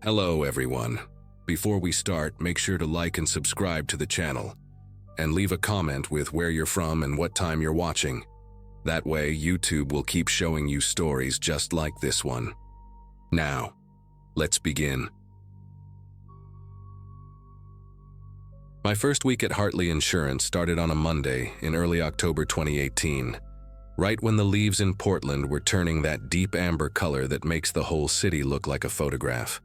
Hello everyone. Before we start, make sure to like and subscribe to the channel, and leave a comment with where you're from and what time you're watching. That way, YouTube will keep showing you stories just like this one. Now, let's begin. My first week at Hartley Insurance started on a Monday in early October 2018, right when the leaves in Portland were turning that deep amber color that makes the whole city look like a photograph.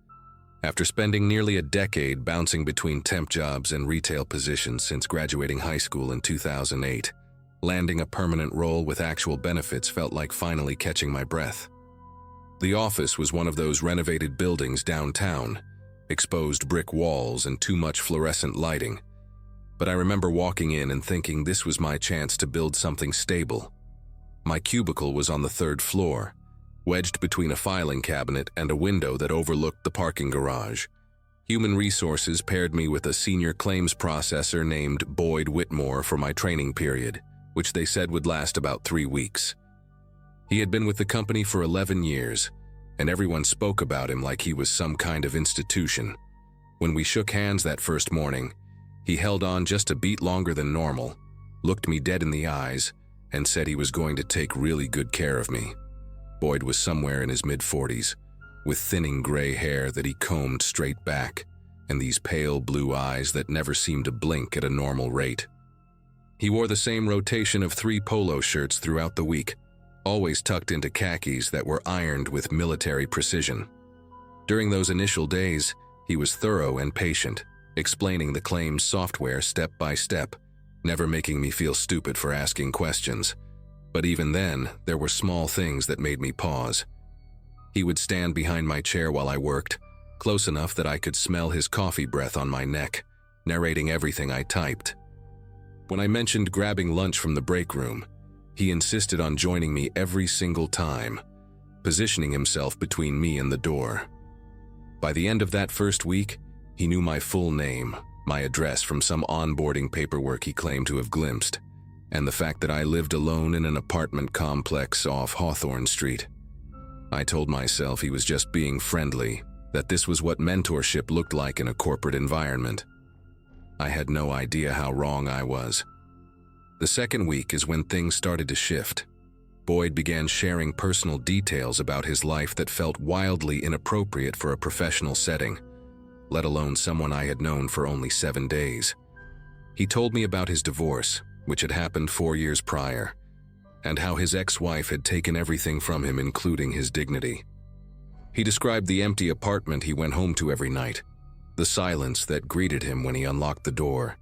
After spending nearly a decade bouncing between temp jobs and retail positions since graduating high school in 2008, landing a permanent role with actual benefits felt like finally catching my breath. The office was one of those renovated buildings downtown, exposed brick walls and too much fluorescent lighting. But I remember walking in and thinking this was my chance to build something stable. My cubicle was on the third floor, wedged between a filing cabinet and a window that overlooked the parking garage. Human Resources paired me with a senior claims processor named Boyd Whitmore for my training period, which they said would last about 3 weeks. He had been with the company for 11 years, and everyone spoke about him like he was some kind of institution. When we shook hands that first morning, he held on just a beat longer than normal, looked me dead in the eyes, and said he was going to take really good care of me. Boyd was somewhere in his mid-40s, with thinning gray hair that he combed straight back, and these pale blue eyes that never seemed to blink at a normal rate. He wore the same rotation of 3 polo shirts throughout the week, always tucked into khakis that were ironed with military precision. During those initial days, he was thorough and patient, explaining the claims software step by step, never making me feel stupid for asking questions. But even then, there were small things that made me pause. He would stand behind my chair while I worked, close enough that I could smell his coffee breath on my neck, narrating everything I typed. When I mentioned grabbing lunch from the break room, he insisted on joining me every single time, positioning himself between me and the door. By the end of that first week, he knew my full name, my address from some onboarding paperwork he claimed to have glimpsed, and the fact that I lived alone in an apartment complex off Hawthorne Street. I told myself he was just being friendly, that this was what mentorship looked like in a corporate environment. I had no idea how wrong I was. The second week is when things started to shift. Boyd began sharing personal details about his life that felt wildly inappropriate for a professional setting, let alone someone I had known for only 7 days. He told me about his divorce, which had happened 4 years prior, and how his ex-wife had taken everything from him, including his dignity. He described the empty apartment he went home to every night, the silence that greeted him when he unlocked the door,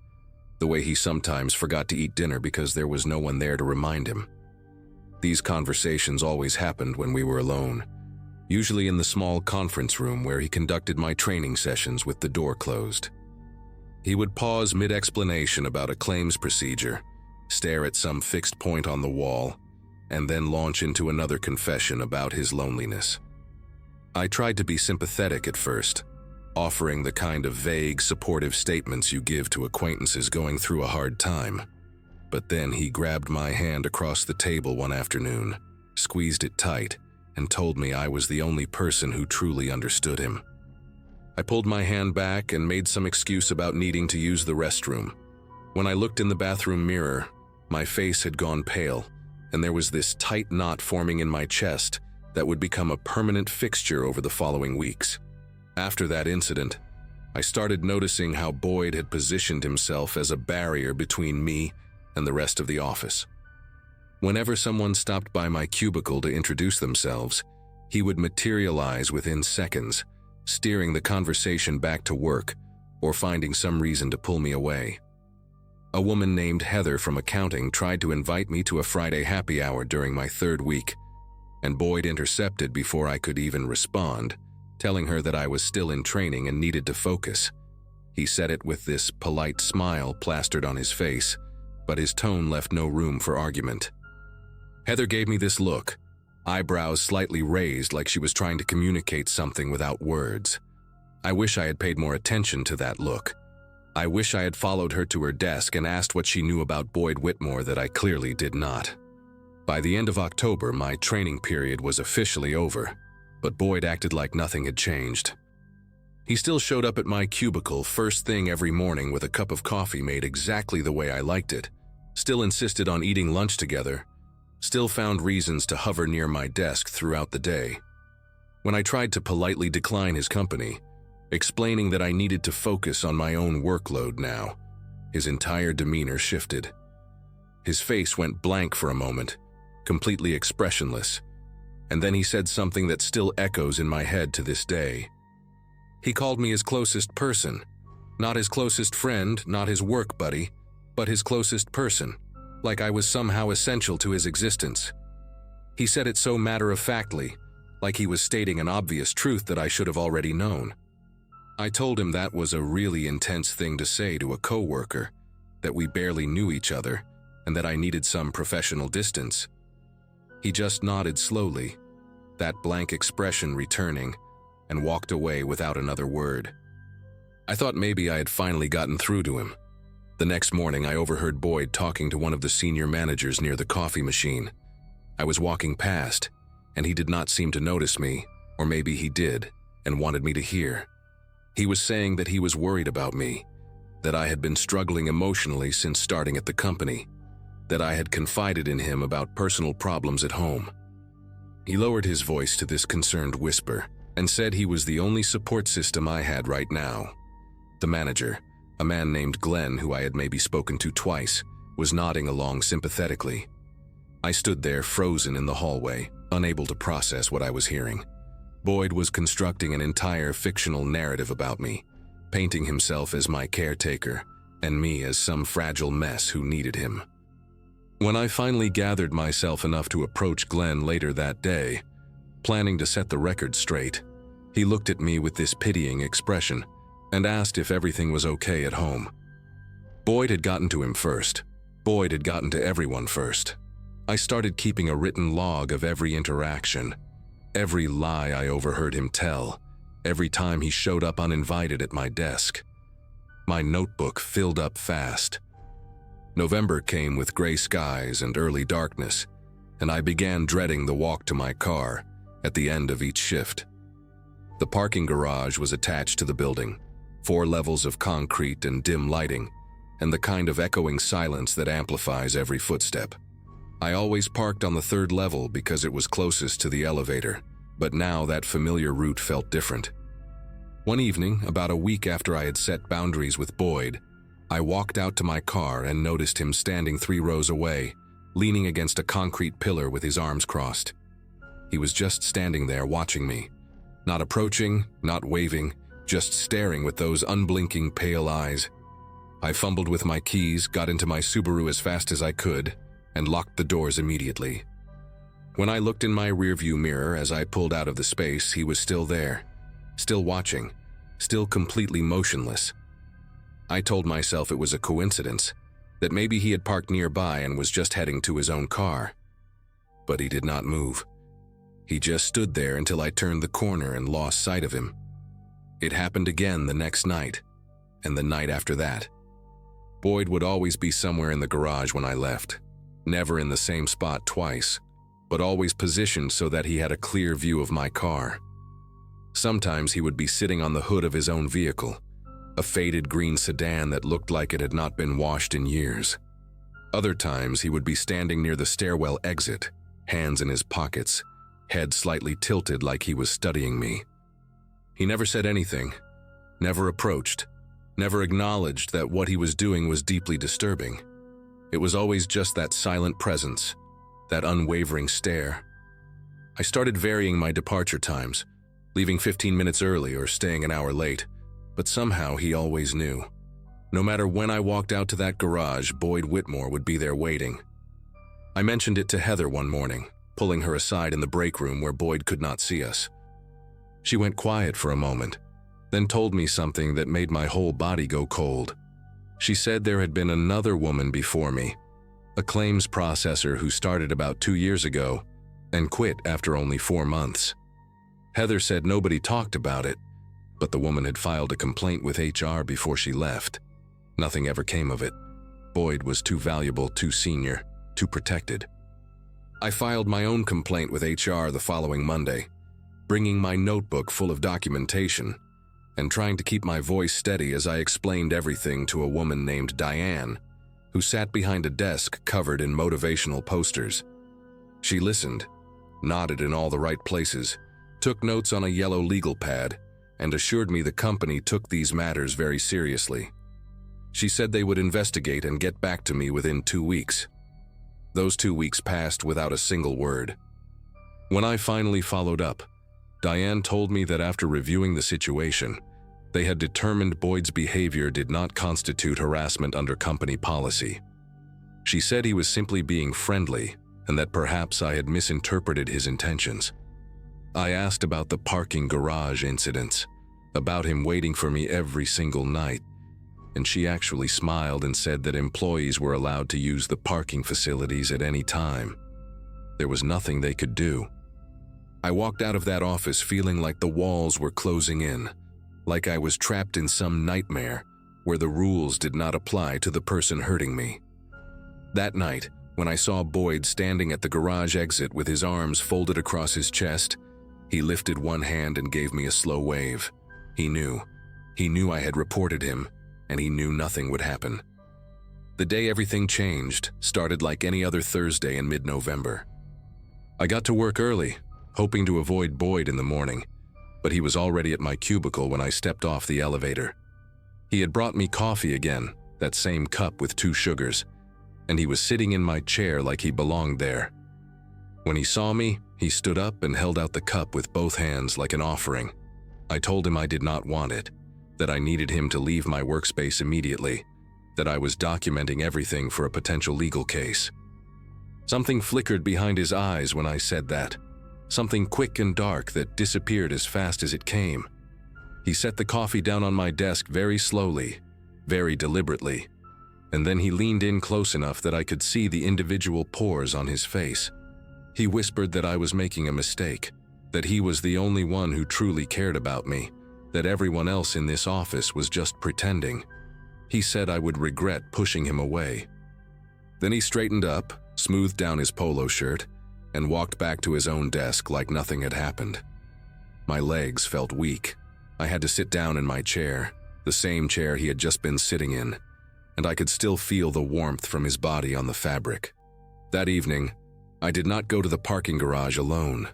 the way he sometimes forgot to eat dinner because there was no one there to remind him. These conversations always happened when we were alone, usually in the small conference room where he conducted my training sessions with the door closed. He would pause mid-explanation about a claims procedure, stare at some fixed point on the wall, and then launch into another confession about his loneliness. I tried to be sympathetic at first, offering the kind of vague, supportive statements you give to acquaintances going through a hard time. But then he grabbed my hand across the table one afternoon, squeezed it tight, and told me I was the only person who truly understood him. I pulled my hand back and made some excuse about needing to use the restroom. When I looked in the bathroom mirror, my face had gone pale, and there was this tight knot forming in my chest that would become a permanent fixture over the following weeks. After that incident, I started noticing how Boyd had positioned himself as a barrier between me and the rest of the office. Whenever someone stopped by my cubicle to introduce themselves, he would materialize within seconds, steering the conversation back to work or finding some reason to pull me away. A woman named Heather from accounting tried to invite me to a Friday happy hour during my 3rd week, and Boyd intercepted before I could even respond, telling her that I was still in training and needed to focus. He said it with this polite smile plastered on his face, but his tone left no room for argument. Heather gave me this look, eyebrows slightly raised like she was trying to communicate something without words. I wish I had paid more attention to that look. I wish I had followed her to her desk and asked what she knew about Boyd Whitmore that I clearly did not. By the end of October, my training period was officially over, but Boyd acted like nothing had changed. He still showed up at my cubicle first thing every morning with a cup of coffee made exactly the way I liked it, still insisted on eating lunch together, still found reasons to hover near my desk throughout the day. When I tried to politely decline his company, explaining that I needed to focus on my own workload now, his entire demeanor shifted. His face went blank for a moment, completely expressionless, and then he said something that still echoes in my head to this day. He called me his closest person, not his closest friend, not his work buddy, but his closest person, like I was somehow essential to his existence. He said it so matter-of-factly, like he was stating an obvious truth that I should have already known. I told him that was a really intense thing to say to a coworker, that we barely knew each other, and that I needed some professional distance. He just nodded slowly, that blank expression returning, and walked away without another word. I thought maybe I had finally gotten through to him. The next morning, I overheard Boyd talking to one of the senior managers near the coffee machine. I was walking past, and he did not seem to notice me, or maybe he did, and wanted me to hear. He was saying that he was worried about me, that I had been struggling emotionally since starting at the company, that I had confided in him about personal problems at home. He lowered his voice to this concerned whisper and said he was the only support system I had right now. The manager, a man named Glenn who I had maybe spoken to twice, was nodding along sympathetically. I stood there frozen in the hallway, unable to process what I was hearing. Boyd was constructing an entire fictional narrative about me, painting himself as my caretaker and me as some fragile mess who needed him. When I finally gathered myself enough to approach Glenn later that day, planning to set the record straight, he looked at me with this pitying expression and asked if everything was okay at home. Boyd had gotten to him first. Boyd had gotten to everyone first. I started keeping a written log of every interaction, every lie I overheard him tell, every time he showed up uninvited at my desk. My notebook filled up fast. November came with gray skies and early darkness, and I began dreading the walk to my car at the end of each shift. The parking garage was attached to the building, 4 levels of concrete and dim lighting, and the kind of echoing silence that amplifies every footstep. I always parked on the 3rd level because it was closest to the elevator, but now that familiar route felt different. One evening, about a week after I had set boundaries with Boyd, I walked out to my car and noticed him standing 3 rows away, leaning against a concrete pillar with his arms crossed. He was just standing there watching me, not approaching, not waving, just staring with those unblinking pale eyes. I fumbled with my keys, got into my Subaru as fast as I could, and locked the doors immediately. When I looked in my rearview mirror as I pulled out of the space, he was still there, still watching, still completely motionless. I told myself it was a coincidence, that maybe he had parked nearby and was just heading to his own car. But he did not move. He just stood there until I turned the corner and lost sight of him. It happened again the next night, and the night after that. Boyd would always be somewhere in the garage when I left, never in the same spot twice, but always positioned so that he had a clear view of my car. Sometimes he would be sitting on the hood of his own vehicle, a faded green sedan that looked like it had not been washed in years. Other times he would be standing near the stairwell exit, hands in his pockets, head slightly tilted like he was studying me. He never said anything, never approached, never acknowledged that what he was doing was deeply disturbing. It was always just that silent presence, that unwavering stare. I started varying my departure times, leaving 15 minutes early or staying an hour late, but somehow he always knew. No matter when I walked out to that garage, Boyd Whitmore would be there waiting. I mentioned it to Heather one morning, pulling her aside in the break room where Boyd could not see us. She went quiet for a moment, then told me something that made my whole body go cold. She said there had been another woman before me, a claims processor who started about 2 years ago and quit after only 4 months. Heather said nobody talked about it, but the woman had filed a complaint with HR before she left. Nothing ever came of it. Boyd was too valuable, too senior, too protected. I filed my own complaint with HR the following Monday, bringing my notebook full of documentation, and trying to keep my voice steady as I explained everything to a woman named Diane, who sat behind a desk covered in motivational posters. She listened, nodded in all the right places, took notes on a yellow legal pad, and assured me the company took these matters very seriously. She said they would investigate and get back to me within 2 weeks. Those 2 weeks passed without a single word. When I finally followed up, Diane told me that after reviewing the situation, they had determined Boyd's behavior did not constitute harassment under company policy. She said he was simply being friendly and that perhaps I had misinterpreted his intentions. I asked about the parking garage incidents, about him waiting for me every single night, and she actually smiled and said that employees were allowed to use the parking facilities at any time. There was nothing they could do. I walked out of that office feeling like the walls were closing in, like I was trapped in some nightmare where the rules did not apply to the person hurting me. That night, when I saw Boyd standing at the garage exit with his arms folded across his chest, he lifted one hand and gave me a slow wave. He knew I had reported him, and he knew nothing would happen. The day everything changed started like any other Thursday in mid-November. I got to work early, hoping to avoid Boyd in the morning, but he was already at my cubicle when I stepped off the elevator. He had brought me coffee again, that same cup with 2 sugars, and he was sitting in my chair like he belonged there. When he saw me, he stood up and held out the cup with both hands like an offering. I told him I did not want it, that I needed him to leave my workspace immediately, that I was documenting everything for a potential legal case. Something flickered behind his eyes when I said that, something quick and dark that disappeared as fast as it came. He set the coffee down on my desk very slowly, very deliberately, and then he leaned in close enough that I could see the individual pores on his face. He whispered that I was making a mistake, that he was the only one who truly cared about me, that everyone else in this office was just pretending. He said I would regret pushing him away. Then he straightened up, smoothed down his polo shirt, and walked back to his own desk like nothing had happened. My legs felt weak. I had to sit down in my chair, the same chair he had just been sitting in, and I could still feel the warmth from his body on the fabric. That evening, I did not go to the parking garage alone.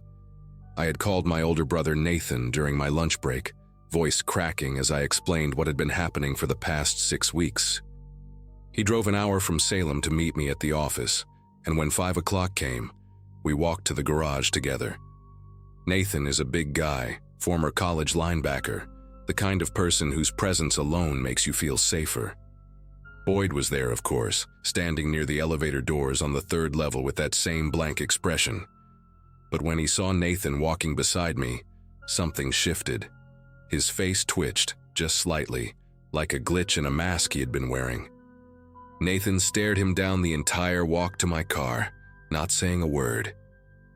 I had called my older brother Nathan during my lunch break, voice cracking as I explained what had been happening for the past 6 weeks. He drove an hour from Salem to meet me at the office, and when 5 o'clock came, we walked to the garage together. Nathan is a big guy, former college linebacker, the kind of person whose presence alone makes you feel safer. Boyd was there, of course, standing near the elevator doors on the 3rd level with that same blank expression. But when he saw Nathan walking beside me, something shifted. His face twitched, just slightly, like a glitch in a mask he had been wearing. Nathan stared him down the entire walk to my car, not saying a word,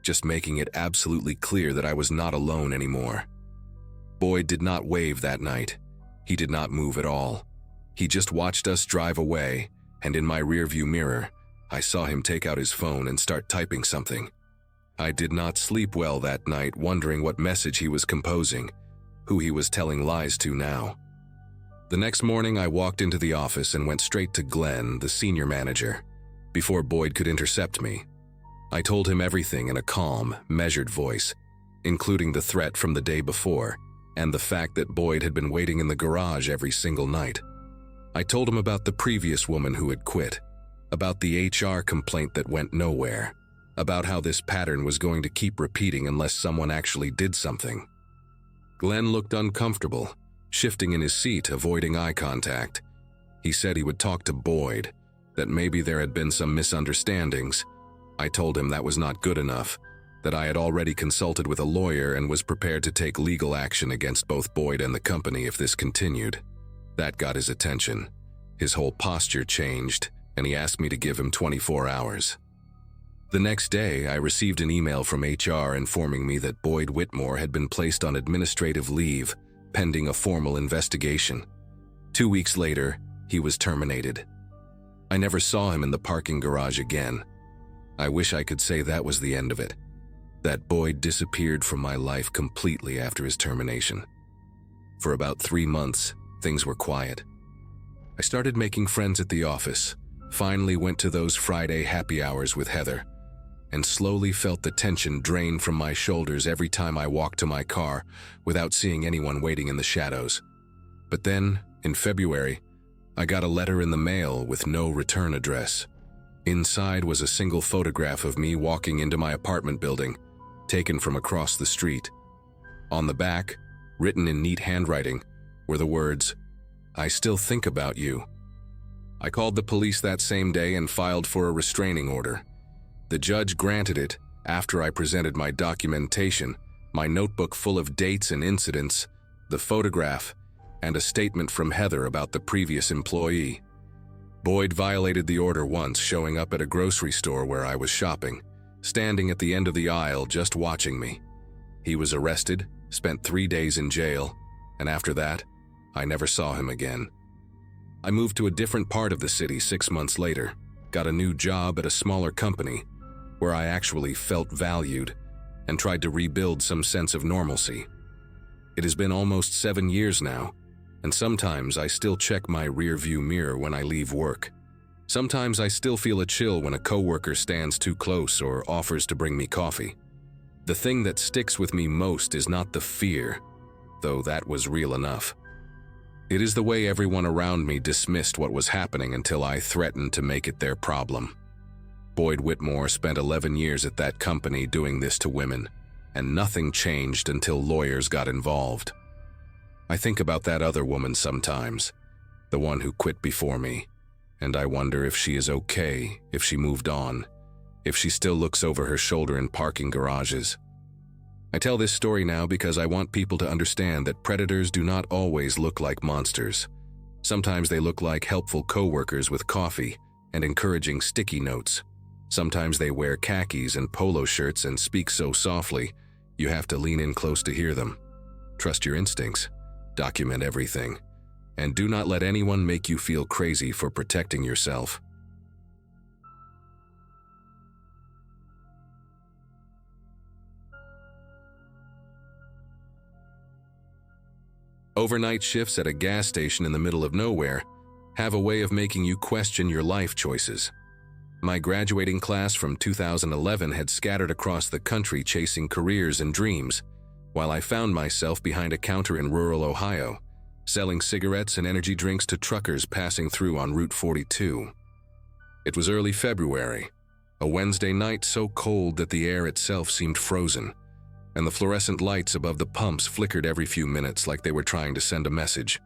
just making it absolutely clear that I was not alone anymore. Boyd did not wave that night. He did not move at all. He just watched us drive away, and in my rearview mirror, I saw him take out his phone and start typing something. I did not sleep well that night, wondering what message he was composing, who he was telling lies to now. The next morning, I walked into the office and went straight to Glenn, the senior manager, before Boyd could intercept me. I told him everything in a calm, measured voice, including the threat from the day before and the fact that Boyd had been waiting in the garage every single night. I told him about the previous woman who had quit, about the HR complaint that went nowhere, about how this pattern was going to keep repeating unless someone actually did something. Glenn looked uncomfortable, shifting in his seat, avoiding eye contact. He said he would talk to Boyd, that maybe there had been some misunderstandings. I told him that was not good enough, that I had already consulted with a lawyer and was prepared to take legal action against both Boyd and the company if this continued. That got his attention. His whole posture changed, and he asked me to give him 24 hours. The next day, I received an email from HR informing me that Boyd Whitmore had been placed on administrative leave, pending a formal investigation. 2 weeks later, he was terminated. I never saw him in the parking garage again. I wish I could say that was the end of it, that Boyd disappeared from my life completely after his termination. For about 3 months, things were quiet. I started making friends at the office, finally went to those Friday happy hours with Heather, and slowly felt the tension drain from my shoulders every time I walked to my car without seeing anyone waiting in the shadows. But then, in February, I got a letter in the mail with no return address. Inside was a single photograph of me walking into my apartment building, taken from across the street. On the back, written in neat handwriting, were the words, "I still think about you." I called the police that same day and filed for a restraining order. The judge granted it after I presented my documentation, my notebook full of dates and incidents, the photograph, and a statement from Heather about the previous employee. Boyd violated the order once, showing up at a grocery store where I was shopping, standing at the end of the aisle just watching me. He was arrested, spent 3 days in jail, and after that, I never saw him again. I moved to a different part of the city 6 months later, got a new job at a smaller company, where I actually felt valued, and tried to rebuild some sense of normalcy. It has been almost 7 years now, and sometimes I still check my rearview mirror when I leave work. Sometimes I still feel a chill when a coworker stands too close or offers to bring me coffee. The thing that sticks with me most is not the fear, though that was real enough. It is the way everyone around me dismissed what was happening until I threatened to make it their problem. Boyd Whitmore spent 11 years at that company doing this to women, and nothing changed until lawyers got involved. I think about that other woman sometimes, the one who quit before me, and I wonder if she is okay, if she moved on, if she still looks over her shoulder in parking garages. I tell this story now because I want people to understand that predators do not always look like monsters. Sometimes they look like helpful coworkers with coffee and encouraging sticky notes. Sometimes they wear khakis and polo shirts and speak so softly, you have to lean in close to hear them. Trust your instincts, document everything, and do not let anyone make you feel crazy for protecting yourself. Overnight shifts at a gas station in the middle of nowhere have a way of making you question your life choices. My graduating class from 2011 had scattered across the country chasing careers and dreams, while I found myself behind a counter in rural Ohio, selling cigarettes and energy drinks to truckers passing through on Route 42. It was early February, a Wednesday night so cold that the air itself seemed frozen, and the fluorescent lights above the pumps flickered every few minutes like they were trying to send a message.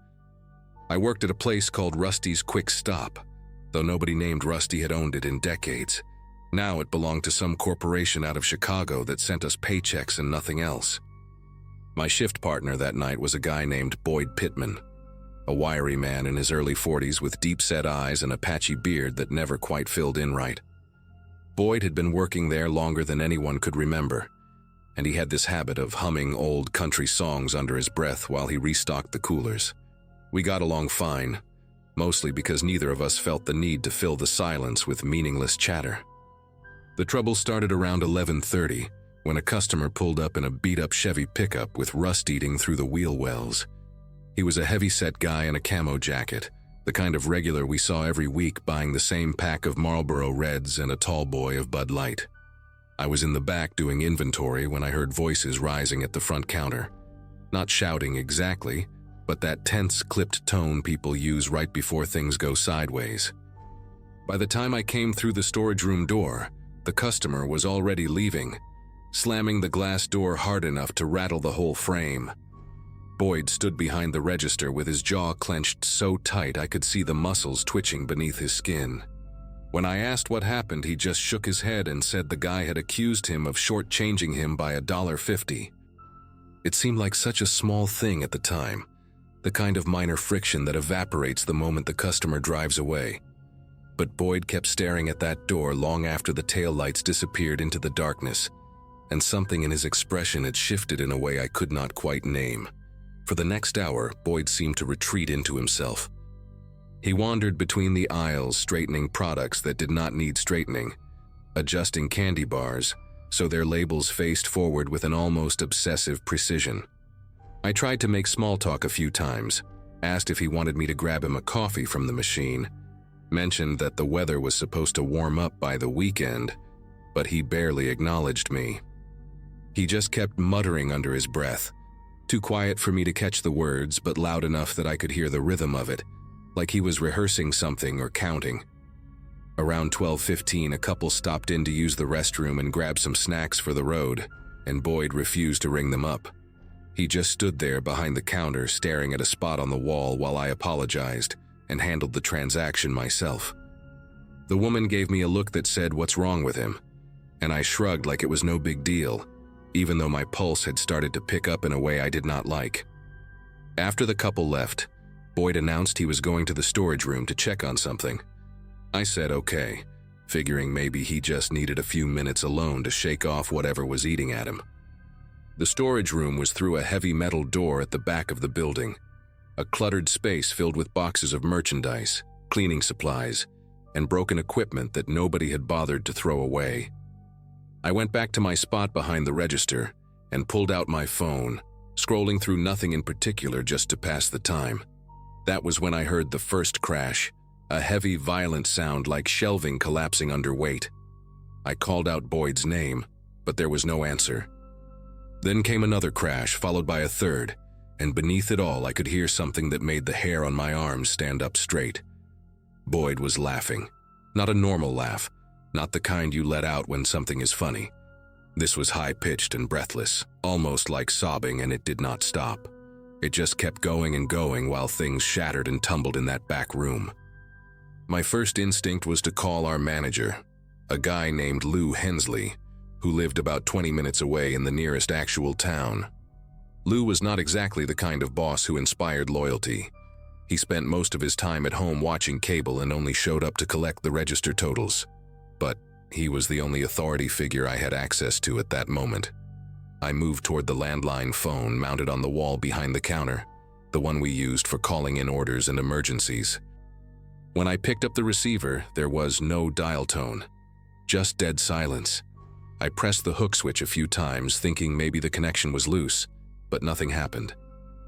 I worked at a place called Rusty's Quick Stop, though nobody named Rusty had owned it in decades. Now it belonged to some corporation out of Chicago that sent us paychecks and nothing else. My shift partner that night was a guy named Boyd Pittman, a wiry man in his early 40s with deep-set eyes and a patchy beard that never quite filled in right. Boyd had been working there longer than anyone could remember, and he had this habit of humming old country songs under his breath while he restocked the coolers. We got along fine, mostly because neither of us felt the need to fill the silence with meaningless chatter. The trouble started around 11:30, when a customer pulled up in a beat-up Chevy pickup with rust eating through the wheel wells. He was a heavy-set guy in a camo jacket, the kind of regular we saw every week buying the same pack of Marlboro Reds and a tall boy of Bud Light. I was in the back doing inventory when I heard voices rising at the front counter. Not shouting exactly, but that tense, clipped tone people use right before things go sideways. By the time I came through the storage room door, the customer was already leaving, slamming the glass door hard enough to rattle the whole frame. Boyd stood behind the register with his jaw clenched so tight I could see the muscles twitching beneath his skin. When I asked what happened, he just shook his head and said the guy had accused him of shortchanging him by $1.50. It seemed like such a small thing at the time, the kind of minor friction that evaporates the moment the customer drives away. But Boyd kept staring at that door long after the taillights disappeared into the darkness, and something in his expression had shifted in a way I could not quite name. For the next hour, Boyd seemed to retreat into himself. He wandered between the aisles, straightening products that did not need straightening, adjusting candy bars so their labels faced forward with an almost obsessive precision. I tried to make small talk a few times, asked if he wanted me to grab him a coffee from the machine, mentioned that the weather was supposed to warm up by the weekend, but he barely acknowledged me. He just kept muttering under his breath, too quiet for me to catch the words, but loud enough that I could hear the rhythm of it, like he was rehearsing something or counting. Around 12:15, a couple stopped in to use the restroom and grab some snacks for the road, and Boyd refused to ring them up. He just stood there behind the counter staring at a spot on the wall while I apologized and handled the transaction myself. The woman gave me a look that said, "What's wrong with him?" And I shrugged like it was no big deal, even though my pulse had started to pick up in a way I did not like. After the couple left, Boyd announced he was going to the storage room to check on something. I said okay, figuring maybe he just needed a few minutes alone to shake off whatever was eating at him. The storage room was through a heavy metal door at the back of the building, a cluttered space filled with boxes of merchandise, cleaning supplies, and broken equipment that nobody had bothered to throw away. I went back to my spot behind the register and pulled out my phone, scrolling through nothing in particular just to pass the time. That was when I heard the first crash, a heavy, violent sound like shelving collapsing under weight. I called out Boyd's name, but there was no answer. Then came another crash, followed by a third, and beneath it all I could hear something that made the hair on my arms stand up straight. Boyd was laughing. Not a normal laugh, not the kind you let out when something is funny. This was high-pitched and breathless, almost like sobbing, and it did not stop. It just kept going and going while things shattered and tumbled in that back room. My first instinct was to call our manager, a guy named Lou Hensley, who lived about 20 minutes away in the nearest actual town. Lou was not exactly the kind of boss who inspired loyalty. He spent most of his time at home watching cable and only showed up to collect the register totals. But he was the only authority figure I had access to at that moment. I moved toward the landline phone mounted on the wall behind the counter, the one we used for calling in orders and emergencies. When I picked up the receiver, there was no dial tone, just dead silence. I pressed the hook switch a few times, thinking maybe the connection was loose, but nothing happened.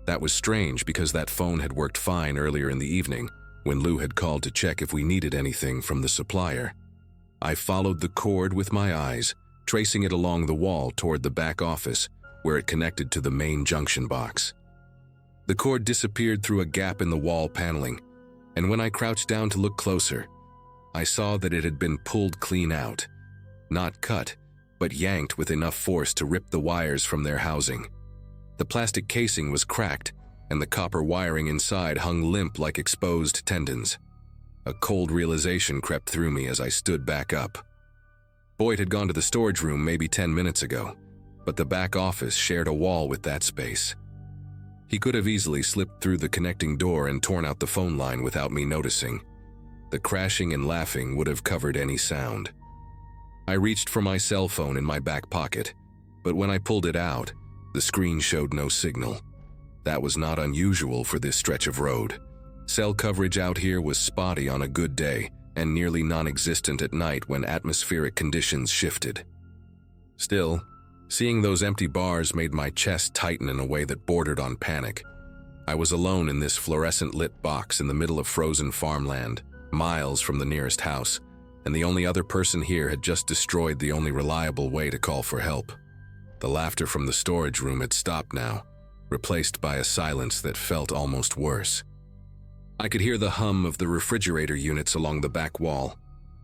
That was strange because that phone had worked fine earlier in the evening when Lou had called to check if we needed anything from the supplier. I followed the cord with my eyes, tracing it along the wall toward the back office where it connected to the main junction box. The cord disappeared through a gap in the wall paneling, and when I crouched down to look closer, I saw that it had been pulled clean out, not cut, but yanked with enough force to rip the wires from their housing. The plastic casing was cracked, and the copper wiring inside hung limp like exposed tendons. A cold realization crept through me as I stood back up. Boyd had gone to the storage room maybe 10 minutes ago, but the back office shared a wall with that space. He could have easily slipped through the connecting door and torn out the phone line without me noticing. The crashing and laughing would have covered any sound. I reached for my cell phone in my back pocket, but when I pulled it out, the screen showed no signal. That was not unusual for this stretch of road. Cell coverage out here was spotty on a good day and nearly non-existent at night when atmospheric conditions shifted. Still, seeing those empty bars made my chest tighten in a way that bordered on panic. I was alone in this fluorescent-lit box in the middle of frozen farmland, miles from the nearest house, and the only other person here had just destroyed the only reliable way to call for help. The laughter from the storage room had stopped now, replaced by a silence that felt almost worse. I could hear the hum of the refrigerator units along the back wall,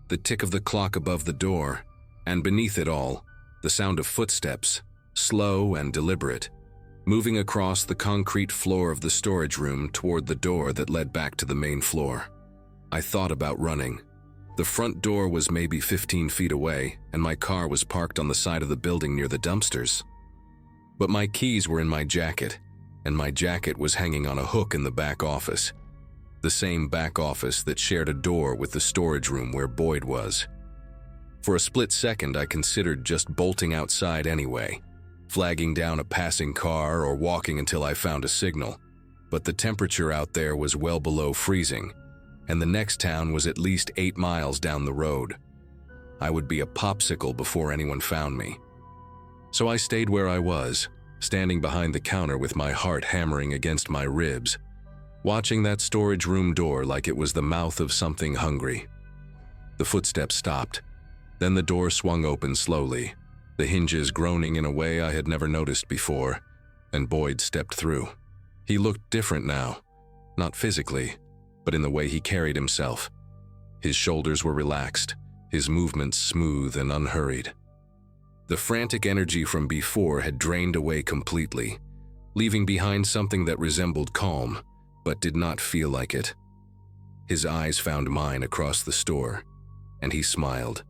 the tick of the clock above the door, and beneath it all, the sound of footsteps, slow and deliberate, moving across the concrete floor of the storage room toward the door that led back to the main floor. I thought about running. The front door was maybe 15 feet away, and my car was parked on the side of the building near the dumpsters. But my keys were in my jacket, and my jacket was hanging on a hook in the back office, the same back office that shared a door with the storage room where Boyd was. For a split second, I considered just bolting outside anyway, flagging down a passing car or walking until I found a signal. But the temperature out there was well below freezing, and the next town was at least 8 miles down the road. I would be a popsicle before anyone found me. So I stayed where I was, standing behind the counter with my heart hammering against my ribs, watching that storage room door like it was the mouth of something hungry. The footsteps stopped. Then the door swung open slowly, the hinges groaning in a way I had never noticed before, and Boyd stepped through. He looked different now, not physically, but in the way he carried himself. His shoulders were relaxed, his movements smooth and unhurried. The frantic energy from before had drained away completely, leaving behind something that resembled calm, but did not feel like it. His eyes found mine across the store, and he smiled.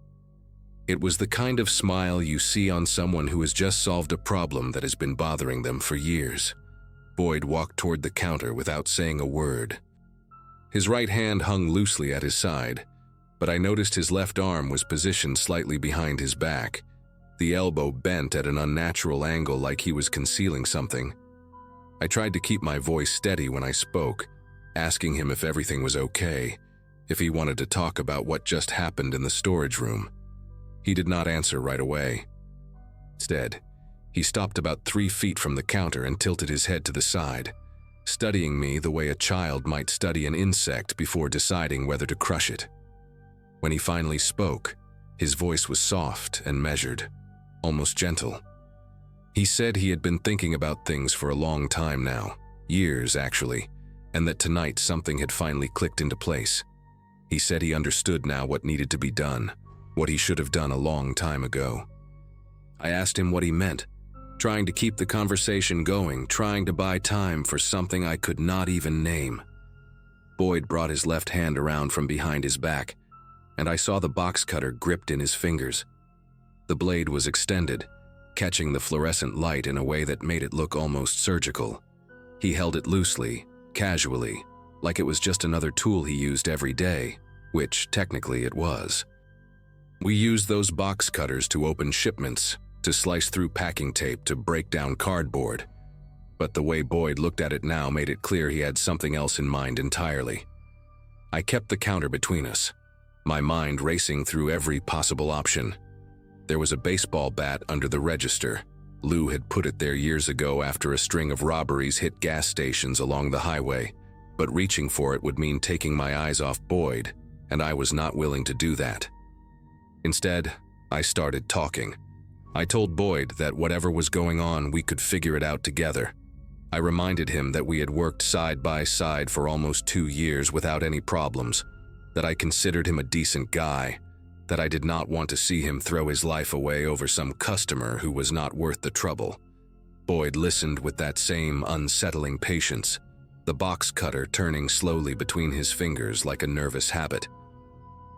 It was the kind of smile you see on someone who has just solved a problem that has been bothering them for years. Boyd walked toward the counter without saying a word. His right hand hung loosely at his side, but I noticed his left arm was positioned slightly behind his back, the elbow bent at an unnatural angle like he was concealing something. I tried to keep my voice steady when I spoke, asking him if everything was okay, if he wanted to talk about what just happened in the storage room. He did not answer right away. Instead, he stopped about 3 feet from the counter and tilted his head to the side, studying me the way a child might study an insect before deciding whether to crush it. When he finally spoke, his voice was soft and measured, almost gentle. He said he had been thinking about things for a long time now, years actually, and that tonight something had finally clicked into place. He said he understood now what needed to be done, what he should have done a long time ago. I asked him what he meant, trying to keep the conversation going, trying to buy time for something I could not even name. Boyd brought his left hand around from behind his back, and I saw the box cutter gripped in his fingers. The blade was extended, catching the fluorescent light in a way that made it look almost surgical. He held it loosely, casually, like it was just another tool he used every day, which technically it was. We used those box cutters to open shipments, to slice through packing tape, to break down cardboard. But the way Boyd looked at it now made it clear he had something else in mind entirely. I kept the counter between us, my mind racing through every possible option. There was a baseball bat under the register. Lou had put it there years ago after a string of robberies hit gas stations along the highway, but reaching for it would mean taking my eyes off Boyd, and I was not willing to do that. Instead, I started talking. I told Boyd that whatever was going on, we could figure it out together. I reminded him that we had worked side by side for almost 2 years without any problems, that I considered him a decent guy, that I did not want to see him throw his life away over some customer who was not worth the trouble. Boyd listened with that same unsettling patience, the box cutter turning slowly between his fingers like a nervous habit.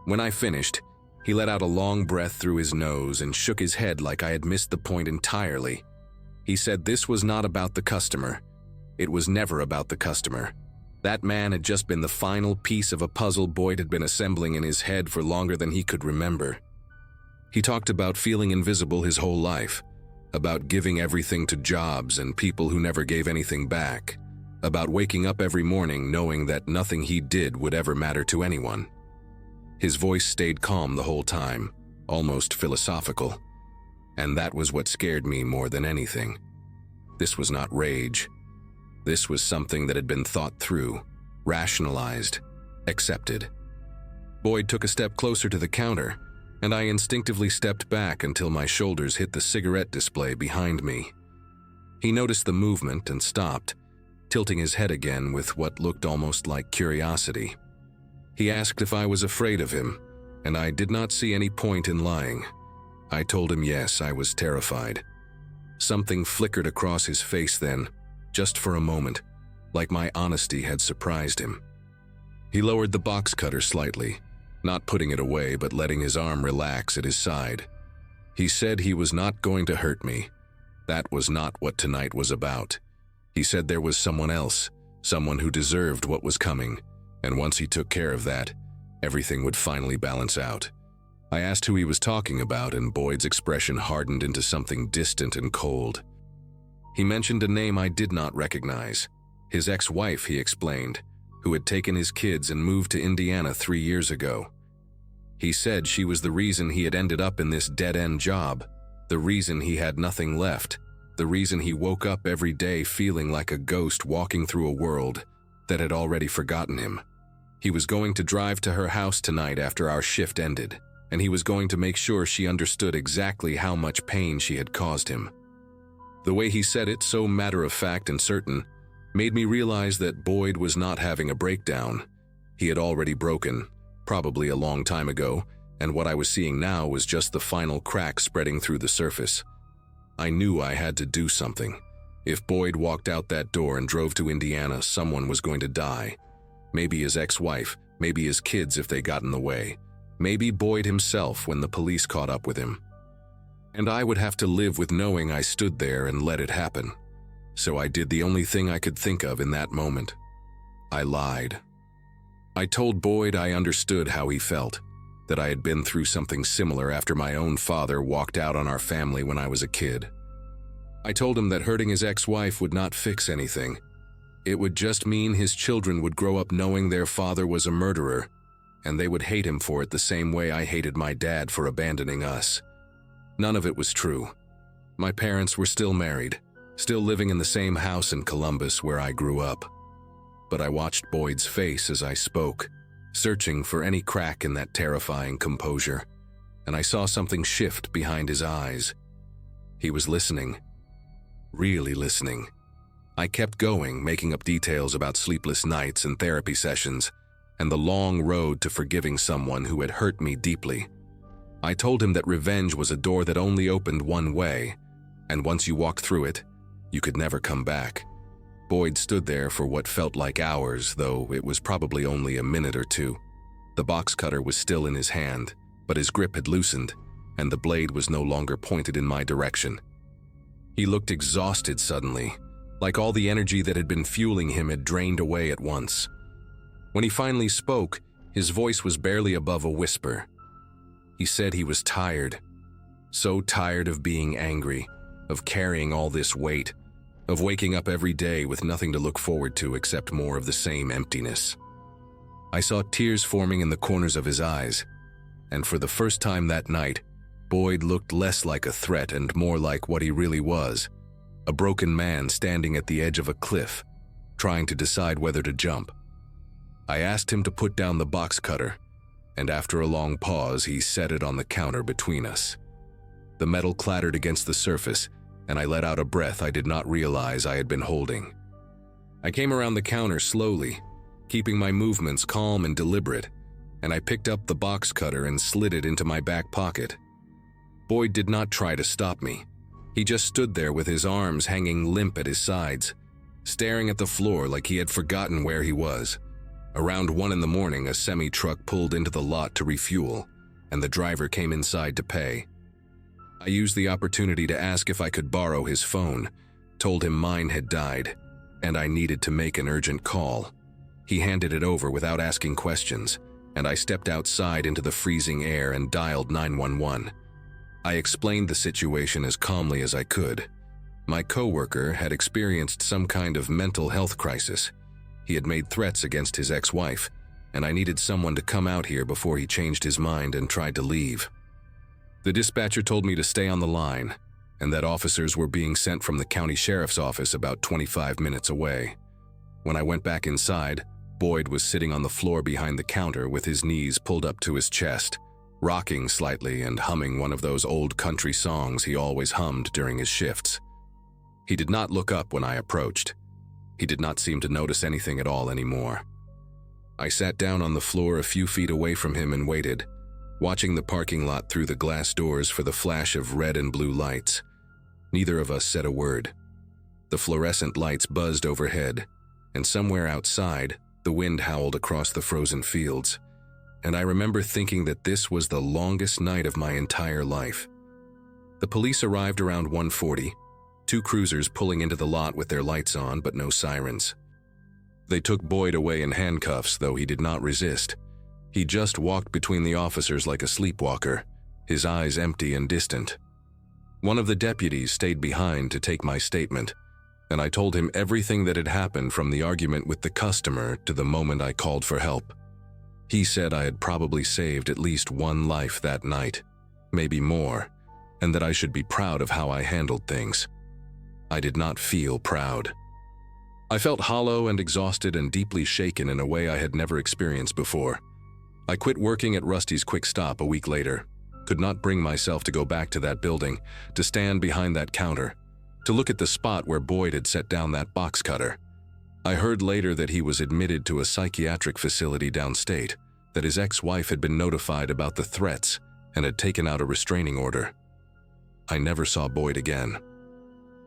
When I finished, he let out a long breath through his nose and shook his head like I had missed the point entirely. He said this was not about the customer. It was never about the customer. That man had just been the final piece of a puzzle Boyd had been assembling in his head for longer than he could remember. He talked about feeling invisible his whole life, about giving everything to jobs and people who never gave anything back, about waking up every morning knowing that nothing he did would ever matter to anyone. His voice stayed calm the whole time, almost philosophical, and that was what scared me more than anything. This was not rage. This was something that had been thought through, rationalized, accepted. Boyd took a step closer to the counter, and I instinctively stepped back until my shoulders hit the cigarette display behind me. He noticed the movement and stopped, tilting his head again with what looked almost like curiosity. He asked if I was afraid of him, and I did not see any point in lying. I told him yes, I was terrified. Something flickered across his face then, just for a moment, like my honesty had surprised him. He lowered the box cutter slightly, not putting it away but letting his arm relax at his side. He said he was not going to hurt me. That was not what tonight was about. He said there was someone else, someone who deserved what was coming, and once he took care of that, everything would finally balance out. I asked who he was talking about, and Boyd's expression hardened into something distant and cold. He mentioned a name I did not recognize. His ex-wife, he explained, who had taken his kids and moved to Indiana 3 years ago. He said she was the reason he had ended up in this dead-end job, the reason he had nothing left, the the reason he woke up every day feeling like a ghost walking through a world that had already forgotten him. He was going to drive to her house tonight after our shift ended, and he was going to make sure she understood exactly how much pain she had caused him. The way he said it, so matter-of-fact and certain, made me realize that Boyd was not having a breakdown. He had already broken, probably a long time ago, and what I was seeing now was just the final crack spreading through the surface. I knew I had to do something. If Boyd walked out that door and drove to Indiana, someone was going to die. Maybe his ex-wife, maybe his kids if they got in the way, maybe Boyd himself when the police caught up with him. And I would have to live with knowing I stood there and let it happen. So I did the only thing I could think of in that moment. I lied. I told Boyd I understood how he felt, that I had been through something similar after my own father walked out on our family when I was a kid. I told him that hurting his ex-wife would not fix anything. It would just mean his children would grow up knowing their father was a murderer, and they would hate him for it the same way I hated my dad for abandoning us. None of it was true. My parents were still married, still living in the same house in Columbus where I grew up. But I watched Boyd's face as I spoke, searching for any crack in that terrifying composure, and I saw something shift behind his eyes. He was listening. Really listening. I kept going, making up details about sleepless nights and therapy sessions, and the long road to forgiving someone who had hurt me deeply. I told him that revenge was a door that only opened one way, and once you walked through it, you could never come back. Boyd stood there for what felt like hours, though it was probably only a minute or two. The box cutter was still in his hand, but his grip had loosened, and the blade was no longer pointed in my direction. He looked exhausted suddenly, like all the energy that had been fueling him had drained away at once. When he finally spoke, his voice was barely above a whisper. He said he was tired. So tired of being angry, of carrying all this weight, of waking up every day with nothing to look forward to except more of the same emptiness. I saw tears forming in the corners of his eyes, and for the first time that night, Boyd looked less like a threat and more like what he really was, a broken man standing at the edge of a cliff, trying to decide whether to jump. I asked him to put down the box cutter, and after a long pause, he set it on the counter between us. The metal clattered against the surface, and I let out a breath I did not realize I had been holding. I came around the counter slowly, keeping my movements calm and deliberate, and I picked up the box cutter and slid it into my back pocket. Boyd did not try to stop me. He just stood there with his arms hanging limp at his sides, staring at the floor like he had forgotten where he was. Around 1 a.m, a semi-truck pulled into the lot to refuel, and the driver came inside to pay. I used the opportunity to ask if I could borrow his phone, told him mine had died, and I needed to make an urgent call. He handed it over without asking questions, and I stepped outside into the freezing air and dialed 911. I explained the situation as calmly as I could. My coworker had experienced some kind of mental health crisis. He had made threats against his ex-wife, and I needed someone to come out here before he changed his mind and tried to leave. The dispatcher told me to stay on the line, and that officers were being sent from the county sheriff's office about 25 minutes away. When I went back inside, Boyd was sitting on the floor behind the counter with his knees pulled up to his chest, rocking slightly and humming one of those old country songs he always hummed during his shifts. He did not look up when I approached. He did not seem to notice anything at all anymore. I sat down on the floor a few feet away from him and waited, watching the parking lot through the glass doors for the flash of red and blue lights. Neither of us said a word. The fluorescent lights buzzed overhead, and somewhere outside, the wind howled across the frozen fields, and I remember thinking that this was the longest night of my entire life. The police arrived around 1:40, 2 cruisers pulling into the lot with their lights on but no sirens. They took Boyd away in handcuffs, though he did not resist. He just walked between the officers like a sleepwalker, his eyes empty and distant. One of the deputies stayed behind to take my statement, and I told him everything that had happened from the argument with the customer to the moment I called for help. He said I had probably saved at least 1 life that night, maybe more, and that I should be proud of how I handled things. I did not feel proud. I felt hollow and exhausted and deeply shaken in a way I had never experienced before. I quit working at Rusty's Quick Stop a week later, could not bring myself to go back to that building, to stand behind that counter, to look at the spot where Boyd had set down that box cutter. I heard later that he was admitted to a psychiatric facility downstate, that his ex-wife had been notified about the threats and had taken out a restraining order. I never saw Boyd again.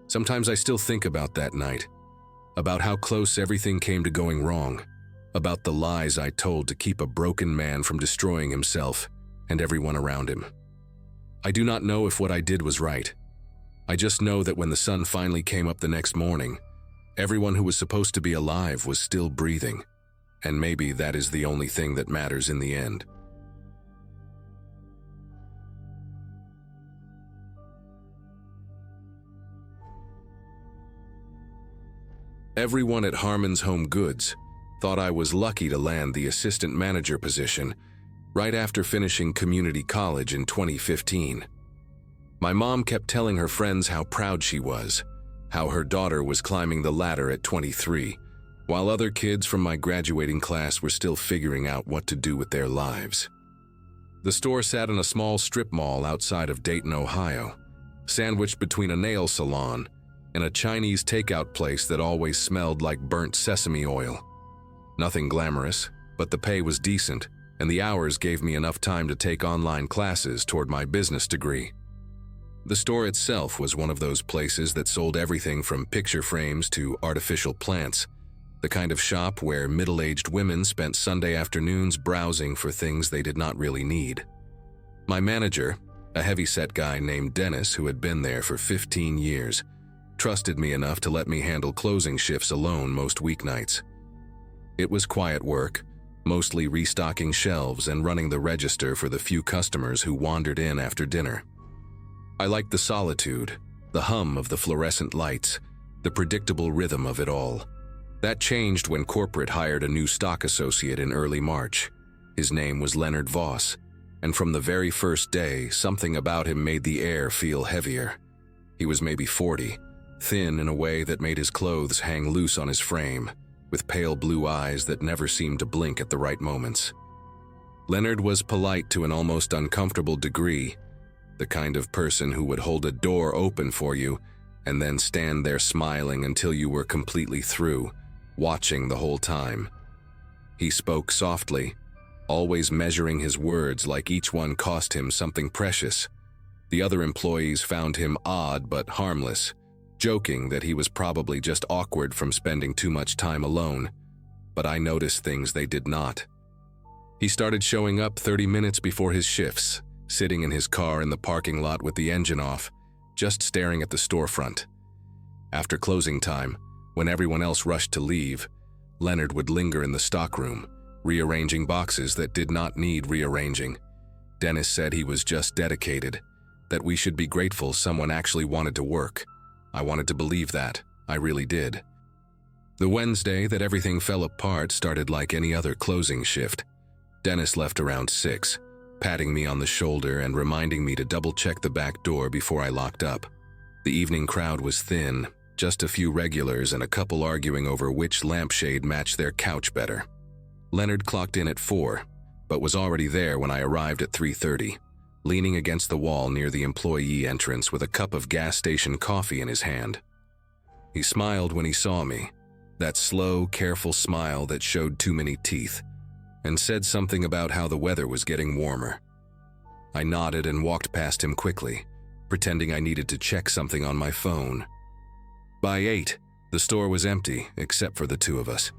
Sometimes I still think about that night, about how close everything came to going wrong, about the lies I told to keep a broken man from destroying himself and everyone around him. I do not know if what I did was right. I just know that when the sun finally came up the next morning, everyone who was supposed to be alive was still breathing, and maybe that is the only thing that matters in the end. Everyone at Harmon's Home Goods thought I was lucky to land the assistant manager position right after finishing community college in 2015. My mom kept telling her friends how proud she was, how her daughter was climbing the ladder at 23, while other kids from my graduating class were still figuring out what to do with their lives. The store sat in a small strip mall outside of Dayton, Ohio, sandwiched between a nail salon and a Chinese takeout place that always smelled like burnt sesame oil. Nothing glamorous, but the pay was decent, and the hours gave me enough time to take online classes toward my business degree. The store itself was one of those places that sold everything from picture frames to artificial plants, the kind of shop where middle-aged women spent Sunday afternoons browsing for things they did not really need. My manager, a heavy-set guy named Dennis who had been there for 15 years, trusted me enough to let me handle closing shifts alone most weeknights. It was quiet work, mostly restocking shelves and running the register for the few customers who wandered in after dinner. I liked the solitude, the hum of the fluorescent lights, the predictable rhythm of it all. That changed when corporate hired a new stock associate in early March. His name was Leonard Voss, and from the very first day, something about him made the air feel heavier. He was maybe 40, thin in a way that made his clothes hang loose on his frame, with pale blue eyes that never seemed to blink at the right moments. Leonard was polite to an almost uncomfortable degree, the kind of person who would hold a door open for you and then stand there smiling until you were completely through, watching the whole time. He spoke softly, always measuring his words like each one cost him something precious. The other employees found him odd but harmless, joking that he was probably just awkward from spending too much time alone, but I noticed things they did not. He started showing up 30 minutes before his shifts, sitting in his car in the parking lot with the engine off, just staring at the storefront. After closing time, when everyone else rushed to leave, Leonard would linger in the stockroom, rearranging boxes that did not need rearranging. Dennis said he was just dedicated, that we should be grateful someone actually wanted to work. I wanted to believe that. I really did. The Wednesday that everything fell apart started like any other closing shift. Dennis left around 6, patting me on the shoulder and reminding me to double-check the back door before I locked up. The evening crowd was thin, just a few regulars and a couple arguing over which lampshade matched their couch better. Leonard clocked in at 4, but was already there when I arrived at 3:30. Leaning against the wall near the employee entrance with a cup of gas station coffee in his hand. He smiled when he saw me, that slow, careful smile that showed too many teeth, and said something about how the weather was getting warmer. I nodded and walked past him quickly, pretending I needed to check something on my phone. By 8, the store was empty, except for the two of us.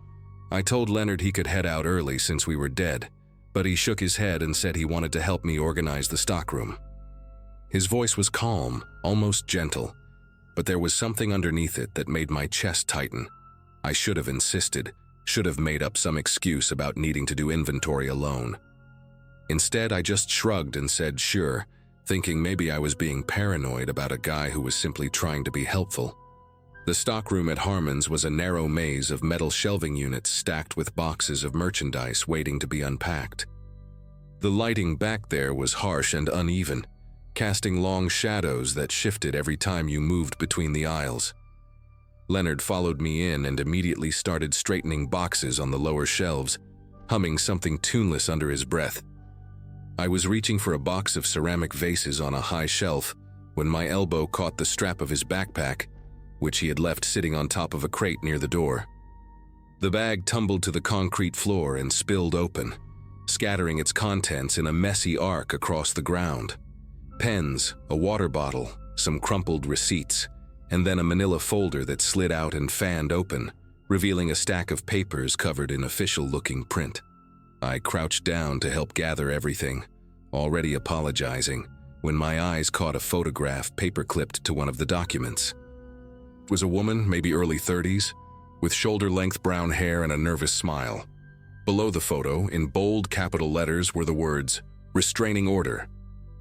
I told Leonard he could head out early since we were dead, but he shook his head and said he wanted to help me organize the stockroom. His voice was calm, almost gentle, but there was something underneath it that made my chest tighten. I should have insisted, should have made up some excuse about needing to do inventory alone. Instead, I just shrugged and said sure, thinking maybe I was being paranoid about a guy who was simply trying to be helpful. The stockroom at Harmon's was a narrow maze of metal shelving units stacked with boxes of merchandise waiting to be unpacked. The lighting back there was harsh and uneven, casting long shadows that shifted every time you moved between the aisles. Leonard followed me in and immediately started straightening boxes on the lower shelves, humming something tuneless under his breath. I was reaching for a box of ceramic vases on a high shelf when my elbow caught the strap of his backpack, which he had left sitting on top of a crate near the door. The bag tumbled to the concrete floor and spilled open, scattering its contents in a messy arc across the ground. Pens, a water bottle, some crumpled receipts, and then a manila folder that slid out and fanned open, revealing a stack of papers covered in official-looking print. I crouched down to help gather everything, already apologizing, when my eyes caught a photograph paper-clipped to one of the documents. It was a woman, maybe early 30s, with shoulder-length brown hair and a nervous smile. Below the photo, in bold capital letters, were the words, "Restraining Order,"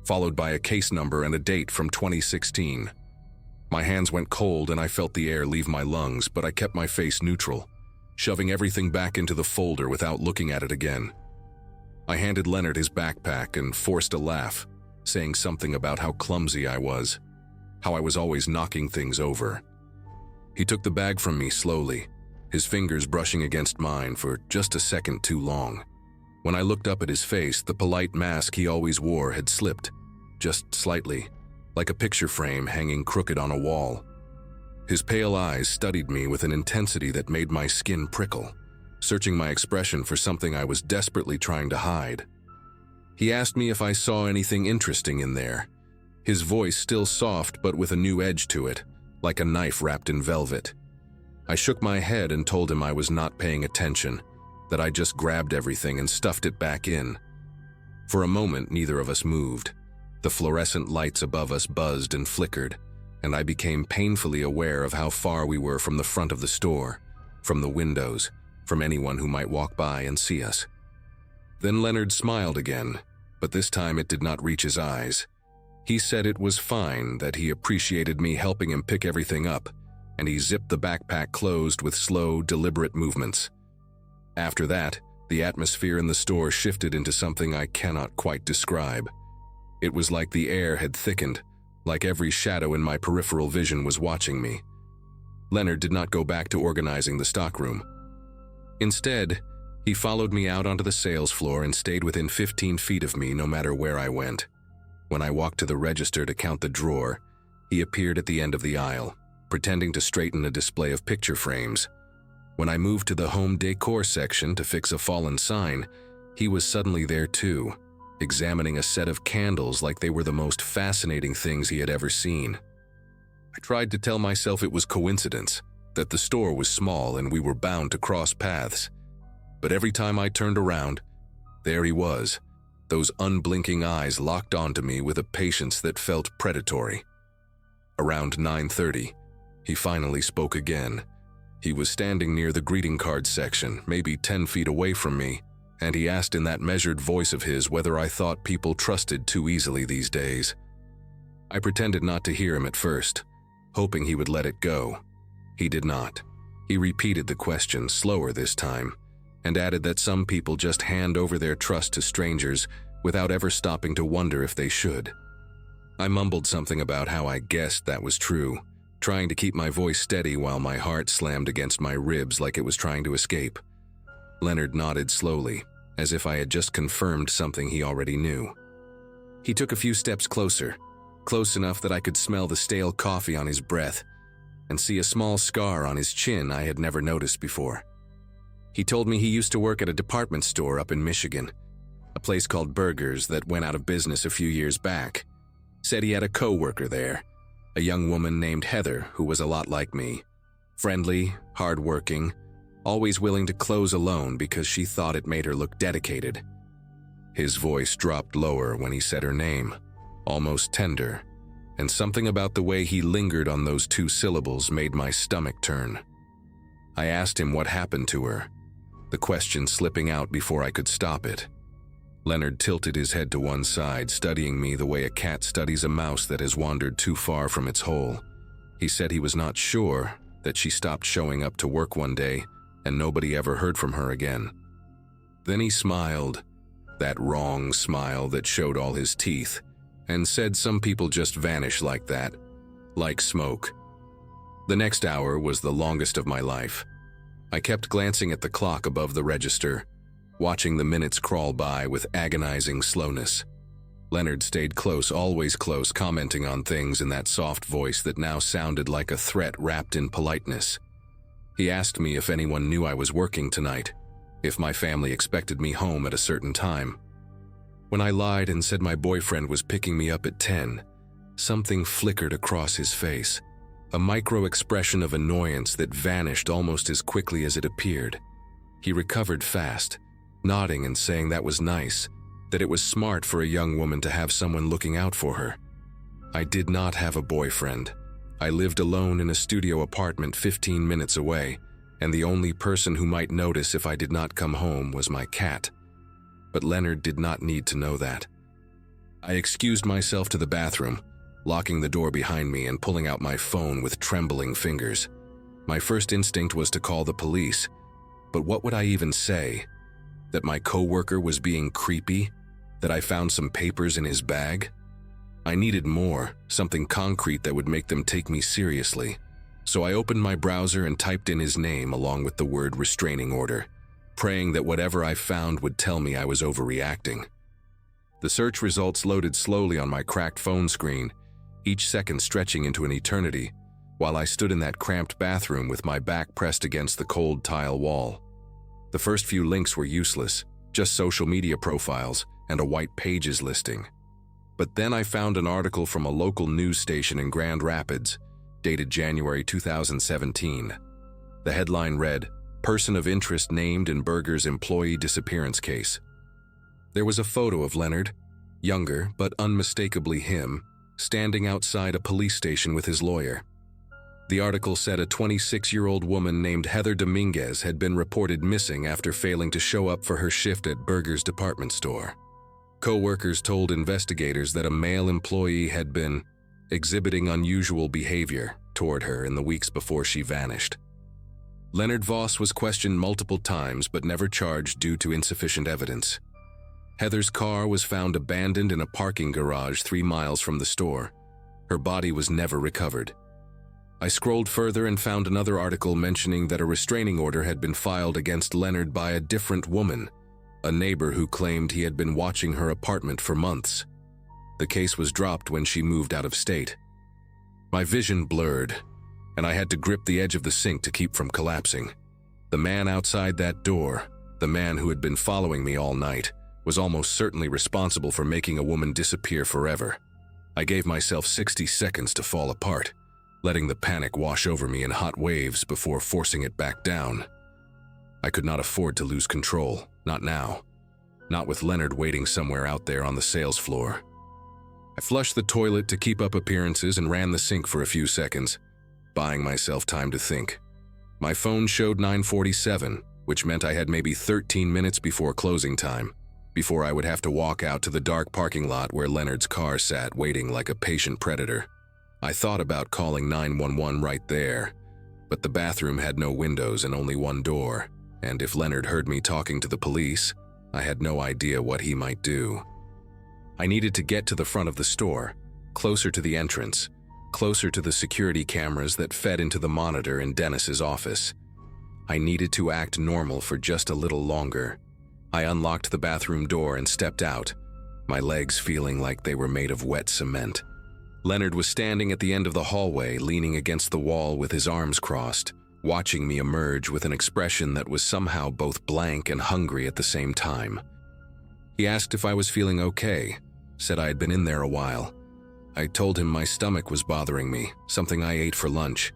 followed by a case number and a date from 2016. My hands went cold and I felt the air leave my lungs, but I kept my face neutral, shoving everything back into the folder without looking at it again. I handed Leonard his backpack and forced a laugh, saying something about how clumsy I was, how I was always knocking things over. He took the bag from me slowly, his fingers brushing against mine for just a second too long. When I looked up at his face, the polite mask he always wore had slipped, just slightly, like a picture frame hanging crooked on a wall. His pale eyes studied me with an intensity that made my skin prickle, searching my expression for something I was desperately trying to hide. He asked me if I saw anything interesting in there, his voice still soft but with a new edge to it, like a knife wrapped in velvet. I shook my head and told him I was not paying attention, that I just grabbed everything and stuffed it back in. For a moment, neither of us moved. The fluorescent lights above us buzzed and flickered, and I became painfully aware of how far we were from the front of the store, from the windows, from anyone who might walk by and see us. Then Leonard smiled again, but this time it did not reach his eyes. He said it was fine, that he appreciated me helping him pick everything up, and he zipped the backpack closed with slow, deliberate movements. After that, the atmosphere in the store shifted into something I cannot quite describe. It was like the air had thickened, like every shadow in my peripheral vision was watching me. Leonard did not go back to organizing the stockroom. Instead, he followed me out onto the sales floor and stayed within 15 feet of me no matter where I went. When I walked to the register to count the drawer, he appeared at the end of the aisle, pretending to straighten a display of picture frames. When I moved to the home decor section to fix a fallen sign, he was suddenly there too, examining a set of candles like they were the most fascinating things he had ever seen. I tried to tell myself it was coincidence, that the store was small and we were bound to cross paths. But every time I turned around, there he was, those unblinking eyes locked onto me with a patience that felt predatory. Around 9:30, he finally spoke again. He was standing near the greeting card section, maybe 10 feet away from me, and he asked in that measured voice of his whether I thought people trusted too easily these days. I pretended not to hear him at first, hoping he would let it go. He did not. He repeated the question, slower this time, and added that some people just hand over their trust to strangers without ever stopping to wonder if they should. I mumbled something about how I guessed that was true, trying to keep my voice steady while my heart slammed against my ribs like it was trying to escape. Leonard nodded slowly, as if I had just confirmed something he already knew. He took a few steps closer, close enough that I could smell the stale coffee on his breath and see a small scar on his chin I had never noticed before. He told me he used to work at a department store up in Michigan, a place called Burgers that went out of business a few years back. Said he had a coworker there, a young woman named Heather who was a lot like me. Friendly, hardworking, always willing to close alone because she thought it made her look dedicated. His voice dropped lower when he said her name, almost tender, and something about the way he lingered on those two syllables made my stomach turn. I asked him what happened to her, the question slipping out before I could stop it. Leonard tilted his head to one side, studying me the way a cat studies a mouse that has wandered too far from its hole. He said he was not sure, that she stopped showing up to work one day and nobody ever heard from her again. Then he smiled, that wrong smile that showed all his teeth, and said some people just vanish like that, like smoke. The next hour was the longest of my life. I kept glancing at the clock above the register, watching the minutes crawl by with agonizing slowness. Leonard stayed close, always close, commenting on things in that soft voice that now sounded like a threat wrapped in politeness. He asked me if anyone knew I was working tonight, if my family expected me home at a certain time. When I lied and said my boyfriend was picking me up at 10, something flickered across his face, a micro-expression of annoyance that vanished almost as quickly as it appeared. He recovered fast, nodding and saying that was nice, that it was smart for a young woman to have someone looking out for her. I did not have a boyfriend. I lived alone in a studio apartment 15 minutes away, and the only person who might notice if I did not come home was my cat. But Leonard did not need to know that. I excused myself to the bathroom, locking the door behind me and pulling out my phone with trembling fingers. My first instinct was to call the police, but what would I even say? That my coworker was being creepy? That I found some papers in his bag? I needed more, something concrete that would make them take me seriously. So I opened my browser and typed in his name along with the word restraining order, praying that whatever I found would tell me I was overreacting. The search results loaded slowly on my cracked phone screen, each second stretching into an eternity, while I stood in that cramped bathroom with my back pressed against the cold tile wall. The first few links were useless, just social media profiles and a white pages listing. But then I found an article from a local news station in Grand Rapids, dated January 2017. The headline read, "Person of interest named in Burger's employee disappearance case." There was a photo of Leonard, younger but unmistakably him, standing outside a police station with his lawyer. The article said a 26-year-old woman named Heather Dominguez had been reported missing after failing to show up for her shift at Burger's department store. Coworkers told investigators that a male employee had been exhibiting unusual behavior toward her in the weeks before she vanished. Leonard Voss was questioned multiple times but never charged due to insufficient evidence. Heather's car was found abandoned in a parking garage 3 miles from the store. Her body was never recovered. I scrolled further and found another article mentioning that a restraining order had been filed against Leonard by a different woman, a neighbor who claimed he had been watching her apartment for months. The case was dropped when she moved out of state. My vision blurred, and I had to grip the edge of the sink to keep from collapsing. The man outside that door, the man who had been following me all night, was almost certainly responsible for making a woman disappear forever. I gave myself 60 seconds to fall apart, letting the panic wash over me in hot waves before forcing it back down. I could not afford to lose control, not now. Not with Leonard waiting somewhere out there on the sales floor. I flushed the toilet to keep up appearances and ran the sink for a few seconds, buying myself time to think. My phone showed 9:47, which meant I had maybe 13 minutes before closing time, before I would have to walk out to the dark parking lot where Leonard's car sat waiting like a patient predator. I thought about calling 911 right there, but the bathroom had no windows and only one door, and if Leonard heard me talking to the police, I had no idea what he might do. I needed to get to the front of the store, closer to the entrance, closer to the security cameras that fed into the monitor in Dennis's office. I needed to act normal for just a little longer. I unlocked the bathroom door and stepped out, my legs feeling like they were made of wet cement. Leonard was standing at the end of the hallway, leaning against the wall with his arms crossed, watching me emerge with an expression that was somehow both blank and hungry at the same time. He asked if I was feeling okay, said I had been in there a while. I told him my stomach was bothering me, something I ate for lunch.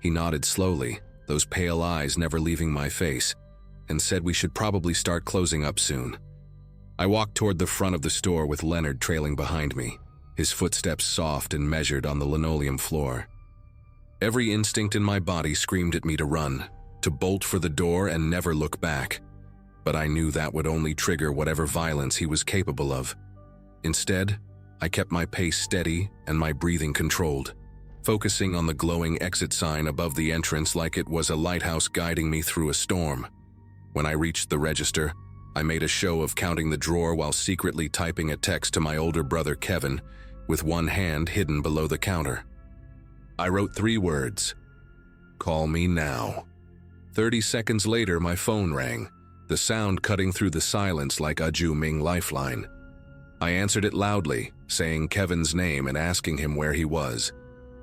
He nodded slowly, those pale eyes never leaving my face, and said we should probably start closing up soon. I walked toward the front of the store with Leonard trailing behind me, his footsteps soft and measured on the linoleum floor. Every instinct in my body screamed at me to run, to bolt for the door and never look back. But I knew that would only trigger whatever violence he was capable of. Instead, I kept my pace steady and my breathing controlled, focusing on the glowing exit sign above the entrance like it was a lighthouse guiding me through a storm. When I reached the register, I made a show of counting the drawer while secretly typing a text to my older brother Kevin, with one hand hidden below the counter. I wrote 3 words, Call me now." 30 seconds later, my phone rang, the sound cutting through the silence like a Juming lifeline. I answered it loudly, saying Kevin's name and asking him where he was,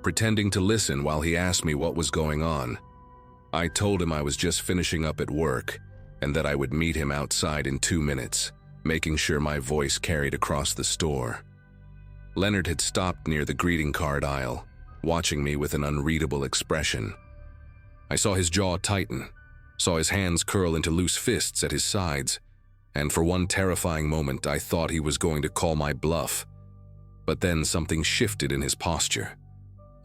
pretending to listen while he asked me what was going on. I told him I was just finishing up at work and that I would meet him outside in 2 minutes, making sure my voice carried across the store. Leonard had stopped near the greeting card aisle, watching me with an unreadable expression. I saw his jaw tighten, saw his hands curl into loose fists at his sides, and for one terrifying moment I thought he was going to call my bluff. But then something shifted in his posture,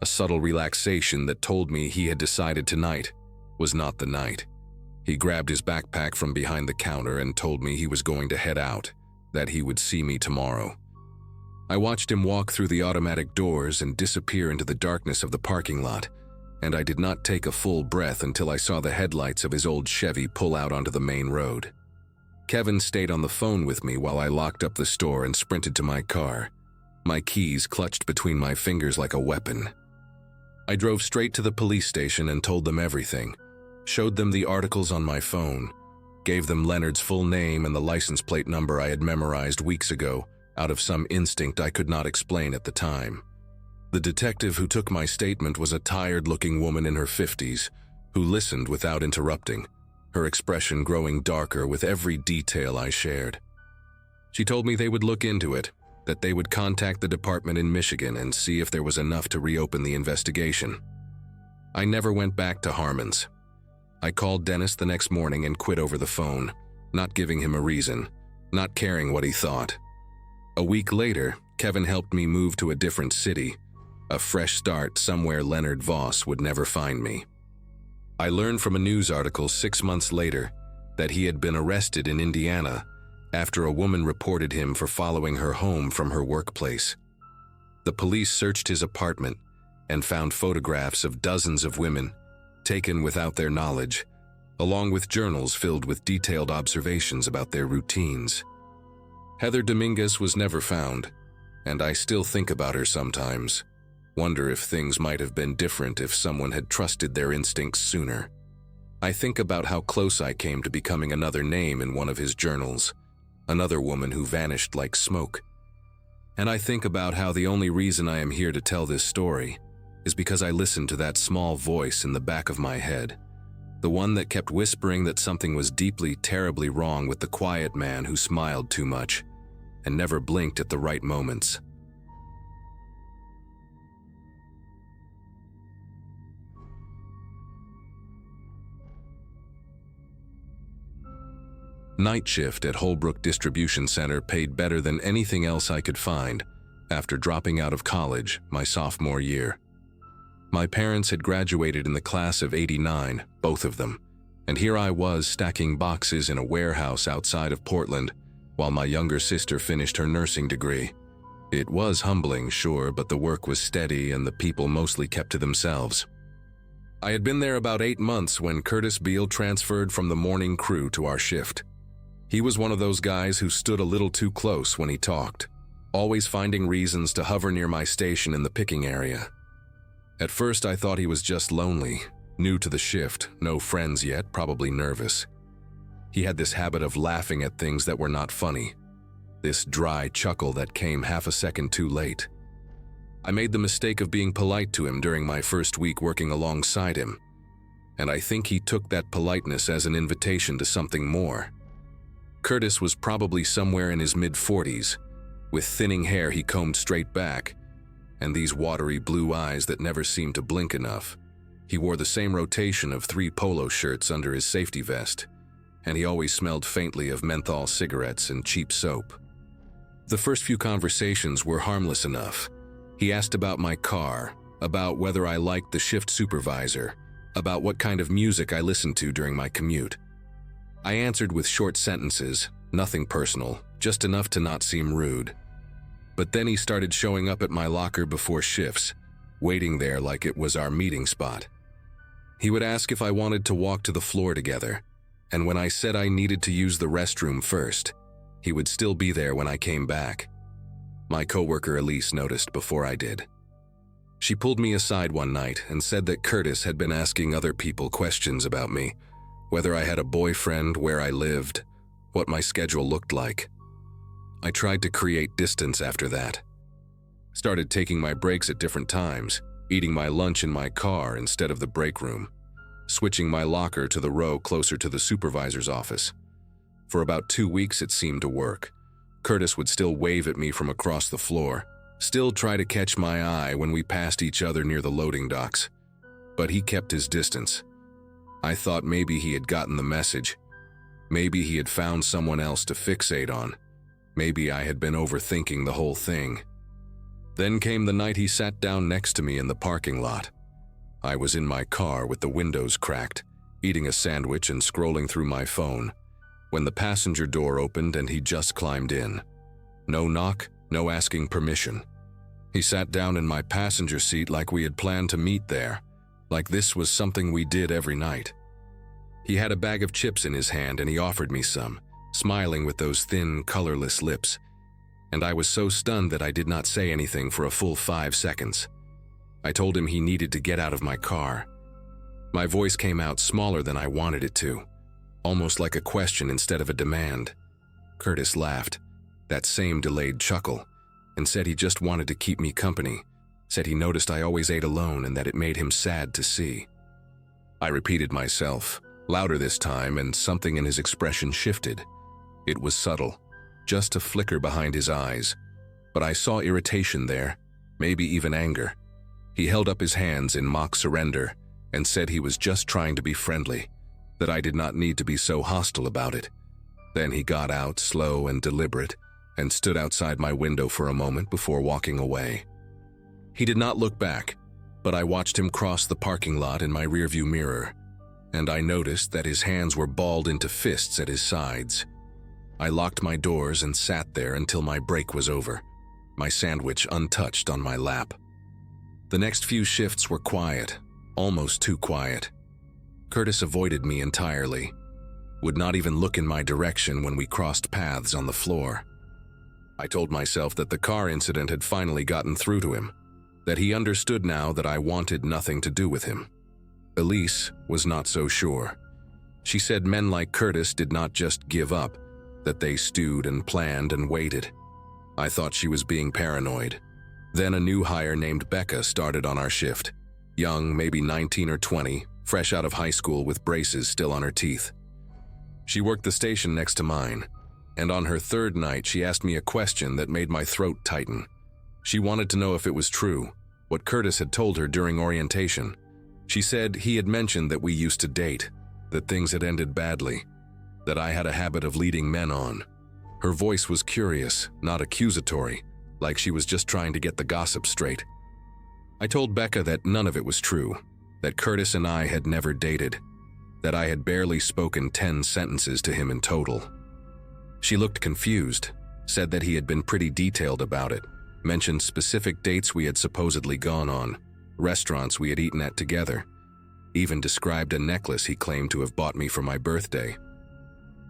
a subtle relaxation that told me he had decided tonight was not the night. He grabbed his backpack from behind the counter and told me he was going to head out, that he would see me tomorrow. I watched him walk through the automatic doors and disappear into the darkness of the parking lot, and I did not take a full breath until I saw the headlights of his old Chevy pull out onto the main road. Kevin stayed on the phone with me while I locked up the store and sprinted to my car, my keys clutched between my fingers like a weapon. I drove straight to the police station and told them everything, showed them the articles on my phone, gave them Leonard's full name and the license plate number I had memorized weeks ago out of some instinct I could not explain at the time. The detective who took my statement was a tired-looking woman in her 50s who listened without interrupting, her expression growing darker with every detail I shared. She told me they would look into it, that they would contact the department in Michigan and see if there was enough to reopen the investigation. I never went back to Harmon's. I called Dennis the next morning and quit over the phone, not giving him a reason, not caring what he thought. A week later, Kevin helped me move to a different city, a fresh start somewhere Leonard Voss would never find me. I learned from a news article 6 months later that he had been arrested in Indiana after a woman reported him for following her home from her workplace. The police searched his apartment and found photographs of dozens of women, taken without their knowledge, along with journals filled with detailed observations about their routines. Heather Dominguez was never found, and I still think about her sometimes, wonder if things might have been different if someone had trusted their instincts sooner. I think about how close I came to becoming another name in one of his journals, another woman who vanished like smoke. And I think about how the only reason I am here to tell this story is because I listened to that small voice in the back of my head, the one that kept whispering that something was deeply, terribly wrong with the quiet man who smiled too much and never blinked at the right moments. Night shift at Holbrook Distribution Center paid better than anything else I could find after dropping out of college my sophomore year. My parents had graduated in the class of '89, both of them, and here I was stacking boxes in a warehouse outside of Portland while my younger sister finished her nursing degree. It was humbling, sure, but the work was steady and the people mostly kept to themselves. I had been there about 8 months when Curtis Beale transferred from the morning crew to our shift. He was one of those guys who stood a little too close when he talked, always finding reasons to hover near my station in the picking area. At first I thought he was just lonely, new to the shift, no friends yet, probably nervous. He had this habit of laughing at things that were not funny, this dry chuckle that came half a second too late. I made the mistake of being polite to him during my first week working alongside him, and I think he took that politeness as an invitation to something more. Curtis was probably somewhere in his mid-40s, with thinning hair he combed straight back, and these watery blue eyes that never seemed to blink enough. He wore the same rotation of 3 polo shirts under his safety vest, and he always smelled faintly of menthol cigarettes and cheap soap. The first few conversations were harmless enough. He asked about my car, about whether I liked the shift supervisor, about what kind of music I listened to during my commute. I answered with short sentences, nothing personal, just enough to not seem rude. But then he started showing up at my locker before shifts, waiting there like it was our meeting spot. He would ask if I wanted to walk to the floor together, and when I said I needed to use the restroom first, he would still be there when I came back. My coworker Elise noticed before I did. She pulled me aside one night and said that Curtis had been asking other people questions about me, whether I had a boyfriend, where I lived, what my schedule looked like. I tried to create distance after that. Started taking my breaks at different times, eating my lunch in my car instead of the break room, switching my locker to the row closer to the supervisor's office. For about 2 weeks it seemed to work. Curtis would still wave at me from across the floor, still try to catch my eye when we passed each other near the loading docks. But he kept his distance. I thought maybe he had gotten the message. Maybe he had found someone else to fixate on. Maybe I had been overthinking the whole thing. Then came the night he sat down next to me in the parking lot. I was in my car with the windows cracked, eating a sandwich and scrolling through my phone, when the passenger door opened and he just climbed in. No knock, no asking permission. He sat down in my passenger seat like we had planned to meet there, like this was something we did every night. He had a bag of chips in his hand and he offered me some, smiling with those thin, colorless lips. And I was so stunned that I did not say anything for a full 5 seconds. I told him he needed to get out of my car. My voice came out smaller than I wanted it to, almost like a question instead of a demand. Curtis laughed, that same delayed chuckle, and said he just wanted to keep me company, said he noticed I always ate alone and that it made him sad to see. I repeated myself, louder this time, and something in his expression shifted. It was subtle, just a flicker behind his eyes, but I saw irritation there, maybe even anger. He held up his hands in mock surrender and said he was just trying to be friendly, that I did not need to be so hostile about it. Then he got out, slow and deliberate, and stood outside my window for a moment before walking away. He did not look back, but I watched him cross the parking lot in my rearview mirror, and I noticed that his hands were balled into fists at his sides. I locked my doors and sat there until my break was over, my sandwich untouched on my lap. The next few shifts were quiet, almost too quiet. Curtis avoided me entirely, would not even look in my direction when we crossed paths on the floor. I told myself that the car incident had finally gotten through to him, that he understood now that I wanted nothing to do with him. Elise was not so sure. She said men like Curtis did not just give up, that they stewed and planned and waited. I thought she was being paranoid. Then a new hire named Becca started on our shift. Young, maybe 19 or 20, fresh out of high school with braces still on her teeth. She worked the station next to mine, and on her third night she asked me a question that made my throat tighten. She wanted to know if it was true, what Curtis had told her during orientation. She said he had mentioned that we used to date, that things had ended badly, that I had a habit of leading men on. Her voice was curious, not accusatory, like she was just trying to get the gossip straight. I told Becca that none of it was true, that Curtis and I had never dated, that I had barely spoken 10 sentences to him in total. She looked confused, said that he had been pretty detailed about it, mentioned specific dates we had supposedly gone on, restaurants we had eaten at together, even described a necklace he claimed to have bought me for my birthday.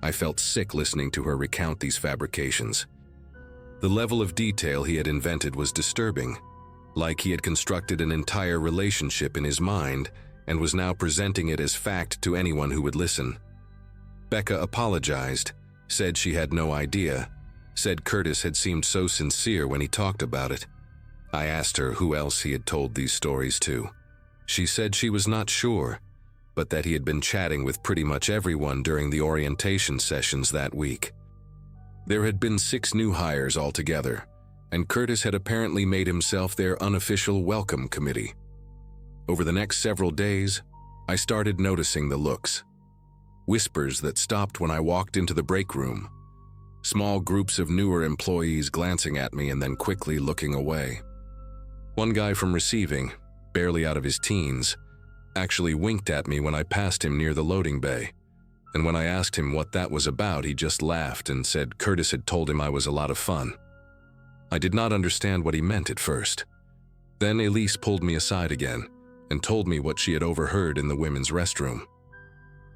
I felt sick listening to her recount these fabrications. The level of detail he had invented was disturbing, like he had constructed an entire relationship in his mind and was now presenting it as fact to anyone who would listen. Becca apologized, said she had no idea, said Curtis had seemed so sincere when he talked about it. I asked her who else he had told these stories to. She said she was not sure, but that he had been chatting with pretty much everyone during the orientation sessions that week. There had been 6 new hires altogether, and Curtis had apparently made himself their unofficial welcome committee. Over the next several days, I started noticing the looks. Whispers that stopped when I walked into the break room. Small groups of newer employees glancing at me and then quickly looking away. One guy from receiving, barely out of his teens, actually winked at me when I passed him near the loading bay, and when I asked him what that was about, he just laughed and said Curtis had told him I was a lot of fun. I did not understand what he meant at first. Then Elise pulled me aside again and told me what she had overheard in the women's restroom.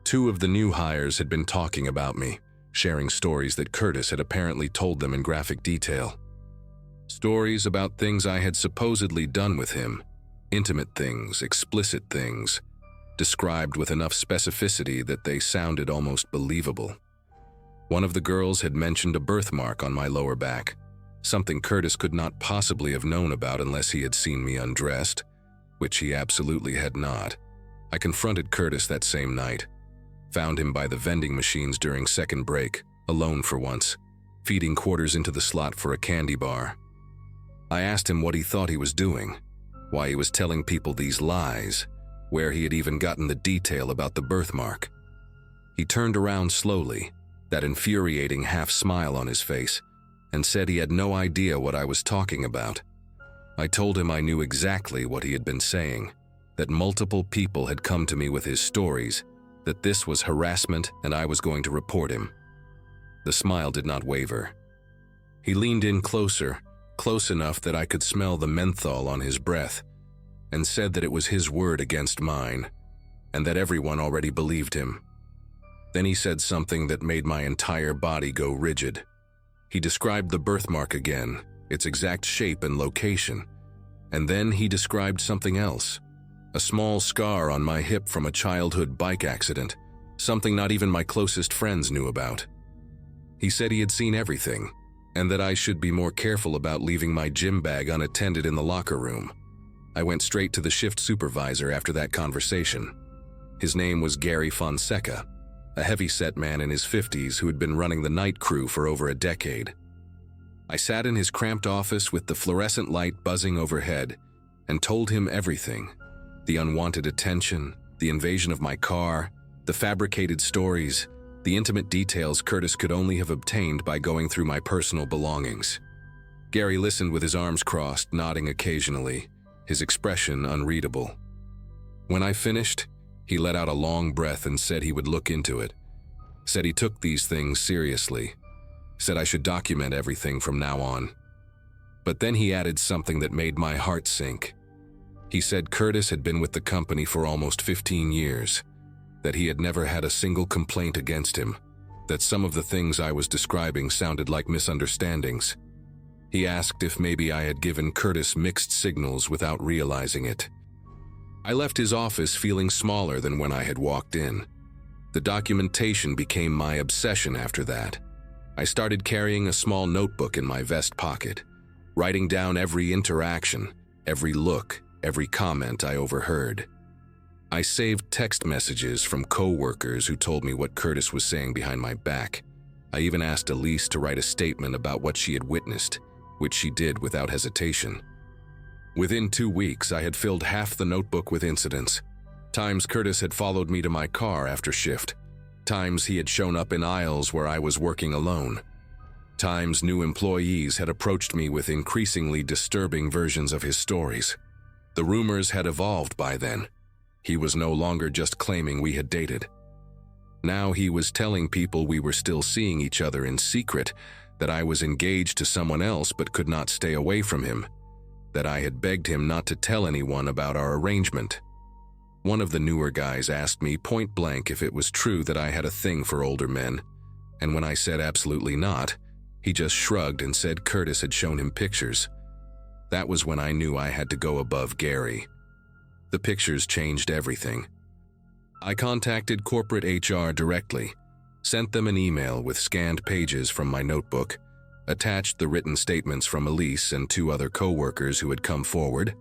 2 of the new hires had been talking about me, sharing stories that Curtis had apparently told them in graphic detail. Stories about things I had supposedly done with him, Intimate things, explicit things, described with enough specificity that they sounded almost believable. One of the girls had mentioned a birthmark on my lower back, something Curtis could not possibly have known about unless he had seen me undressed, which he absolutely had not. I confronted Curtis that same night, found him by the vending machines during second break, alone for once, feeding quarters into the slot for a candy bar. I asked him what he thought he was doing, why he was telling people these lies, where he had even gotten the detail about the birthmark. He turned around slowly, that infuriating half-smile on his face, and said he had no idea what I was talking about. I told him I knew exactly what he had been saying, that multiple people had come to me with his stories, that this was harassment and I was going to report him. The smile did not waver. He leaned in closer, close enough that I could smell the menthol on his breath, and said that it was his word against mine, and that everyone already believed him. Then he said something that made my entire body go rigid. He described the birthmark again, its exact shape and location, and then he described something else. A small scar on my hip from a childhood bike accident, something not even my closest friends knew about. He said he had seen everything, and that I should be more careful about leaving my gym bag unattended in the locker room. I went straight to the shift supervisor after that conversation. His name was Gary Fonseca, a heavy-set man in his 50s who had been running the night crew for over a decade. I sat in his cramped office with the fluorescent light buzzing overhead and told him everything. The unwanted attention, the invasion of my car, the fabricated stories, the intimate details Curtis could only have obtained by going through my personal belongings. Gary listened with his arms crossed, nodding occasionally, his expression unreadable. When I finished, he let out a long breath and said he would look into it. Said he took these things seriously. Said I should document everything from now on. But then he added something that made my heart sink. He said Curtis had been with the company for almost 15 years, that he had never had a single complaint against him, that some of the things I was describing sounded like misunderstandings. He asked if maybe I had given Curtis mixed signals without realizing it. I left his office feeling smaller than when I had walked in. The documentation became my obsession after that. I started carrying a small notebook in my vest pocket, writing down every interaction, every look, every comment I overheard. I saved text messages from coworkers who told me what Curtis was saying behind my back. I even asked Elise to write a statement about what she had witnessed, which she did without hesitation. Within 2 weeks, I had filled half the notebook with incidents. Times Curtis had followed me to my car after shift. Times he had shown up in aisles where I was working alone. Times new employees had approached me with increasingly disturbing versions of his stories. The rumors had evolved by then. He was no longer just claiming we had dated. Now he was telling people we were still seeing each other in secret, that I was engaged to someone else but could not stay away from him, that I had begged him not to tell anyone about our arrangement. One of the newer guys asked me point blank if it was true that I had a thing for older men, and when I said absolutely not, he just shrugged and said Curtis had shown him pictures. That was when I knew I had to go above Gary. The pictures changed everything. I contacted corporate HR directly, sent them an email with scanned pages from my notebook, attached the written statements from Elise and 2 other coworkers who had come forward,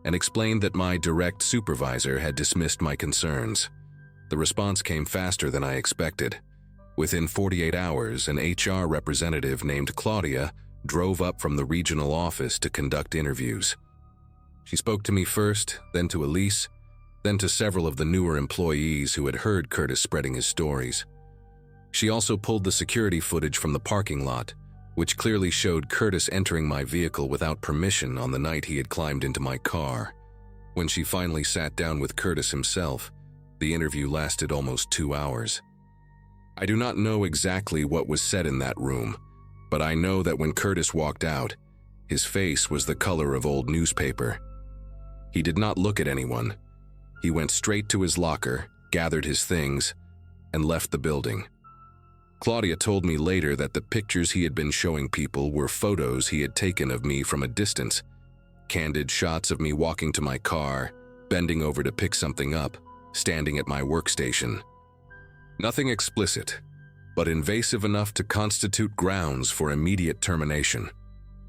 and explained that my direct supervisor had dismissed my concerns. The response came faster than I expected. Within 48 hours, an HR representative named Claudia drove up from the regional office to conduct interviews. She spoke to me first, then to Elise, then to several of the newer employees who had heard Curtis spreading his stories. She also pulled the security footage from the parking lot, which clearly showed Curtis entering my vehicle without permission on the night he had climbed into my car. When she finally sat down with Curtis himself, the interview lasted almost 2 hours. I do not know exactly what was said in that room, but I know that when Curtis walked out, his face was the color of old newspaper. He did not look at anyone. He went straight to his locker, gathered his things, and left the building. Claudia told me later that the pictures he had been showing people were photos he had taken of me from a distance, candid shots of me walking to my car, bending over to pick something up, standing at my workstation. Nothing explicit, but invasive enough to constitute grounds for immediate termination.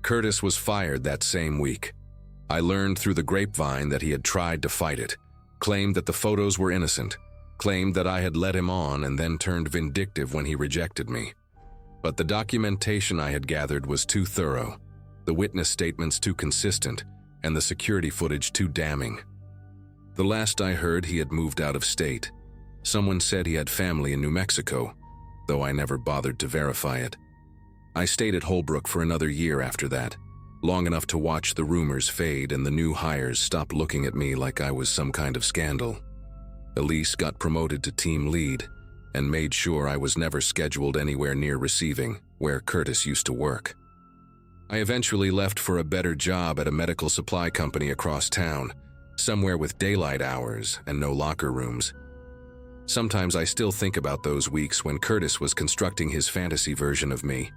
Curtis was fired that same week. I learned through the grapevine that he had tried to fight it, claimed that the photos were innocent, claimed that I had led him on and then turned vindictive when he rejected me. But the documentation I had gathered was too thorough, the witness statements too consistent, and the security footage too damning. The last I heard, he had moved out of state. Someone said he had family in New Mexico, though I never bothered to verify it. I stayed at Holbrook for another year after that, long enough to watch the rumors fade and the new hires stop looking at me like I was some kind of scandal. Elise got promoted to team lead and made sure I was never scheduled anywhere near receiving, where Curtis used to work. I eventually left for a better job at a medical supply company across town, somewhere with daylight hours and no locker rooms. Sometimes I still think about those weeks when Curtis was constructing his fantasy version of me,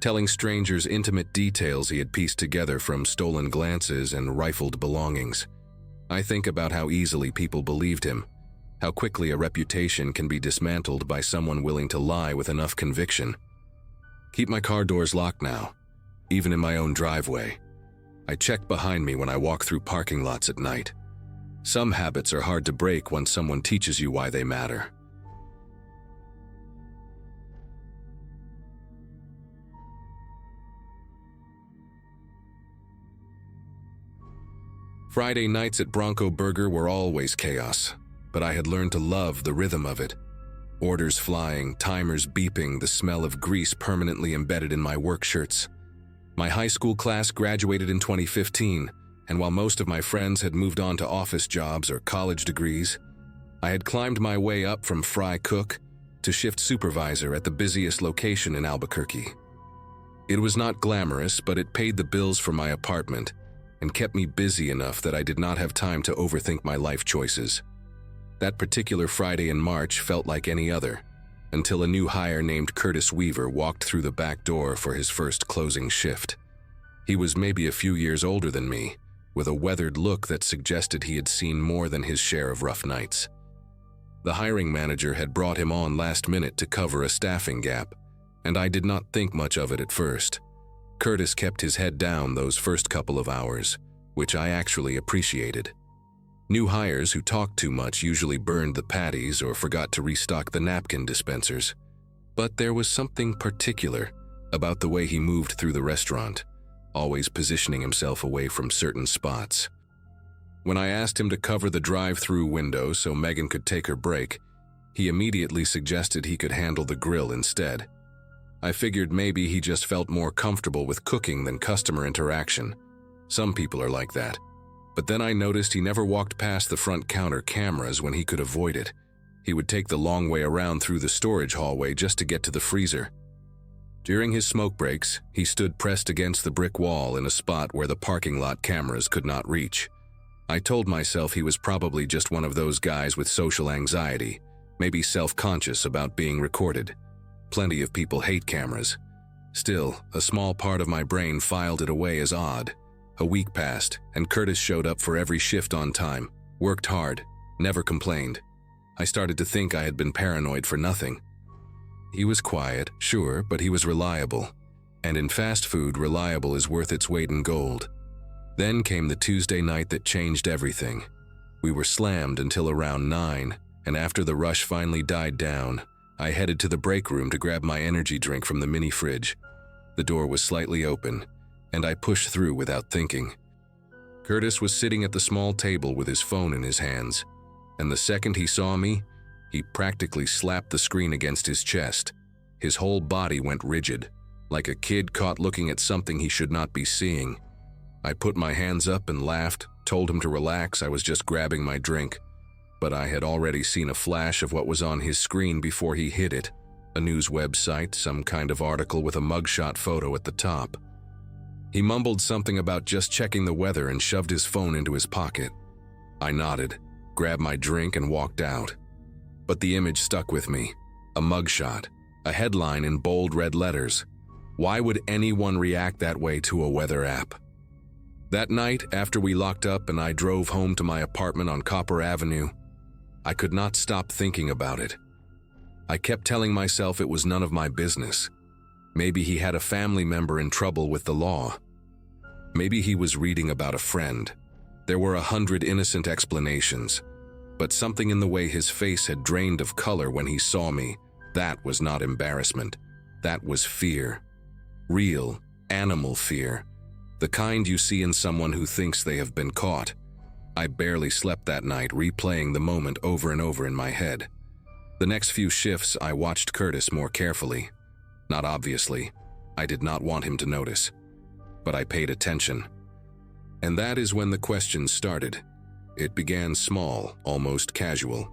telling strangers intimate details he had pieced together from stolen glances and rifled belongings. I think about how easily people believed him, how quickly a reputation can be dismantled by someone willing to lie with enough conviction. Keep my car doors locked now, even in my own driveway. I check behind me when I walk through parking lots at night. Some habits are hard to break once someone teaches you why they matter. Friday nights at Bronco Burger were always chaos, but I had learned to love the rhythm of it. Orders flying, timers beeping, the smell of grease permanently embedded in my work shirts. My high school class graduated in 2015, and while most of my friends had moved on to office jobs or college degrees, I had climbed my way up from fry cook to shift supervisor at the busiest location in Albuquerque. It was not glamorous, but it paid the bills for my apartment and kept me busy enough that I did not have time to overthink my life choices. That particular Friday in March felt like any other, until a new hire named Curtis Weaver walked through the back door for his first closing shift. He was maybe a few years older than me, with a weathered look that suggested he had seen more than his share of rough nights. The hiring manager had brought him on last minute to cover a staffing gap, and I did not think much of it at first. Curtis kept his head down those first couple of hours, which I actually appreciated. New hires who talked too much usually burned the patties or forgot to restock the napkin dispensers. But there was something particular about the way he moved through the restaurant, always positioning himself away from certain spots. When I asked him to cover the drive-through window so Megan could take her break, he immediately suggested he could handle the grill instead. I figured maybe he just felt more comfortable with cooking than customer interaction. Some people are like that. But then I noticed he never walked past the front counter cameras when he could avoid it. He would take the long way around through the storage hallway just to get to the freezer. During his smoke breaks, he stood pressed against the brick wall in a spot where the parking lot cameras could not reach. I told myself he was probably just one of those guys with social anxiety, maybe self-conscious about being recorded. Plenty of people hate cameras. Still, a small part of my brain filed it away as odd. A week passed, and Curtis showed up for every shift on time, worked hard, never complained. I started to think I had been paranoid for nothing. He was quiet, sure, but he was reliable. And in fast food, reliable is worth its weight in gold. Then came the Tuesday night that changed everything. We were slammed until around 9, and after the rush finally died down, I headed to the break room to grab my energy drink from the mini fridge. The door was slightly open, and I pushed through without thinking. Curtis was sitting at the small table with his phone in his hands, and the second he saw me, he practically slapped the screen against his chest. His whole body went rigid, like a kid caught looking at something he should not be seeing. I put my hands up and laughed, told him to relax, I was just grabbing my drink. But I had already seen a flash of what was on his screen before he hit it. A news website, some kind of article with a mugshot photo at the top. He mumbled something about just checking the weather and shoved his phone into his pocket. I nodded, grabbed my drink and walked out. But the image stuck with me. A mugshot, a headline in bold red letters. Why would anyone react that way to a weather app? That night, after we locked up and I drove home to my apartment on Copper Avenue, I could not stop thinking about it. I kept telling myself it was none of my business. Maybe he had a family member in trouble with the law. Maybe he was reading about a friend. There were 100 innocent explanations, but something in the way his face had drained of color when he saw me, that was not embarrassment. That was fear. Real, animal fear. The kind you see in someone who thinks they have been caught. I barely slept that night, replaying the moment over and over in my head. The next few shifts, I watched Curtis more carefully. Not obviously. I did not want him to notice. But I paid attention. And that is when the questions started. It began small, almost casual.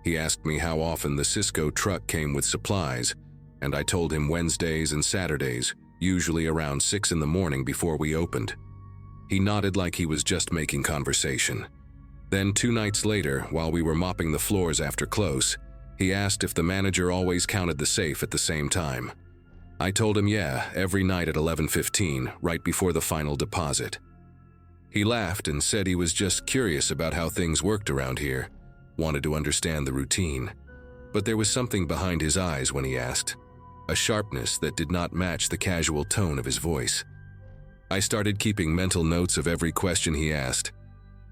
He asked me how often the Cisco truck came with supplies, and I told him Wednesdays and Saturdays, usually around 6 in the morning before we opened. He nodded like he was just making conversation. Then 2 nights later, while we were mopping the floors after close, he asked if the manager always counted the safe at the same time. I told him yeah, every night at 11:15, right before the final deposit. He laughed and said he was just curious about how things worked around here, wanted to understand the routine. But there was something behind his eyes when he asked, a sharpness that did not match the casual tone of his voice. I started keeping mental notes of every question he asked,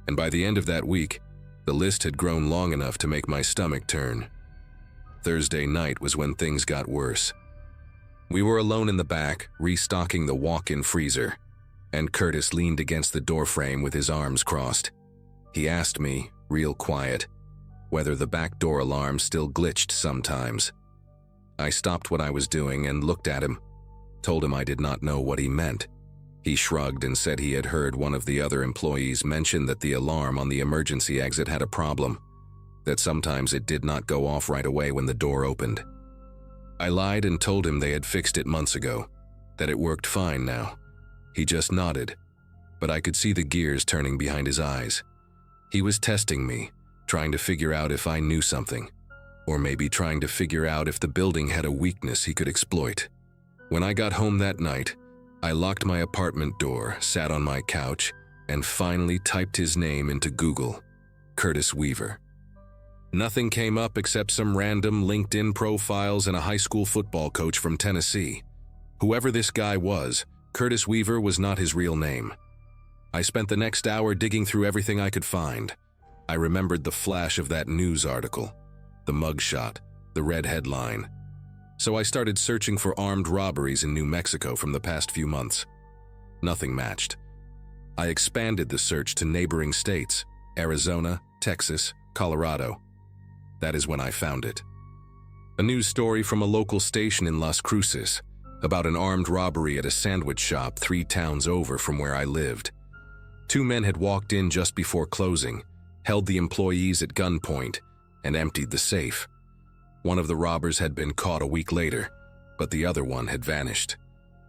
and by the end of that week, the list had grown long enough to make my stomach turn. Thursday night was when things got worse. We were alone in the back, restocking the walk-in freezer, and Curtis leaned against the doorframe with his arms crossed. He asked me, real quiet, whether the back door alarm still glitched sometimes. I stopped what I was doing and looked at him, told him I did not know what he meant. He shrugged and said he had heard one of the other employees mention that the alarm on the emergency exit had a problem, that sometimes it did not go off right away when the door opened. I lied and told him they had fixed it months ago, that it worked fine now. He just nodded, but I could see the gears turning behind his eyes. He was testing me, trying to figure out if I knew something, or maybe trying to figure out if the building had a weakness he could exploit. When I got home that night, I locked my apartment door, sat on my couch, and finally typed his name into Google, Curtis Weaver. Nothing came up except some random LinkedIn profiles and a high school football coach from Tennessee. Whoever this guy was, Curtis Weaver was not his real name. I spent the next hour digging through everything I could find. I remembered the flash of that news article, the mugshot, the red headline. So I started searching for armed robberies in New Mexico from the past few months. Nothing matched. I expanded the search to neighboring states, Arizona, Texas, Colorado. That is when I found it. A news story from a local station in Las Cruces about an armed robbery at a sandwich shop 3 towns over from where I lived. 2 men had walked in just before closing, held the employees at gunpoint, and emptied the safe. One of the robbers had been caught a week later, but the other one had vanished.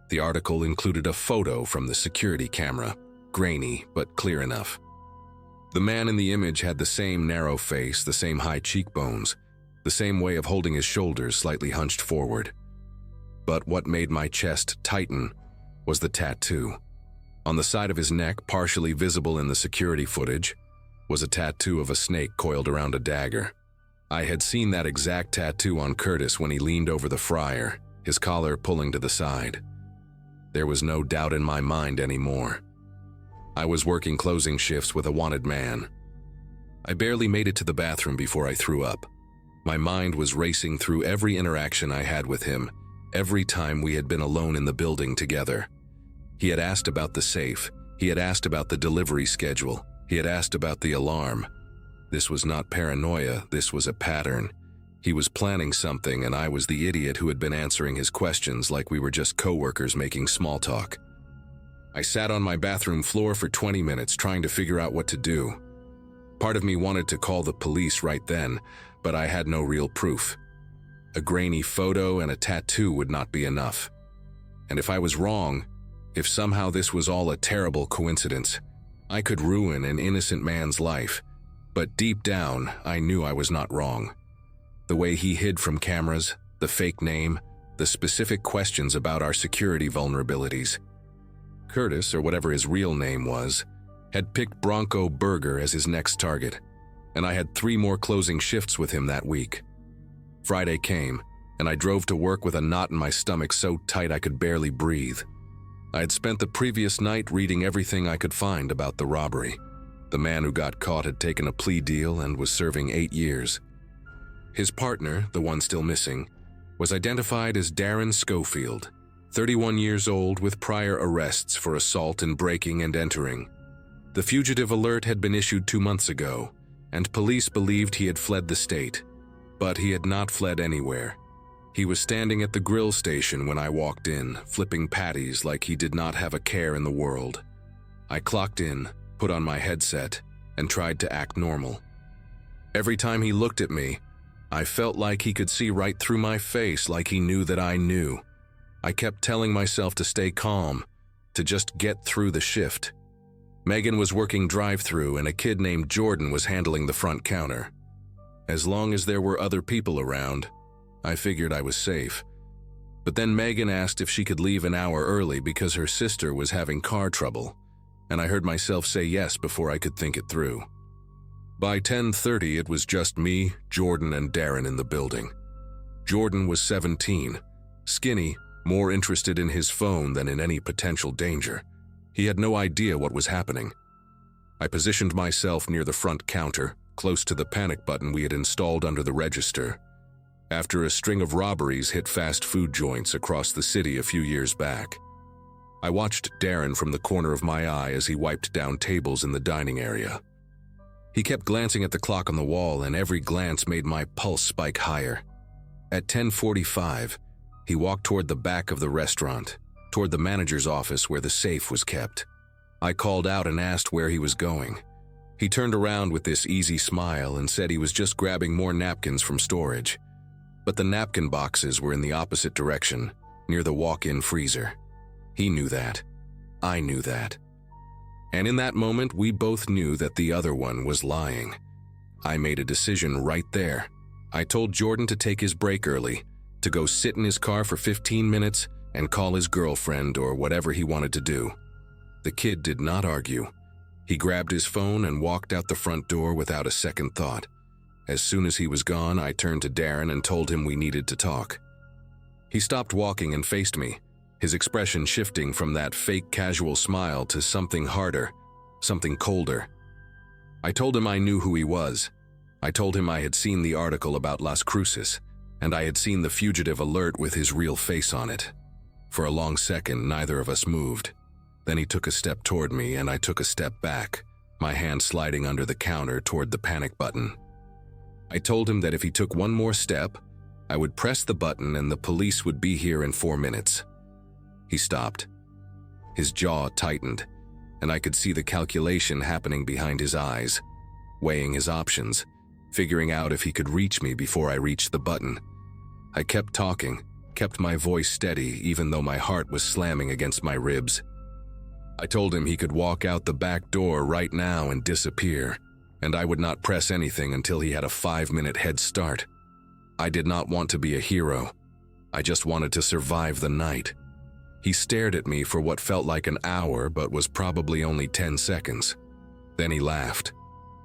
The article included a photo from the security camera, grainy but clear enough. The man in the image had the same narrow face, the same high cheekbones, the same way of holding his shoulders slightly hunched forward. But what made my chest tighten was the tattoo. On the side of his neck, partially visible in the security footage, was a tattoo of a snake coiled around a dagger. I had seen that exact tattoo on Curtis when he leaned over the fryer, his collar pulling to the side. There was no doubt in my mind anymore. I was working closing shifts with a wanted man. I barely made it to the bathroom before I threw up. My mind was racing through every interaction I had with him, every time we had been alone in the building together. He had asked about the safe. He had asked about the delivery schedule. He had asked about the alarm. This was not paranoia, this was a pattern. He was planning something, and I was the idiot who had been answering his questions like we were just coworkers making small talk. I sat on my bathroom floor for 20 minutes trying to figure out what to do. Part of me wanted to call the police right then, but I had no real proof. A grainy photo and a tattoo would not be enough. And if I was wrong, if somehow this was all a terrible coincidence, I could ruin an innocent man's life. But deep down, I knew I was not wrong. The way he hid from cameras, the fake name, the specific questions about our security vulnerabilities. Curtis, or whatever his real name was, had picked Bronco Burger as his next target, and I had 3 more closing shifts with him that week. Friday came, and I drove to work with a knot in my stomach so tight I could barely breathe. I had spent the previous night reading everything I could find about the robbery. The man who got caught had taken a plea deal and was serving 8 years. His partner, the one still missing, was identified as Darren Schofield, 31 years old with prior arrests for assault and breaking and entering. The fugitive alert had been issued 2 months ago, and police believed he had fled the state. But he had not fled anywhere. He was standing at the grill station when I walked in, flipping patties like he did not have a care in the world. I clocked in, put on my headset, and tried to act normal. Every time he looked at me, I felt like he could see right through my face, like he knew that I knew. I kept telling myself to stay calm, to just get through the shift. Megan was working drive-through and a kid named Jordan was handling the front counter. As long as there were other people around, I figured I was safe. But then Megan asked if she could leave an hour early because her sister was having car trouble, and I heard myself say yes before I could think it through. By 10:30, it was just me, Jordan, and Darren in the building. Jordan was 17, skinny, more interested in his phone than in any potential danger. He had no idea what was happening. I positioned myself near the front counter, close to the panic button we had installed under the register, after a string of robberies hit fast food joints across the city a few years back. I watched Darren from the corner of my eye as he wiped down tables in the dining area. He kept glancing at the clock on the wall, and every glance made my pulse spike higher. At 10:45, he walked toward the back of the restaurant, toward the manager's office where the safe was kept. I called out and asked where he was going. He turned around with this easy smile and said he was just grabbing more napkins from storage. But the napkin boxes were in the opposite direction, near the walk-in freezer. He knew that. I knew that. And in that moment, we both knew that the other one was lying. I made a decision right there. I told Jordan to take his break early, to go sit in his car for 15 minutes and call his girlfriend or whatever he wanted to do. The kid did not argue. He grabbed his phone and walked out the front door without a second thought. As soon as he was gone, I turned to Darren and told him we needed to talk. He stopped walking and faced me, his expression shifting from that fake casual smile to something harder, something colder. I told him I knew who he was. I told him I had seen the article about Las Cruces, and I had seen the fugitive alert with his real face on it. For a long second, neither of us moved. Then he took a step toward me, and I took a step back, my hand sliding under the counter toward the panic button. I told him that if he took one more step, I would press the button and the police would be here in 4 minutes. He stopped. His jaw tightened, and I could see the calculation happening behind his eyes, weighing his options, figuring out if he could reach me before I reached the button. I kept talking, kept my voice steady even though my heart was slamming against my ribs. I told him he could walk out the back door right now and disappear, and I would not press anything until he had a 5-minute head start. I did not want to be a hero. I just wanted to survive the night. He stared at me for what felt like an hour but was probably only 10 seconds. Then he laughed,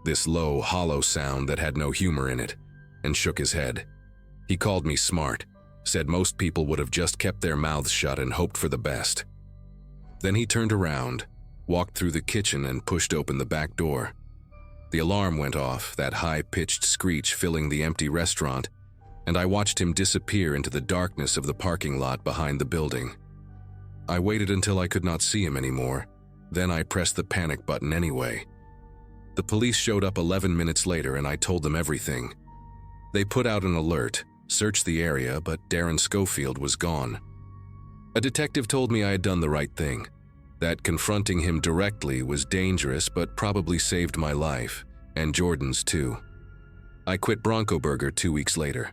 this low, hollow sound that had no humor in it, and shook his head. He called me smart, said most people would have just kept their mouths shut and hoped for the best. Then he turned around, walked through the kitchen and pushed open the back door. The alarm went off, that high-pitched screech filling the empty restaurant, and I watched him disappear into the darkness of the parking lot behind the building. I waited until I could not see him anymore. Then I pressed the panic button anyway. The police showed up 11 minutes later and I told them everything. They put out an alert, searched the area, but Darren Schofield was gone. A detective told me I had done the right thing, that confronting him directly was dangerous but probably saved my life, and Jordan's too. I quit Bronco Burger 2 weeks later.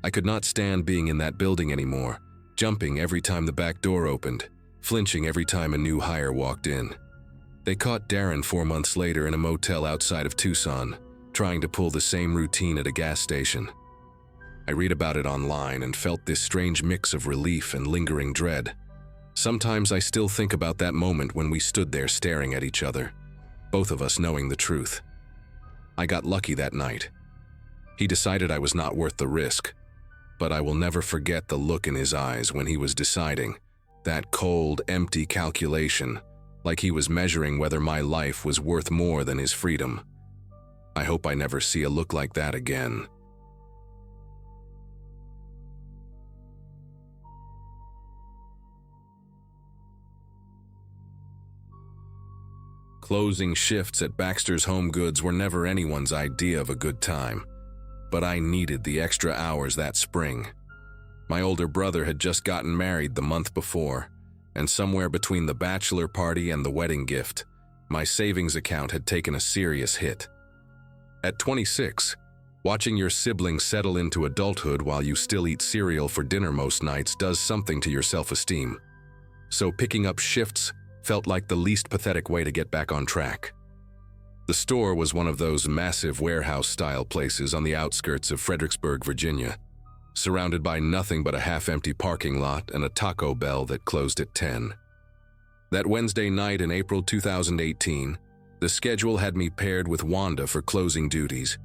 I could not stand being in that building anymore, jumping every time the back door opened, flinching every time a new hire walked in. They caught Darren 4 months later in a motel outside of Tucson, trying to pull the same routine at a gas station. I read about it online and felt this strange mix of relief and lingering dread. Sometimes I still think about that moment when we stood there staring at each other, both of us knowing the truth. I got lucky that night. He decided I was not worth the risk, but I will never forget the look in his eyes when he was deciding, that cold, empty calculation, like he was measuring whether my life was worth more than his freedom. I hope I never see a look like that again. Closing shifts at Baxter's Home Goods were never anyone's idea of a good time, but I needed the extra hours that spring. My older brother had just gotten married the month before, and somewhere between the bachelor party and the wedding gift, my savings account had taken a serious hit. At 26, watching your siblings settle into adulthood while you still eat cereal for dinner most nights does something to your self-esteem. So picking up shifts felt like the least pathetic way to get back on track. The store was one of those massive warehouse-style places on the outskirts of Fredericksburg, Virginia, surrounded by nothing but a half-empty parking lot and a Taco Bell that closed at 10. That Wednesday night in April 2018, the schedule had me paired with Wanda for closing duties,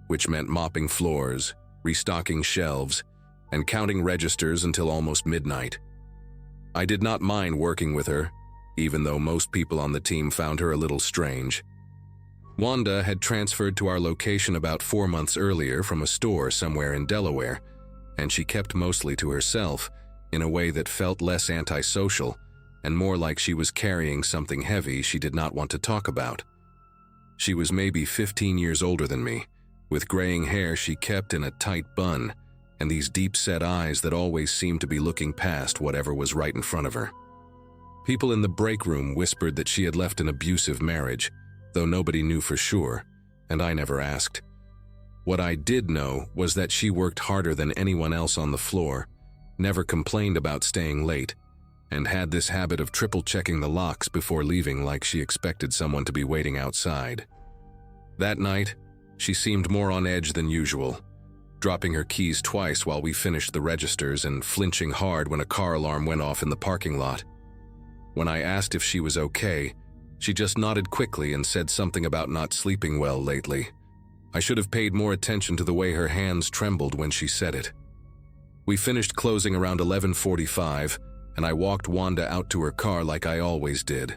which meant mopping floors, restocking shelves, and counting registers until almost midnight. I did not mind working with her, even though most people on the team found her a little strange. Wanda had transferred to our location about 4 months earlier from a store somewhere in Delaware, and she kept mostly to herself in a way that felt less antisocial and more like she was carrying something heavy she did not want to talk about. She was maybe 15 years older than me, with graying hair she kept in a tight bun and these deep-set eyes that always seemed to be looking past whatever was right in front of her. People in the break room whispered that she had left an abusive marriage, though nobody knew for sure, and I never asked. What I did know was that she worked harder than anyone else on the floor, never complained about staying late, and had this habit of triple-checking the locks before leaving like she expected someone to be waiting outside. That night, she seemed more on edge than usual, dropping her keys twice while we finished the registers and flinching hard when a car alarm went off in the parking lot. When I asked if she was okay, she just nodded quickly and said something about not sleeping well lately. I should have paid more attention to the way her hands trembled when she said it. We finished closing around 11:45, and I walked Wanda out to her car like I always did.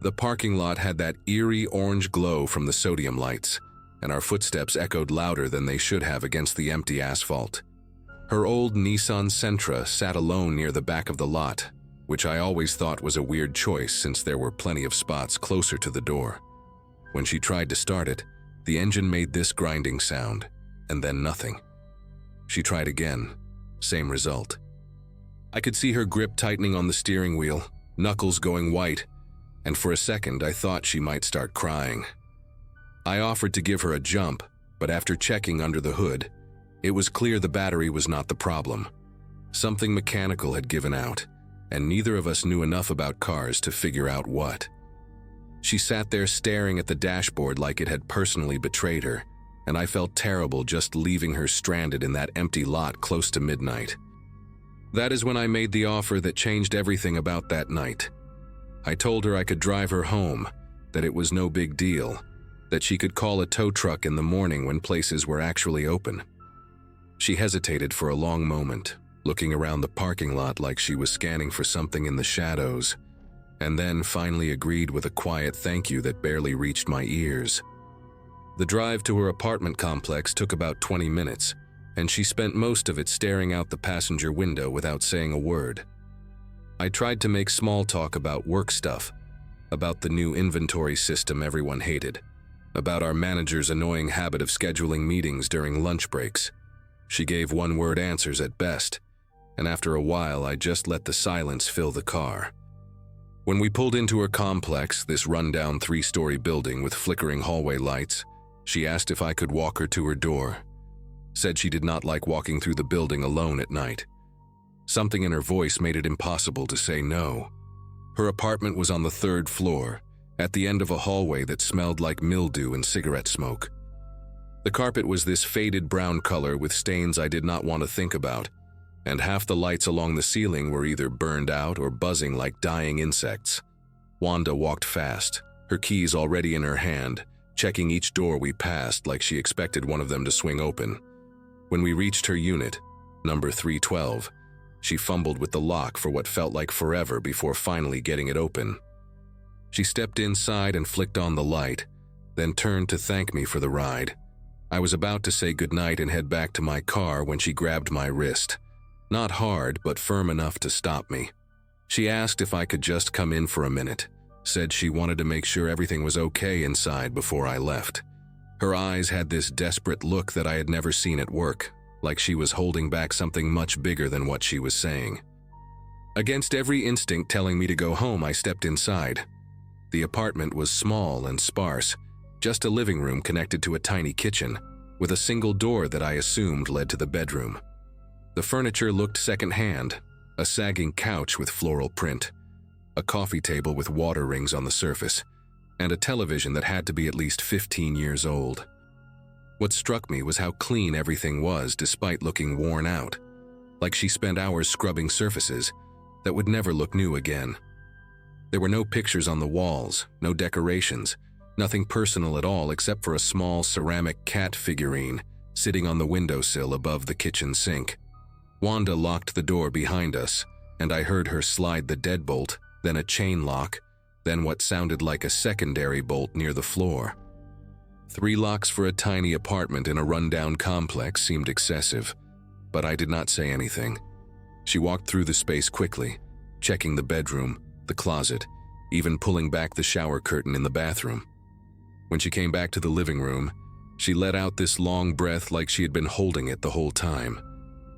The parking lot had that eerie orange glow from the sodium lights, and our footsteps echoed louder than they should have against the empty asphalt. Her old Nissan Sentra sat alone near the back of the lot, which I always thought was a weird choice since there were plenty of spots closer to the door. When she tried to start it, the engine made this grinding sound, and then nothing. She tried again, same result. I could see her grip tightening on the steering wheel, knuckles going white, and for a second I thought she might start crying. I offered to give her a jump, but after checking under the hood, it was clear the battery was not the problem. Something mechanical had given out, and neither of us knew enough about cars to figure out what. She sat there staring at the dashboard like it had personally betrayed her, and I felt terrible just leaving her stranded in that empty lot close to midnight. That is when I made the offer that changed everything about that night. I told her I could drive her home, that it was no big deal, that she could call a tow truck in the morning when places were actually open. She hesitated for a long moment, looking around the parking lot like she was scanning for something in the shadows, and then finally agreed with a quiet thank you that barely reached my ears. The drive to her apartment complex took about 20 minutes, and she spent most of it staring out the passenger window without saying a word. I tried to make small talk about work stuff, about the new inventory system everyone hated, about our manager's annoying habit of scheduling meetings during lunch breaks. She gave one-word answers at best, and after a while I just let the silence fill the car. When we pulled into her complex, this rundown 3-story building with flickering hallway lights, she asked if I could walk her to her door. Said she did not like walking through the building alone at night. Something in her voice made it impossible to say no. Her apartment was on the 3rd floor, at the end of a hallway that smelled like mildew and cigarette smoke. The carpet was this faded brown color with stains I did not want to think about, and half the lights along the ceiling were either burned out or buzzing like dying insects. Wanda walked fast, her keys already in her hand, checking each door we passed like she expected one of them to swing open. When we reached her unit, number 312, she fumbled with the lock for what felt like forever before finally getting it open. She stepped inside and flicked on the light, then turned to thank me for the ride. I was about to say goodnight and head back to my car when she grabbed my wrist. Not hard, but firm enough to stop me. She asked if I could just come in for a minute, said she wanted to make sure everything was okay inside before I left. Her eyes had this desperate look that I had never seen at work, like she was holding back something much bigger than what she was saying. Against every instinct telling me to go home, I stepped inside. The apartment was small and sparse, just a living room connected to a tiny kitchen, with a single door that I assumed led to the bedroom. The furniture looked secondhand, a sagging couch with floral print, a coffee table with water rings on the surface, and a television that had to be at least 15 years old. What struck me was how clean everything was despite looking worn out, like she spent hours scrubbing surfaces that would never look new again. There were no pictures on the walls, no decorations, nothing personal at all except for a small ceramic cat figurine sitting on the windowsill above the kitchen sink. Wanda locked the door behind us, and I heard her slide the deadbolt, then a chain lock, then what sounded like a secondary bolt near the floor. 3 locks for a tiny apartment in a rundown complex seemed excessive, but I did not say anything. She walked through the space quickly, checking the bedroom, the closet, even pulling back the shower curtain in the bathroom. When she came back to the living room, she let out this long breath like she had been holding it the whole time.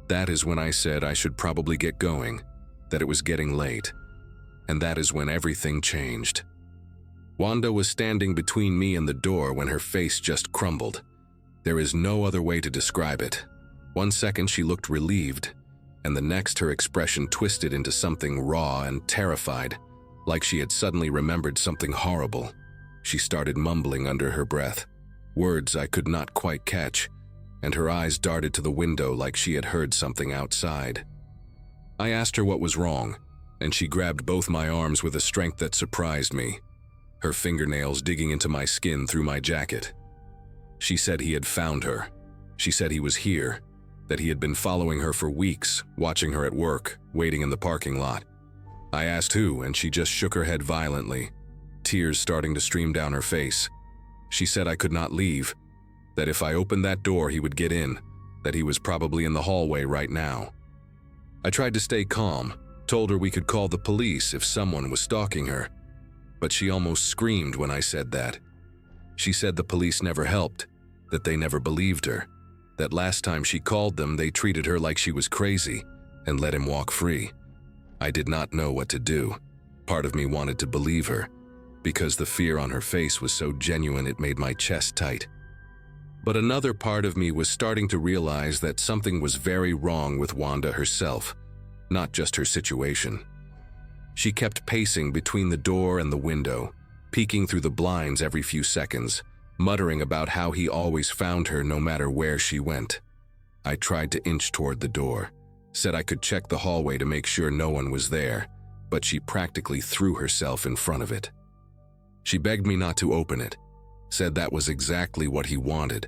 That is when I said I should probably get going, that it was getting late. And that is when everything changed. Wanda was standing between me and the door when her face just crumbled. There is no other way to describe it. One second she looked relieved, and the next her expression twisted into something raw and terrified, like she had suddenly remembered something horrible. She started mumbling under her breath, words I could not quite catch, and her eyes darted to the window like she had heard something outside. I asked her what was wrong, and she grabbed both my arms with a strength that surprised me, her fingernails digging into my skin through my jacket. She said he had found her. She said he was here, that he had been following her for weeks, watching her at work, waiting in the parking lot. I asked who, and she just shook her head violently, tears starting to stream down her face. She said I could not leave, that if I opened that door he would get in, that he was probably in the hallway right now. I tried to stay calm, told her we could call the police if someone was stalking her, but she almost screamed when I said that. She said the police never helped, that they never believed her, that last time she called them they treated her like she was crazy and let him walk free. I did not know what to do. Part of me wanted to believe her, because the fear on her face was so genuine it made my chest tight. But another part of me was starting to realize that something was very wrong with Wanda herself, not just her situation. She kept pacing between the door and the window, peeking through the blinds every few seconds, muttering about how he always found her no matter where she went. I tried to inch toward the door, said I could check the hallway to make sure no one was there, but she practically threw herself in front of it. She begged me not to open it, said that was exactly what he wanted,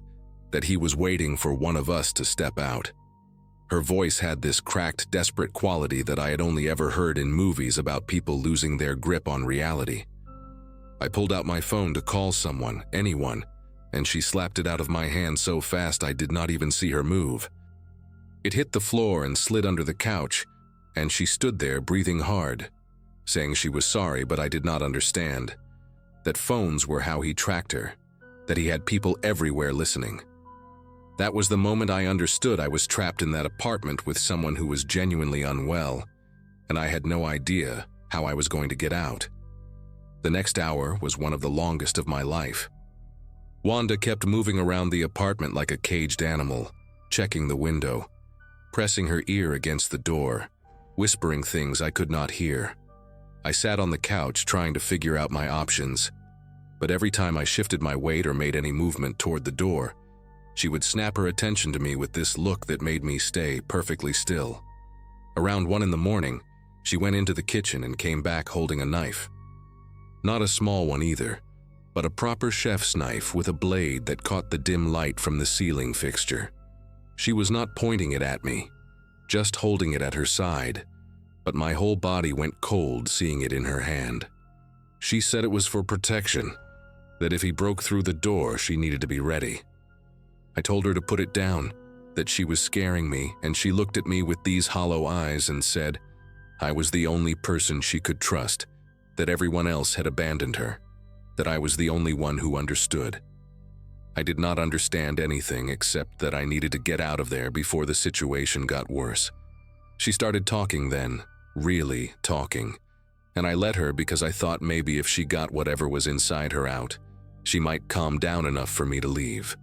that he was waiting for one of us to step out. Her voice had this cracked, desperate quality that I had only ever heard in movies about people losing their grip on reality. I pulled out my phone to call someone, anyone, and she slapped it out of my hand so fast I did not even see her move. It hit the floor and slid under the couch, and she stood there breathing hard, saying she was sorry but I did not understand, that phones were how he tracked her, that he had people everywhere listening. That was the moment I understood I was trapped in that apartment with someone who was genuinely unwell, and I had no idea how I was going to get out. The next hour was one of the longest of my life. Wanda kept moving around the apartment like a caged animal, checking the window, pressing her ear against the door, whispering things I could not hear. I sat on the couch trying to figure out my options, but every time I shifted my weight or made any movement toward the door, she would snap her attention to me with this look that made me stay perfectly still. Around 1 in the morning, she went into the kitchen and came back holding a knife. Not a small one either, but a proper chef's knife with a blade that caught the dim light from the ceiling fixture. She was not pointing it at me, just holding it at her side, but my whole body went cold seeing it in her hand. She said it was for protection, that if he broke through the door, she needed to be ready. I told her to put it down, that she was scaring me, and she looked at me with these hollow eyes and said I was the only person she could trust, that everyone else had abandoned her, that I was the only one who understood. I did not understand anything except that I needed to get out of there before the situation got worse. She started talking then, really talking, and I let her because I thought maybe if she got whatever was inside her out, she might calm down enough for me to leave.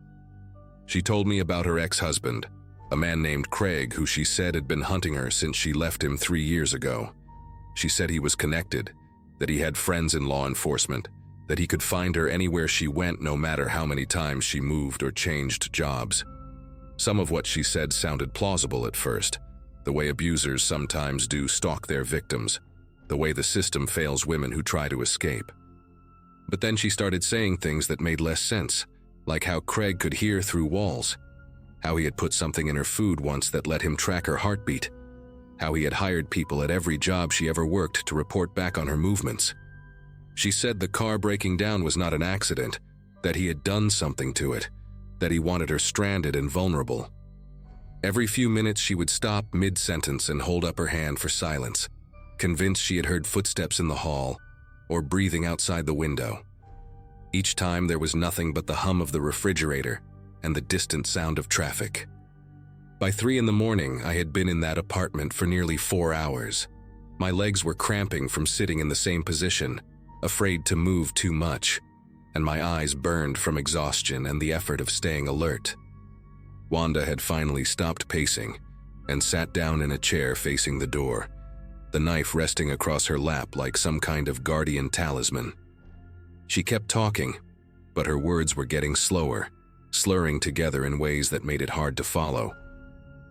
She told me about her ex-husband, a man named Craig who she said had been hunting her since she left him 3 years ago. She said he was connected, that he had friends in law enforcement, that he could find her anywhere she went no matter how many times she moved or changed jobs. Some of what she said sounded plausible at first, the way abusers sometimes do stalk their victims, the way the system fails women who try to escape. But then she started saying things that made less sense, like how Craig could hear through walls, how he had put something in her food once that let him track her heartbeat, how he had hired people at every job she ever worked to report back on her movements. She said the car breaking down was not an accident, that he had done something to it, that he wanted her stranded and vulnerable. Every few minutes she would stop mid-sentence and hold up her hand for silence, convinced she had heard footsteps in the hall or breathing outside the window. Each time there was nothing but the hum of the refrigerator and the distant sound of traffic. By 3 in the morning, I had been in that apartment for nearly 4 hours. My legs were cramping from sitting in the same position, afraid to move too much, and my eyes burned from exhaustion and the effort of staying alert. Wanda had finally stopped pacing and sat down in a chair facing the door, the knife resting across her lap like some kind of guardian talisman. She kept talking, but her words were getting slower, slurring together in ways that made it hard to follow.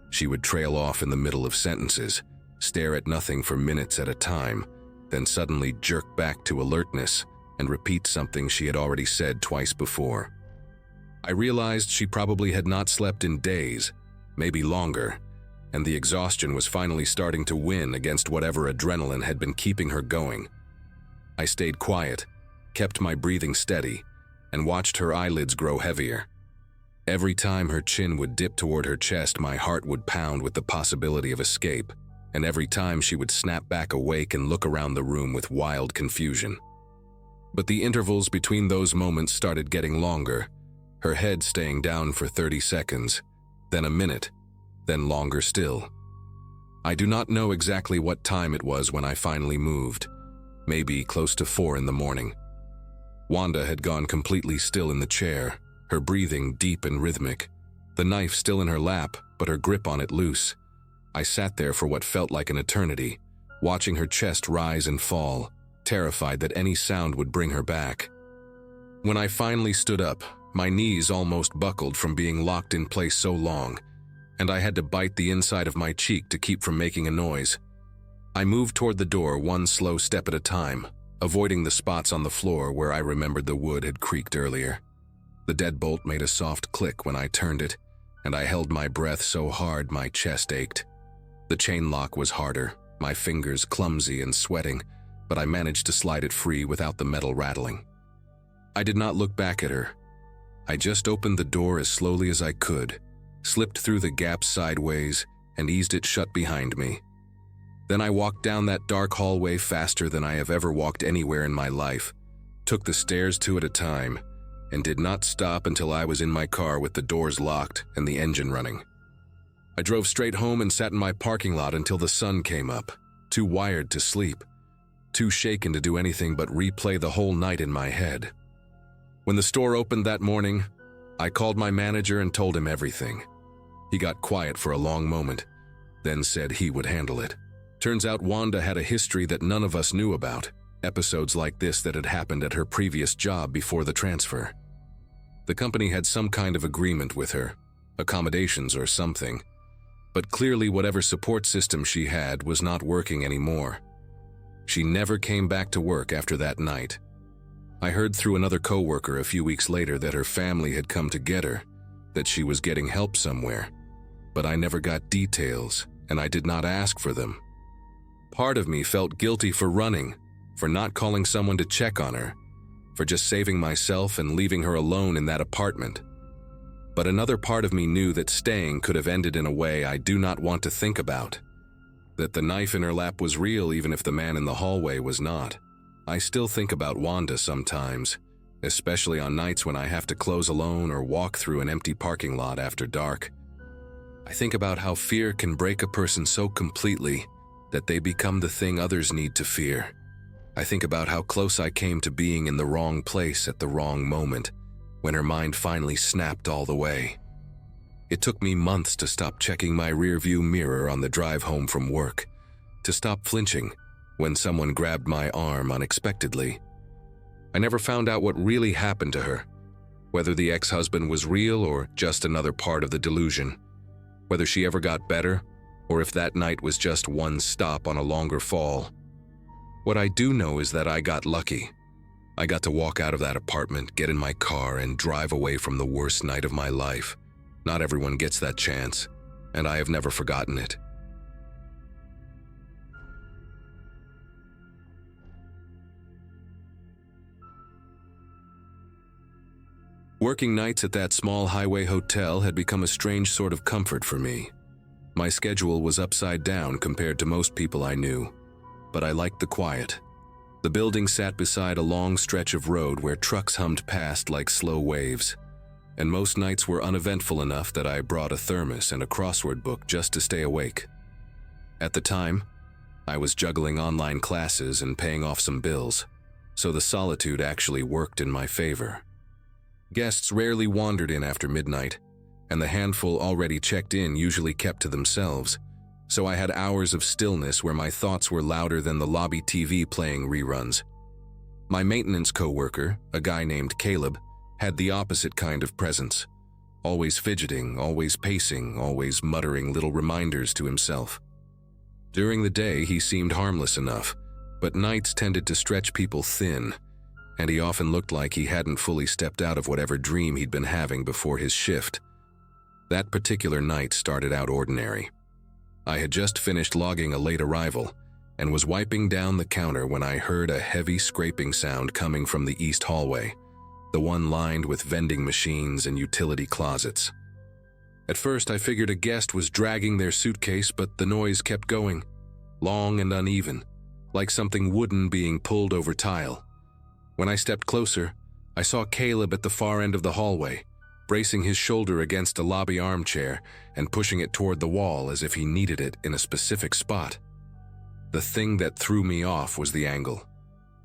She would trail off in the middle of sentences, stare at nothing for minutes at a time, then suddenly jerk back to alertness and repeat something she had already said twice before. I realized she probably had not slept in days, maybe longer, and the exhaustion was finally starting to win against whatever adrenaline had been keeping her going. I stayed quiet, kept my breathing steady, and watched her eyelids grow heavier. Every time her chin would dip toward her chest, my heart would pound with the possibility of escape, and every time she would snap back awake and look around the room with wild confusion. But the intervals between those moments started getting longer, her head staying down for 30 seconds, then a minute, then longer still. I do not know exactly what time it was when I finally moved, maybe close to 4 in the morning. Wanda had gone completely still in the chair, her breathing deep and rhythmic, the knife still in her lap, but her grip on it loose. I sat there for what felt like an eternity, watching her chest rise and fall, terrified that any sound would bring her back. When I finally stood up, my knees almost buckled from being locked in place so long, and I had to bite the inside of my cheek to keep from making a noise. I moved toward the door one slow step at a time, avoiding the spots on the floor where I remembered the wood had creaked earlier. The deadbolt made a soft click when I turned it, and I held my breath so hard my chest ached. The chain lock was harder, my fingers clumsy and sweating, but I managed to slide it free without the metal rattling. I did not look back at her. I just opened the door as slowly as I could, slipped through the gap sideways, and eased it shut behind me. Then I walked down that dark hallway faster than I have ever walked anywhere in my life, took the stairs 2 at a time, and did not stop until I was in my car with the doors locked and the engine running. I drove straight home and sat in my parking lot until the sun came up, too wired to sleep, too shaken to do anything but replay the whole night in my head. When the store opened that morning, I called my manager and told him everything. He got quiet for a long moment, then said he would handle it. Turns out Wanda had a history that none of us knew about, episodes like this that had happened at her previous job before the transfer. The company had some kind of agreement with her, accommodations or something, But clearly whatever support system she had was not working anymore. She never came back to work after that night. I heard through another coworker a few weeks later that her family had come to get her, that she was getting help somewhere. But I never got details, and I did not ask for them. Part of me felt guilty for running, for not calling someone to check on her, for just saving myself and leaving her alone in that apartment. But another part of me knew that staying could have ended in a way I do not want to think about. That the knife in her lap was real even if the man in the hallway was not. I still think about Wanda sometimes, especially on nights when I have to close alone or walk through an empty parking lot after dark. I think about how fear can break a person so completely that they become the thing others need to fear. I think about how close I came to being in the wrong place at the wrong moment, when her mind finally snapped all the way. It took me months to stop checking my rearview mirror on the drive home from work, to stop flinching when someone grabbed my arm unexpectedly. I never found out what really happened to her, whether the ex-husband was real or just another part of the delusion, whether she ever got better, or if that night was just one stop on a longer fall. What I do know is that I got lucky. I got to walk out of that apartment, get in my car, and drive away from the worst night of my life. Not everyone gets that chance, and I have never forgotten it. Working nights at that small highway hotel had become a strange sort of comfort for me. My schedule was upside down compared to most people I knew, but I liked the quiet. The building sat beside a long stretch of road where trucks hummed past like slow waves, and most nights were uneventful enough that I brought a thermos and a crossword book just to stay awake. At the time, I was juggling online classes and paying off some bills, so the solitude actually worked in my favor. Guests rarely wandered in after midnight, and the handful already checked in usually kept to themselves, so I had hours of stillness where my thoughts were louder than the lobby TV playing reruns. My maintenance coworker, a guy named Caleb, had the opposite kind of presence, always fidgeting, always pacing, always muttering little reminders to himself. During the day, he seemed harmless enough, but nights tended to stretch people thin, and he often looked like he hadn't fully stepped out of whatever dream he'd been having before his shift. That particular night started out ordinary. I had just finished logging a late arrival and was wiping down the counter when I heard a heavy scraping sound coming from the east hallway, the one lined with vending machines and utility closets. At first, I figured a guest was dragging their suitcase, but the noise kept going, long and uneven, like something wooden being pulled over tile. When I stepped closer, I saw Caleb at the far end of the hallway, bracing his shoulder against a lobby armchair and pushing it toward the wall as if he needed it in a specific spot. The thing that threw me off was the angle.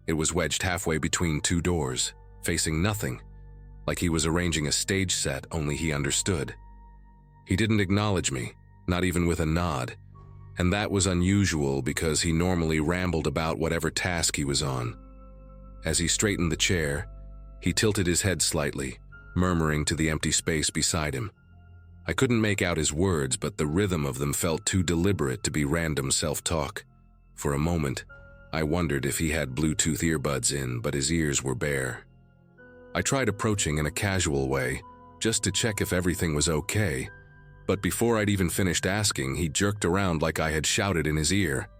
It was wedged halfway between two doors, facing nothing, like he was arranging a stage set, only he understood. He didn't acknowledge me, not even with a nod, and that was unusual because he normally rambled about whatever task he was on. As he straightened the chair, he tilted his head slightly, murmuring to the empty space beside him. I couldn't make out his words, but the rhythm of them felt too deliberate to be random self-talk. For a moment, I wondered if he had Bluetooth earbuds in, but his ears were bare. I tried approaching in a casual way, just to check if everything was okay, but before I'd even finished asking, he jerked around like I had shouted in his ear.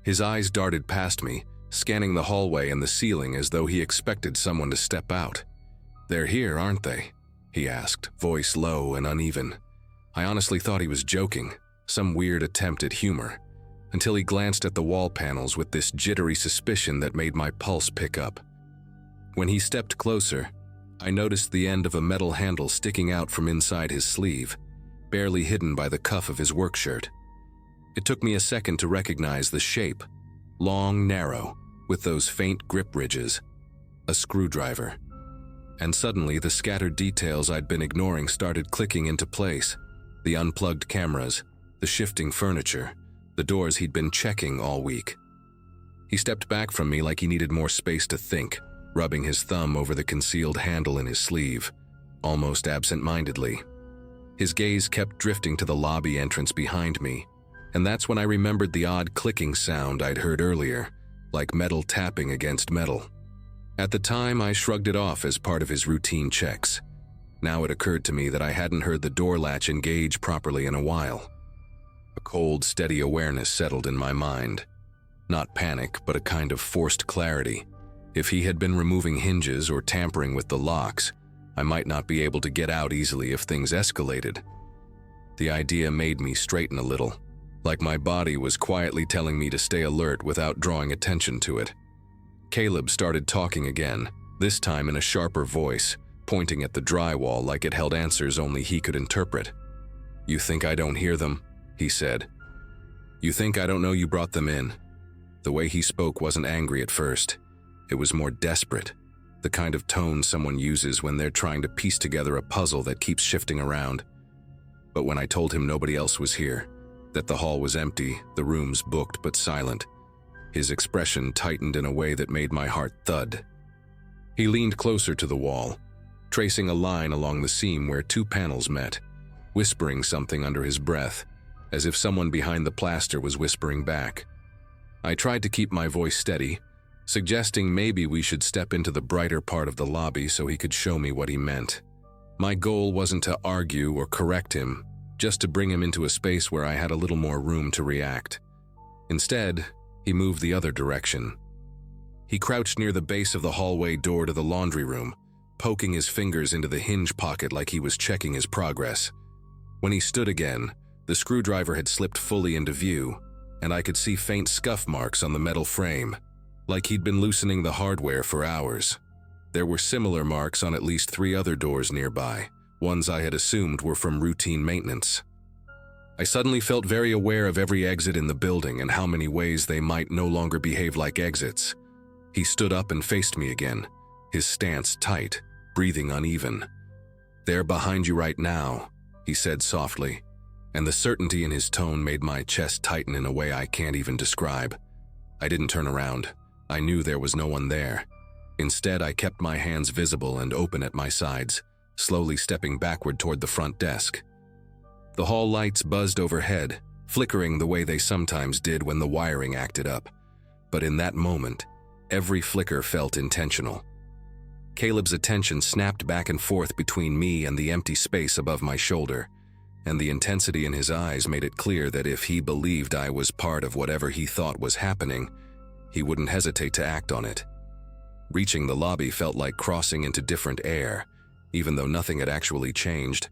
His eyes darted past me, scanning the hallway and the ceiling as though he expected someone to step out. "They're here, aren't they?" he asked, voice low and uneven. I honestly thought he was joking, some weird attempt at humor, until he glanced at the wall panels with this jittery suspicion that made my pulse pick up. When he stepped closer, I noticed the end of a metal handle sticking out from inside his sleeve, barely hidden by the cuff of his work shirt. It took me a second to recognize the shape, long, narrow, with those faint grip ridges, a screwdriver. And suddenly the scattered details I'd been ignoring started clicking into place. The unplugged cameras, the shifting furniture, the doors he'd been checking all week. He stepped back from me like he needed more space to think, rubbing his thumb over the concealed handle in his sleeve, almost absent-mindedly. His gaze kept drifting to the lobby entrance behind me, and that's when I remembered the odd clicking sound I'd heard earlier, like metal tapping against metal. At the time, I shrugged it off as part of his routine checks. Now it occurred to me that I hadn't heard the door latch engage properly in a while. A cold, steady awareness settled in my mind. Not panic, but a kind of forced clarity. If he had been removing hinges or tampering with the locks, I might not be able to get out easily if things escalated. The idea made me straighten a little, like my body was quietly telling me to stay alert without drawing attention to it. Caleb started talking again, this time in a sharper voice, pointing at the drywall like it held answers only he could interpret. "You think I don't hear them?" he said. "You think I don't know you brought them in?" The way he spoke wasn't angry at first. It was more desperate, the kind of tone someone uses when they're trying to piece together a puzzle that keeps shifting around. But when I told him nobody else was here, that the hall was empty, the rooms booked but silent, his expression tightened in a way that made my heart thud. He leaned closer to the wall, tracing a line along the seam where two panels met, whispering something under his breath, as if someone behind the plaster was whispering back. I tried to keep my voice steady, suggesting maybe we should step into the brighter part of the lobby so he could show me what he meant. My goal wasn't to argue or correct him, just to bring him into a space where I had a little more room to react. Instead, he moved the other direction. He crouched near the base of the hallway door to the laundry room, poking his fingers into the hinge pocket like he was checking his progress. When he stood again, the screwdriver had slipped fully into view, and I could see faint scuff marks on the metal frame, like he'd been loosening the hardware for hours. There were similar marks on at least 3 other doors nearby, ones I had assumed were from routine maintenance. I suddenly felt very aware of every exit in the building and how many ways they might no longer behave like exits. He stood up and faced me again, his stance tight, breathing uneven. "They're behind you right now," he said softly, and the certainty in his tone made my chest tighten in a way I can't even describe. I didn't turn around. I knew there was no one there. Instead, I kept my hands visible and open at my sides, slowly stepping backward toward the front desk. The hall lights buzzed overhead, flickering the way they sometimes did when the wiring acted up. But in that moment, every flicker felt intentional. Caleb's attention snapped back and forth between me and the empty space above my shoulder, and the intensity in his eyes made it clear that if he believed I was part of whatever he thought was happening, he wouldn't hesitate to act on it. Reaching the lobby felt like crossing into different air, even though nothing had actually changed.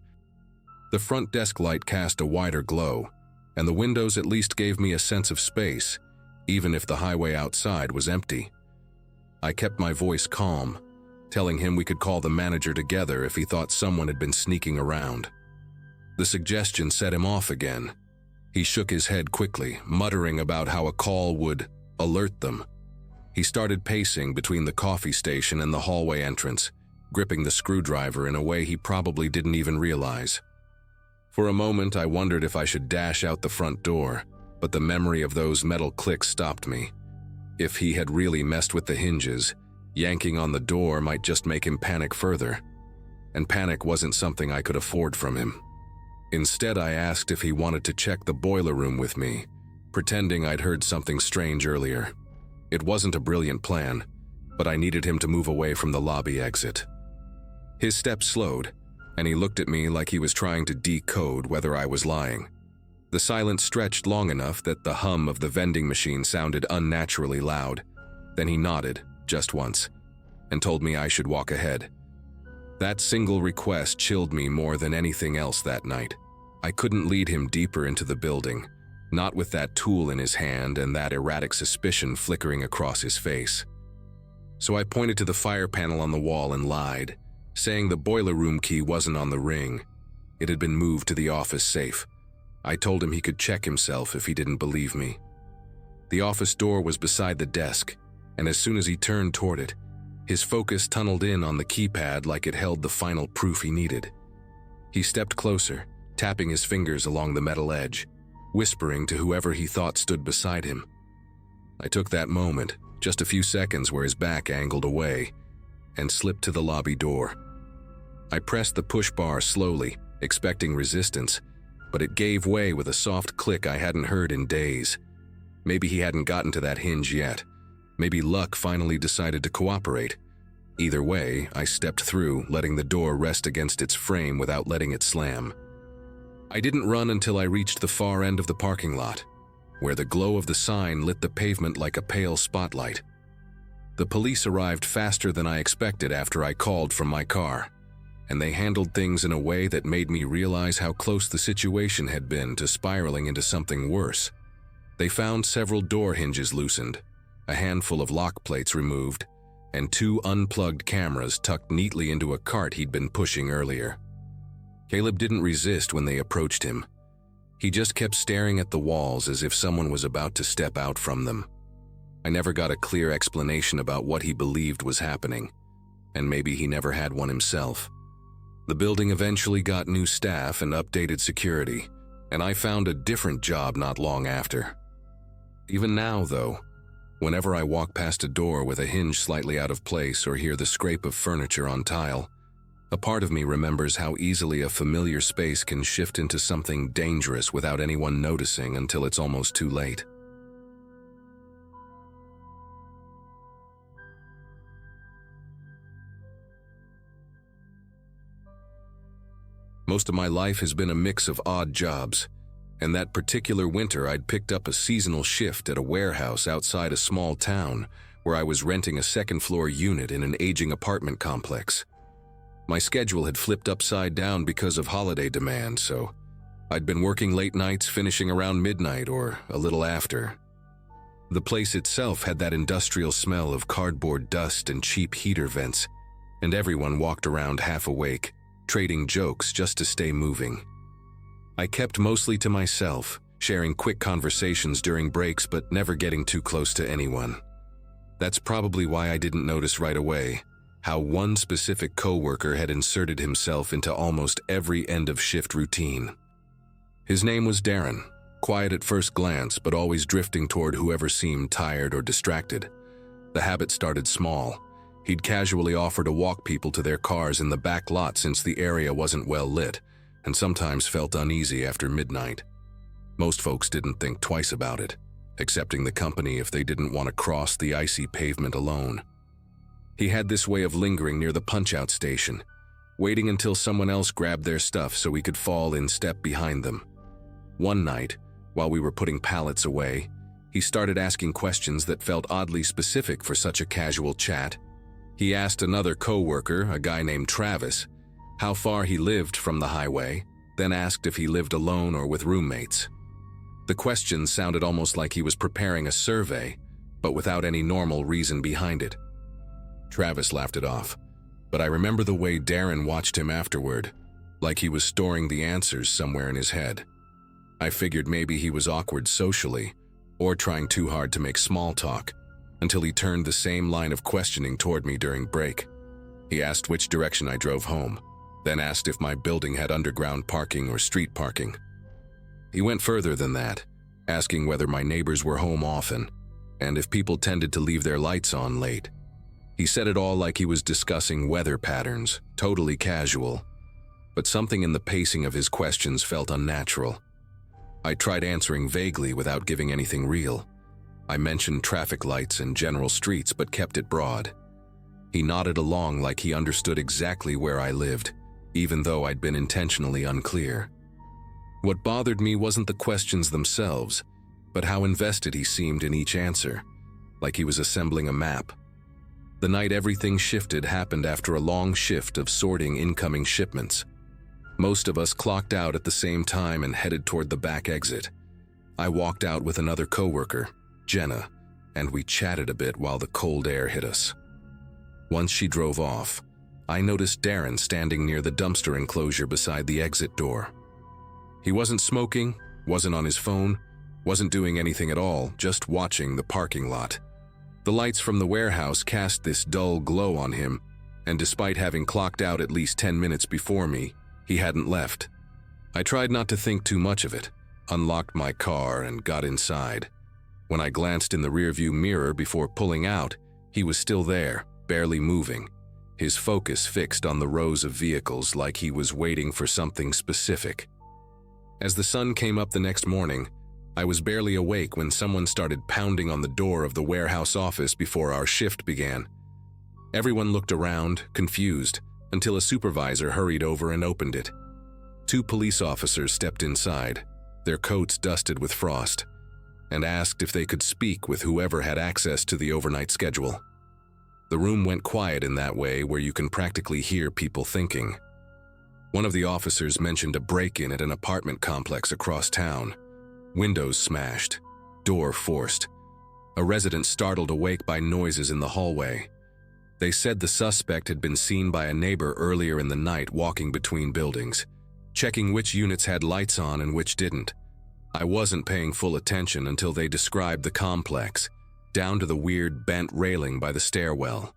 The front desk light cast a wider glow, and the windows at least gave me a sense of space, even if the highway outside was empty. I kept my voice calm, telling him we could call the manager together if he thought someone had been sneaking around. The suggestion set him off again. He shook his head quickly, muttering about how a call would alert them. He started pacing between the coffee station and the hallway entrance, gripping the screwdriver in a way he probably didn't even realize. For a moment, I wondered if I should dash out the front door, but the memory of those metal clicks stopped me. If he had really messed with the hinges, yanking on the door might just make him panic further. And panic wasn't something I could afford from him. Instead, I asked if he wanted to check the boiler room with me, pretending I'd heard something strange earlier. It wasn't a brilliant plan, but I needed him to move away from the lobby exit. His steps slowed, and he looked at me like he was trying to decode whether I was lying. The silence stretched long enough that the hum of the vending machine sounded unnaturally loud. Then he nodded, just once, and told me I should walk ahead. That single request chilled me more than anything else that night. I couldn't lead him deeper into the building, not with that tool in his hand and that erratic suspicion flickering across his face. So I pointed to the fire panel on the wall and lied, saying the boiler room key wasn't on the ring. It had been moved to the office safe. I told him he could check himself if he didn't believe me. The office door was beside the desk, and as soon as he turned toward it, his focus tunneled in on the keypad like it held the final proof he needed. He stepped closer, tapping his fingers along the metal edge, whispering to whoever he thought stood beside him. I took that moment, just a few seconds where his back angled away, and slipped to the lobby door. I pressed the push bar slowly, expecting resistance, but it gave way with a soft click I hadn't heard in days. Maybe he hadn't gotten to that hinge yet. Maybe luck finally decided to cooperate. Either way, I stepped through, letting the door rest against its frame without letting it slam. I didn't run until I reached the far end of the parking lot, where the glow of the sign lit the pavement like a pale spotlight. The police arrived faster than I expected after I called from my car, and they handled things in a way that made me realize how close the situation had been to spiraling into something worse. They found several door hinges loosened, a handful of lock plates removed, and 2 unplugged cameras tucked neatly into a cart he'd been pushing earlier. Caleb didn't resist when they approached him. He just kept staring at the walls as if someone was about to step out from them. I never got a clear explanation about what he believed was happening, and maybe he never had one himself. The building eventually got new staff and updated security, and I found a different job not long after. Even now, though, whenever I walk past a door with a hinge slightly out of place or hear the scrape of furniture on tile, a part of me remembers how easily a familiar space can shift into something dangerous without anyone noticing until it's almost too late. Most of my life has been a mix of odd jobs, and that particular winter I'd picked up a seasonal shift at a warehouse outside a small town where I was renting a second-floor unit in an aging apartment complex. My schedule had flipped upside down because of holiday demand, so I'd been working late nights, finishing around midnight or a little after. The place itself had that industrial smell of cardboard dust and cheap heater vents, and everyone walked around half awake, trading jokes just to stay moving. I kept mostly to myself, sharing quick conversations during breaks but never getting too close to anyone. That's probably why I didn't notice right away how one specific coworker had inserted himself into almost every end-of-shift routine. His name was Darren, quiet at first glance but always drifting toward whoever seemed tired or distracted. The habit started small. He'd casually offer to walk people to their cars in the back lot since the area wasn't well lit, and sometimes felt uneasy after midnight. Most folks didn't think twice about it, accepting the company if they didn't want to cross the icy pavement alone. He had this way of lingering near the punch-out station, waiting until someone else grabbed their stuff so he could fall in step behind them. One night, while we were putting pallets away, he started asking questions that felt oddly specific for such a casual chat. He asked another coworker, a guy named Travis, how far he lived from the highway, then asked if he lived alone or with roommates. The question sounded almost like he was preparing a survey, but without any normal reason behind it. Travis laughed it off, but I remember the way Darren watched him afterward, like he was storing the answers somewhere in his head. I figured maybe he was awkward socially, or trying too hard to make small talk, until he turned the same line of questioning toward me during break. He asked which direction I drove home, then asked if my building had underground parking or street parking. He went further than that, asking whether my neighbors were home often, and if people tended to leave their lights on late. He said it all like he was discussing weather patterns, totally casual, but something in the pacing of his questions felt unnatural. I tried answering vaguely without giving anything real. I mentioned traffic lights and general streets but kept it broad. He nodded along like he understood exactly where I lived, even though I'd been intentionally unclear. What bothered me wasn't the questions themselves, but how invested he seemed in each answer, like he was assembling a map. The night everything shifted happened after a long shift of sorting incoming shipments. Most of us clocked out at the same time and headed toward the back exit. I walked out with another coworker, Jenna, and we chatted a bit while the cold air hit us. Once she drove off, I noticed Darren standing near the dumpster enclosure beside the exit door. He wasn't smoking, wasn't on his phone, wasn't doing anything at all, just watching the parking lot. The lights from the warehouse cast this dull glow on him, and despite having clocked out at least 10 minutes before me, he hadn't left. I tried not to think too much of it, unlocked my car, and got inside. When I glanced in the rearview mirror before pulling out, he was still there, barely moving, his focus fixed on the rows of vehicles like he was waiting for something specific. As the sun came up the next morning, I was barely awake when someone started pounding on the door of the warehouse office before our shift began. Everyone looked around, confused, until a supervisor hurried over and opened it. 2 police officers stepped inside, their coats dusted with frost, and asked if they could speak with whoever had access to the overnight schedule. The room went quiet in that way where you can practically hear people thinking. One of the officers mentioned a break-in at an apartment complex across town. Windows smashed, door forced. A resident startled awake by noises in the hallway. They said the suspect had been seen by a neighbor earlier in the night walking between buildings, checking which units had lights on and which didn't. I wasn't paying full attention until they described the complex, down to the weird bent railing by the stairwell.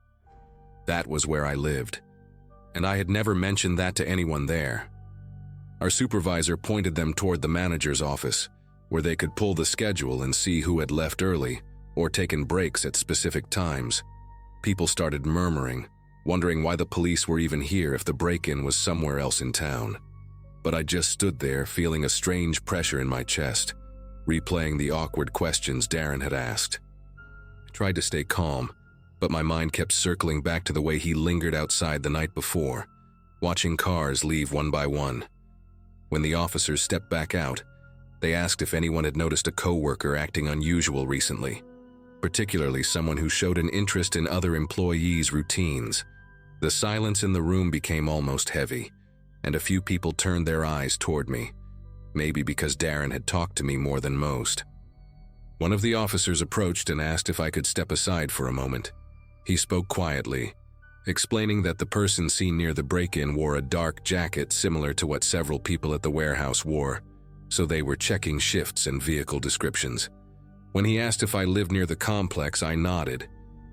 That was where I lived, and I had never mentioned that to anyone there. Our supervisor pointed them toward the manager's office, where they could pull the schedule and see who had left early or taken breaks at specific times. People started murmuring, wondering why the police were even here if the break-in was somewhere else in town. But I just stood there feeling a strange pressure in my chest, replaying the awkward questions Darren had asked. I tried to stay calm, but my mind kept circling back to the way he lingered outside the night before, watching cars leave one by one. When the officers stepped back out, they asked if anyone had noticed a coworker acting unusual recently, particularly someone who showed an interest in other employees' routines. The silence in the room became almost heavy, and a few people turned their eyes toward me, maybe because Darren had talked to me more than most. One of the officers approached and asked if I could step aside for a moment. He spoke quietly, explaining that the person seen near the break-in wore a dark jacket similar to what several people at the warehouse wore, so they were checking shifts and vehicle descriptions. When he asked if I lived near the complex, I nodded,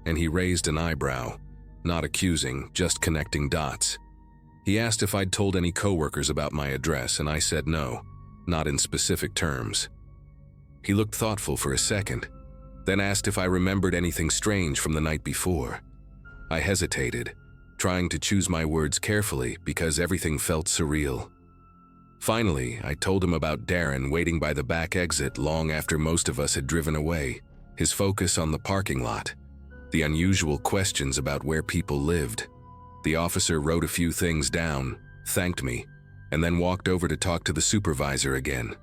and he raised an eyebrow, not accusing, just connecting dots. He asked if I'd told any coworkers about my address, and I said no, not in specific terms. He looked thoughtful for a second, then asked if I remembered anything strange from the night before. I hesitated, trying to choose my words carefully because everything felt surreal. Finally, I told him about Darren waiting by the back exit long after most of us had driven away, his focus on the parking lot, the unusual questions about where people lived. The officer wrote a few things down, thanked me, and then walked over to talk to the supervisor again.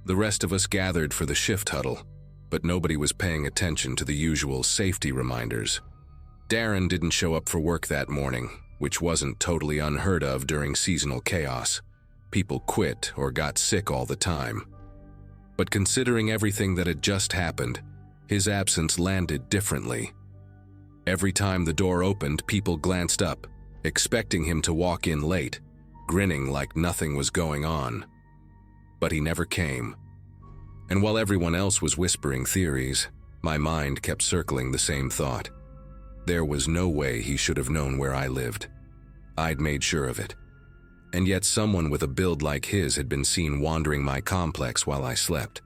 The rest of us gathered for the shift huddle, but nobody was paying attention to the usual safety reminders. Darren didn't show up for work that morning, which wasn't totally unheard of during seasonal chaos. People quit or got sick all the time. But considering everything that had just happened, his absence landed differently. Every time the door opened, people glanced up, expecting him to walk in late, grinning like nothing was going on. But he never came. And while everyone else was whispering theories, my mind kept circling the same thought. There was no way he should have known where I lived. I'd made sure of it. And yet someone with a build like his had been seen wandering my complex while I slept.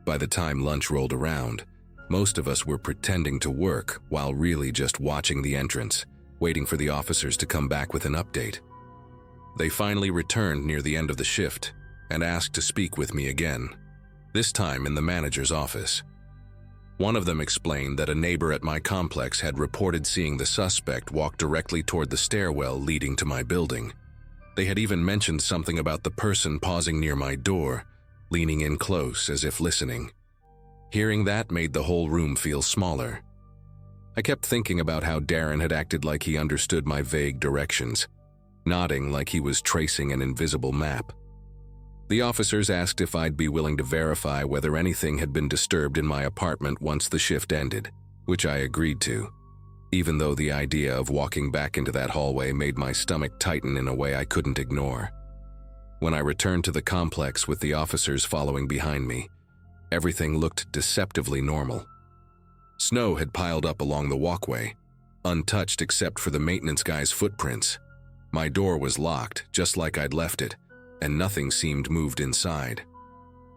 By the time lunch rolled around, most of us were pretending to work while really just watching the entrance, waiting for the officers to come back with an update. They finally returned near the end of the shift and asked to speak with me again, this time in the manager's office. One of them explained that a neighbor at my complex had reported seeing the suspect walk directly toward the stairwell leading to my building. They had even mentioned something about the person pausing near my door, leaning in close as if listening. Hearing that made the whole room feel smaller. I kept thinking about how Darren had acted like he understood my vague directions, nodding like he was tracing an invisible map. The officers asked if I'd be willing to verify whether anything had been disturbed in my apartment once the shift ended, which I agreed to, even though the idea of walking back into that hallway made my stomach tighten in a way I couldn't ignore. When I returned to the complex with the officers following behind me, everything looked deceptively normal. Snow had piled up along the walkway, untouched except for the maintenance guy's footprints. My door was locked, just like I'd left it, and nothing seemed moved inside.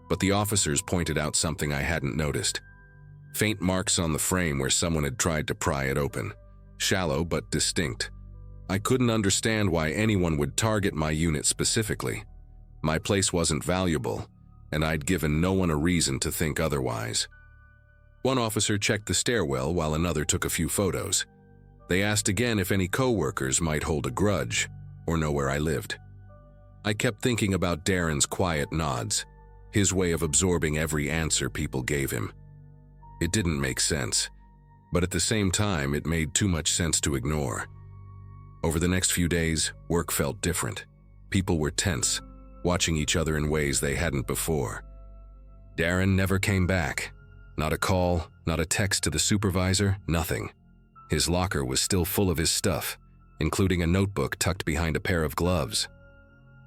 But the officers pointed out something I hadn't noticed. Faint marks on the frame where someone had tried to pry it open, shallow but distinct. I couldn't understand why anyone would target my unit specifically. My place wasn't valuable, and I'd given no one a reason to think otherwise. One officer checked the stairwell while another took a few photos. They asked again if any coworkers might hold a grudge or know where I lived. I kept thinking about Darren's quiet nods, his way of absorbing every answer people gave him. It didn't make sense, but at the same time it made too much sense to ignore. Over the next few days, work felt different. People were tense, watching each other in ways they hadn't before. Darren never came back. Not a call, not a text to the supervisor, nothing. His locker was still full of his stuff, including a notebook tucked behind a pair of gloves.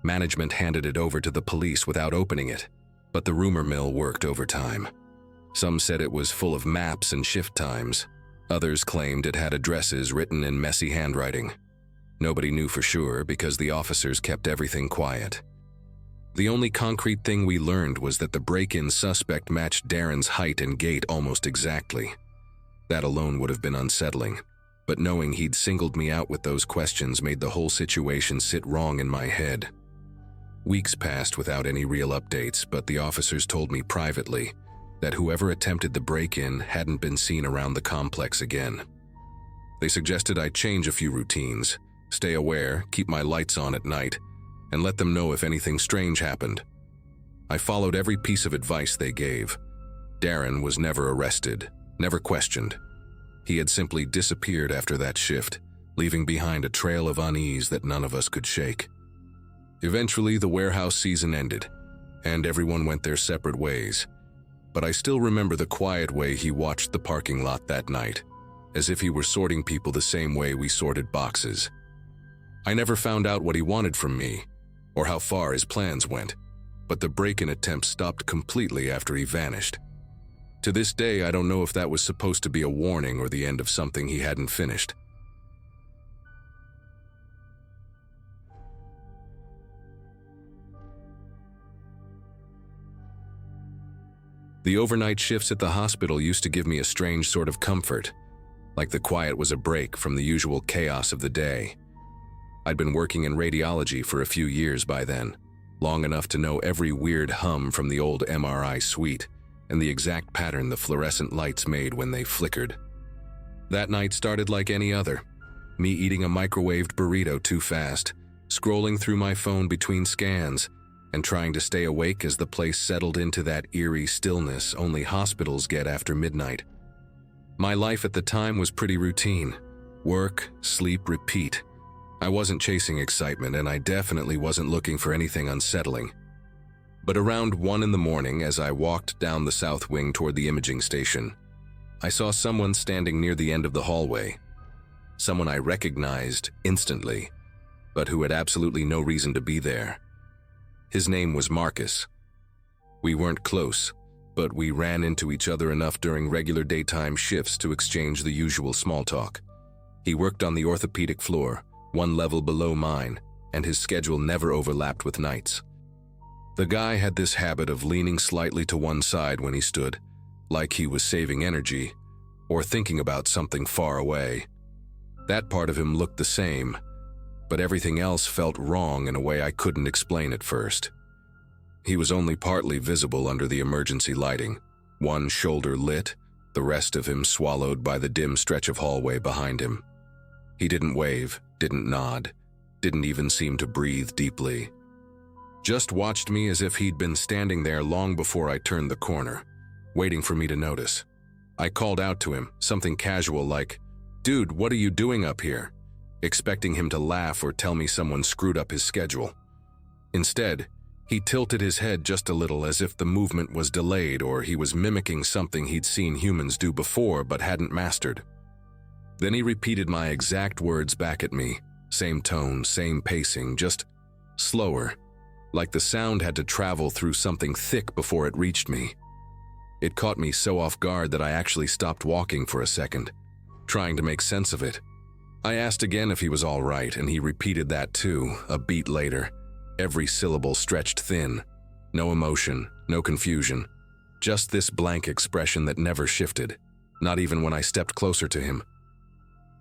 Management handed it over to the police without opening it, but the rumor mill worked overtime. Some said it was full of maps and shift times. Others claimed it had addresses written in messy handwriting. Nobody knew for sure because the officers kept everything quiet. The only concrete thing we learned was that the break-in suspect matched Darren's height and gait almost exactly. That alone would have been unsettling, but knowing he'd singled me out with those questions made the whole situation sit wrong in my head. Weeks passed without any real updates, but the officers told me privately that whoever attempted the break-in hadn't been seen around the complex again. They suggested I change a few routines, stay aware, keep my lights on at night, and let them know if anything strange happened. I followed every piece of advice they gave. Darren was never arrested, never questioned. He had simply disappeared after that shift, leaving behind a trail of unease that none of us could shake. Eventually, the warehouse season ended, and everyone went their separate ways. But I still remember the quiet way he watched the parking lot that night, as if he were sorting people the same way we sorted boxes. I never found out what he wanted from me, or how far his plans went, but the break-in attempt stopped completely after he vanished. To this day, I don't know if that was supposed to be a warning or the end of something he hadn't finished. The overnight shifts at the hospital used to give me a strange sort of comfort, like the quiet was a break from the usual chaos of the day. I'd been working in radiology for a few years by then, long enough to know every weird hum from the old MRI suite and the exact pattern the fluorescent lights made when they flickered. That night started like any other, me eating a microwaved burrito too fast, scrolling through my phone between scans, and trying to stay awake as the place settled into that eerie stillness only hospitals get after midnight. My life at the time was pretty routine. Work, sleep, repeat. I wasn't chasing excitement, and I definitely wasn't looking for anything unsettling. But around 1 in the morning, as I walked down the south wing toward the imaging station, I saw someone standing near the end of the hallway. Someone I recognized instantly, but who had absolutely no reason to be there. His name was Marcus. We weren't close, but we ran into each other enough during regular daytime shifts to exchange the usual small talk. He worked on the orthopedic floor, 1 level below mine, and his schedule never overlapped with nights. The guy had this habit of leaning slightly to one side when he stood, like he was saving energy, or thinking about something far away. That part of him looked the same, but everything else felt wrong in a way I couldn't explain at first. He was only partly visible under the emergency lighting, one shoulder lit, the rest of him swallowed by the dim stretch of hallway behind him. He didn't wave, didn't nod, didn't even seem to breathe deeply. Just watched me as if he'd been standing there long before I turned the corner, waiting for me to notice. I called out to him, something casual like, "Dude, what are you doing up here?" expecting him to laugh or tell me someone screwed up his schedule. Instead, he tilted his head just a little as if the movement was delayed or he was mimicking something he'd seen humans do before but hadn't mastered. Then he repeated my exact words back at me, same tone, same pacing, just slower, like the sound had to travel through something thick before it reached me. It caught me so off guard that I actually stopped walking for a second, trying to make sense of it. I asked again if he was all right, and he repeated that too, a beat later, every syllable stretched thin. No emotion, no confusion, just this blank expression that never shifted, not even when I stepped closer to him.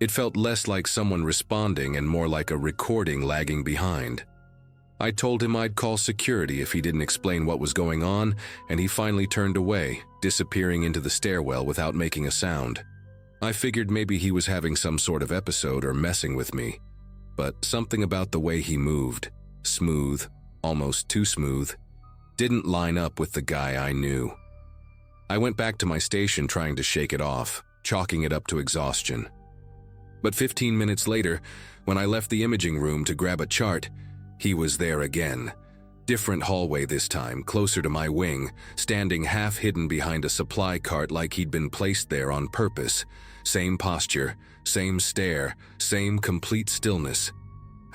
It felt less like someone responding and more like a recording lagging behind. I told him I'd call security if he didn't explain what was going on, and he finally turned away, disappearing into the stairwell without making a sound. I figured maybe he was having some sort of episode or messing with me, but something about the way he moved, smooth, almost too smooth, didn't line up with the guy I knew. I went back to my station trying to shake it off, chalking it up to exhaustion. But 15 minutes later, when I left the imaging room to grab a chart, he was there again. Different hallway this time, closer to my wing, standing half hidden behind a supply cart like he'd been placed there on purpose. Same posture, same stare, same complete stillness.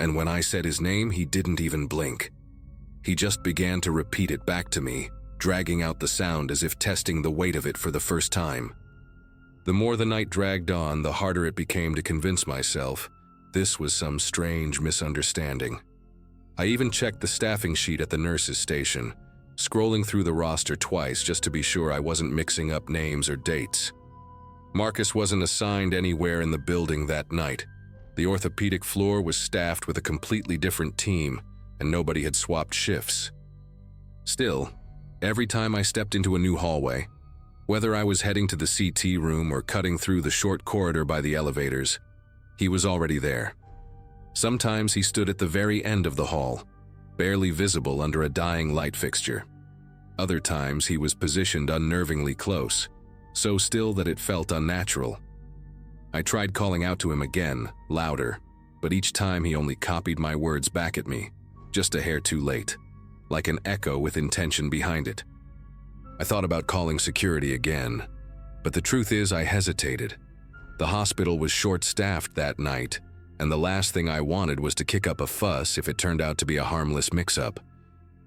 And when I said his name, he didn't even blink. He just began to repeat it back to me, dragging out the sound as if testing the weight of it for the first time. The more the night dragged on, the harder it became to convince myself this was some strange misunderstanding. I even checked the staffing sheet at the nurse's station, scrolling through the roster twice just to be sure I wasn't mixing up names or dates. Marcus wasn't assigned anywhere in the building that night. The orthopedic floor was staffed with a completely different team, and nobody had swapped shifts. Still, every time I stepped into a new hallway, whether I was heading to the CT room or cutting through the short corridor by the elevators, he was already there. Sometimes he stood at the very end of the hall, barely visible under a dying light fixture. Other times he was positioned unnervingly close, so still that it felt unnatural. I tried calling out to him again, louder, but each time he only copied my words back at me, just a hair too late, like an echo with intention behind it. I thought about calling security again, but the truth is I hesitated. The hospital was short-staffed that night, and the last thing I wanted was to kick up a fuss if it turned out to be a harmless mix-up.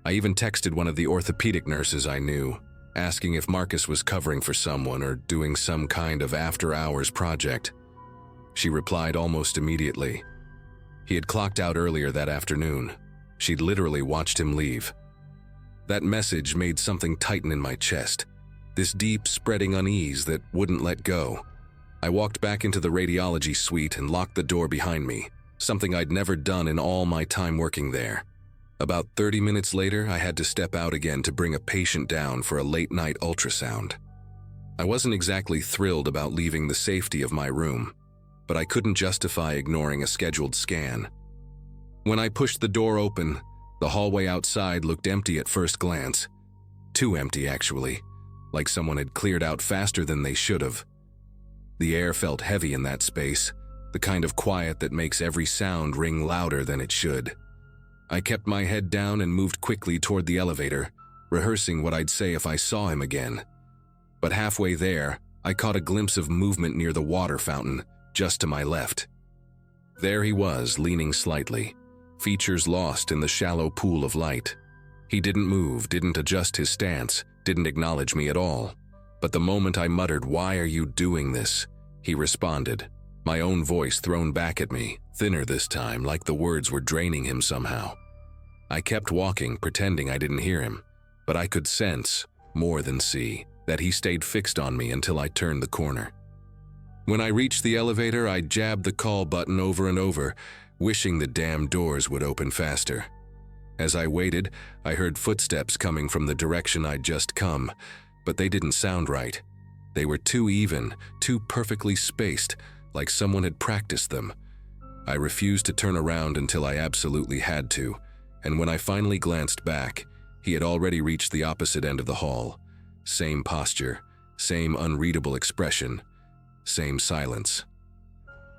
I even texted one of the orthopedic nurses I knew, asking if Marcus was covering for someone or doing some kind of after-hours project. She replied almost immediately. He had clocked out earlier that afternoon. She'd literally watched him leave. That message made something tighten in my chest, this deep, spreading unease that wouldn't let go. I walked back into the radiology suite and locked the door behind me, something I'd never done in all my time working there. About 30 minutes later, I had to step out again to bring a patient down for a late-night ultrasound. I wasn't exactly thrilled about leaving the safety of my room, but I couldn't justify ignoring a scheduled scan. When I pushed the door open, the hallway outside looked empty at first glance. Too empty, actually, like someone had cleared out faster than they should have. The air felt heavy in that space, the kind of quiet that makes every sound ring louder than it should. I kept my head down and moved quickly toward the elevator, rehearsing what I'd say if I saw him again. But halfway there, I caught a glimpse of movement near the water fountain, just to my left. There he was, leaning slightly, features lost in the shallow pool of light. He didn't move, didn't adjust his stance, didn't acknowledge me at all. But the moment I muttered, "Why are you doing this?" he responded, my own voice thrown back at me, thinner this time, like the words were draining him somehow. I kept walking, pretending I didn't hear him, but I could sense, more than see, that he stayed fixed on me until I turned the corner. When I reached the elevator, I jabbed the call button over and over, wishing the damn doors would open faster. As I waited, I heard footsteps coming from the direction I'd just come, but they didn't sound right. They were too even, too perfectly spaced, like someone had practiced them. I refused to turn around until I absolutely had to, and when I finally glanced back, he had already reached the opposite end of the hall. Same posture, same unreadable expression, same silence.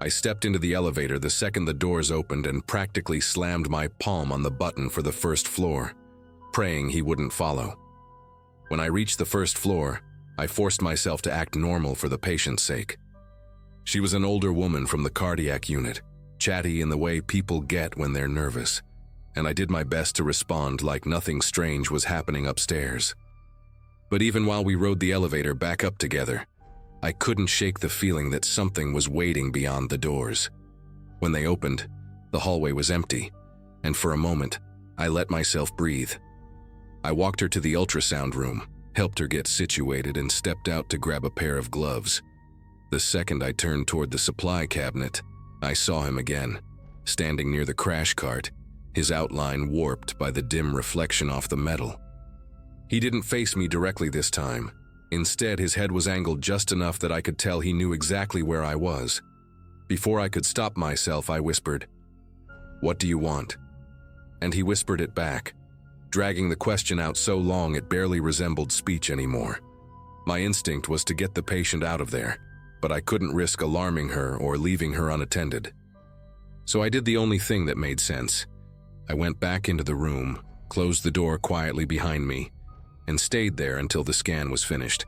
I stepped into the elevator the second the doors opened and practically slammed my palm on the button for the first floor, praying he wouldn't follow. When I reached the first floor, I forced myself to act normal for the patient's sake. She was an older woman from the cardiac unit, chatty in the way people get when they're nervous, and I did my best to respond like nothing strange was happening upstairs. But even while we rode the elevator back up together, I couldn't shake the feeling that something was waiting beyond the doors. When they opened, the hallway was empty, and for a moment, I let myself breathe. I walked her to the ultrasound room, helped her get situated, and stepped out to grab a pair of gloves. The second I turned toward the supply cabinet, I saw him again, standing near the crash cart, his outline warped by the dim reflection off the metal. He didn't face me directly this time. Instead, his head was angled just enough that I could tell he knew exactly where I was. Before I could stop myself, I whispered, "What do you want?" And he whispered it back, dragging the question out so long it barely resembled speech anymore. My instinct was to get the patient out of there, but I couldn't risk alarming her or leaving her unattended. So I did the only thing that made sense. I went back into the room, closed the door quietly behind me, and stayed there until the scan was finished.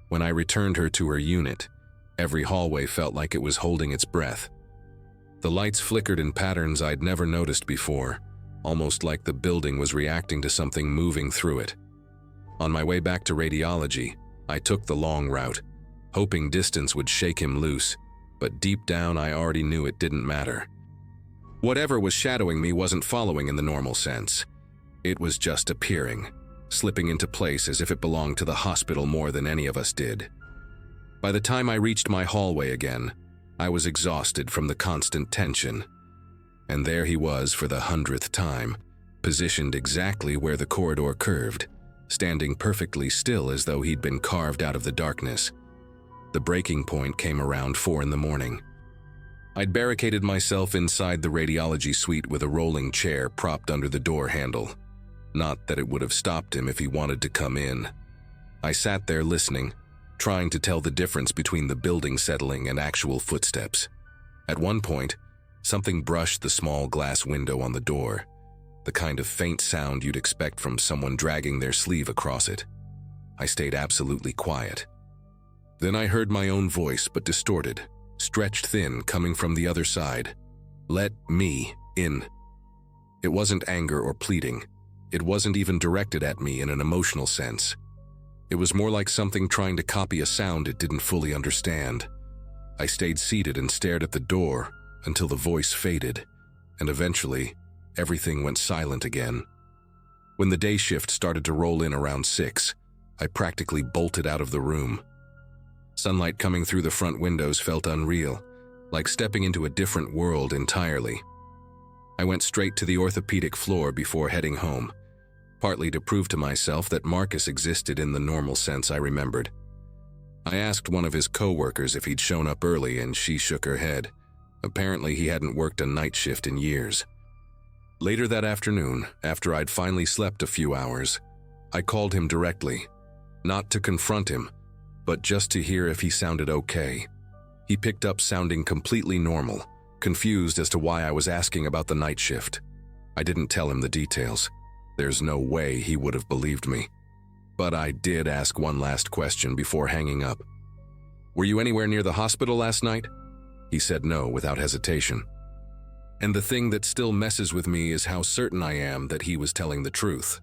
When I returned her to her unit, every hallway felt like it was holding its breath. The lights flickered in patterns I'd never noticed before, almost like the building was reacting to something moving through it. On my way back to radiology, I took the long route, hoping distance would shake him loose, but deep down I already knew it didn't matter. Whatever was shadowing me wasn't following in the normal sense. It was just appearing, slipping into place as if it belonged to the hospital more than any of us did. By the time I reached my hallway again, I was exhausted from the constant tension. And there he was for the 100th time, positioned exactly where the corridor curved, standing perfectly still as though he'd been carved out of the darkness. The breaking point came around 4 in the morning. I'd barricaded myself inside the radiology suite with a rolling chair propped under the door handle. Not that it would have stopped him if he wanted to come in. I sat there listening, trying to tell the difference between the building settling and actual footsteps. At one point, something brushed the small glass window on the door, the kind of faint sound you'd expect from someone dragging their sleeve across it. I stayed absolutely quiet. Then I heard my own voice, but distorted, stretched thin, coming from the other side. "Let me in." It wasn't anger or pleading. It wasn't even directed at me in an emotional sense. It was more like something trying to copy a sound it didn't fully understand. I stayed seated and stared at the door until the voice faded, and eventually, everything went silent again. When the day shift started to roll in around 6, I practically bolted out of the room. Sunlight coming through the front windows felt unreal, like stepping into a different world entirely. I went straight to the orthopedic floor before heading home, partly to prove to myself that Marcus existed in the normal sense I remembered. I asked one of his coworkers if he'd shown up early, and she shook her head. Apparently, he hadn't worked a night shift in years. Later that afternoon, after I'd finally slept a few hours, I called him directly, not to confront him, but just to hear if he sounded okay. He picked up sounding completely normal, confused as to why I was asking about the night shift. I didn't tell him the details. There's no way he would have believed me. But I did ask one last question before hanging up. "Were you anywhere near the hospital last night?" He said no without hesitation. And the thing that still messes with me is how certain I am that he was telling the truth.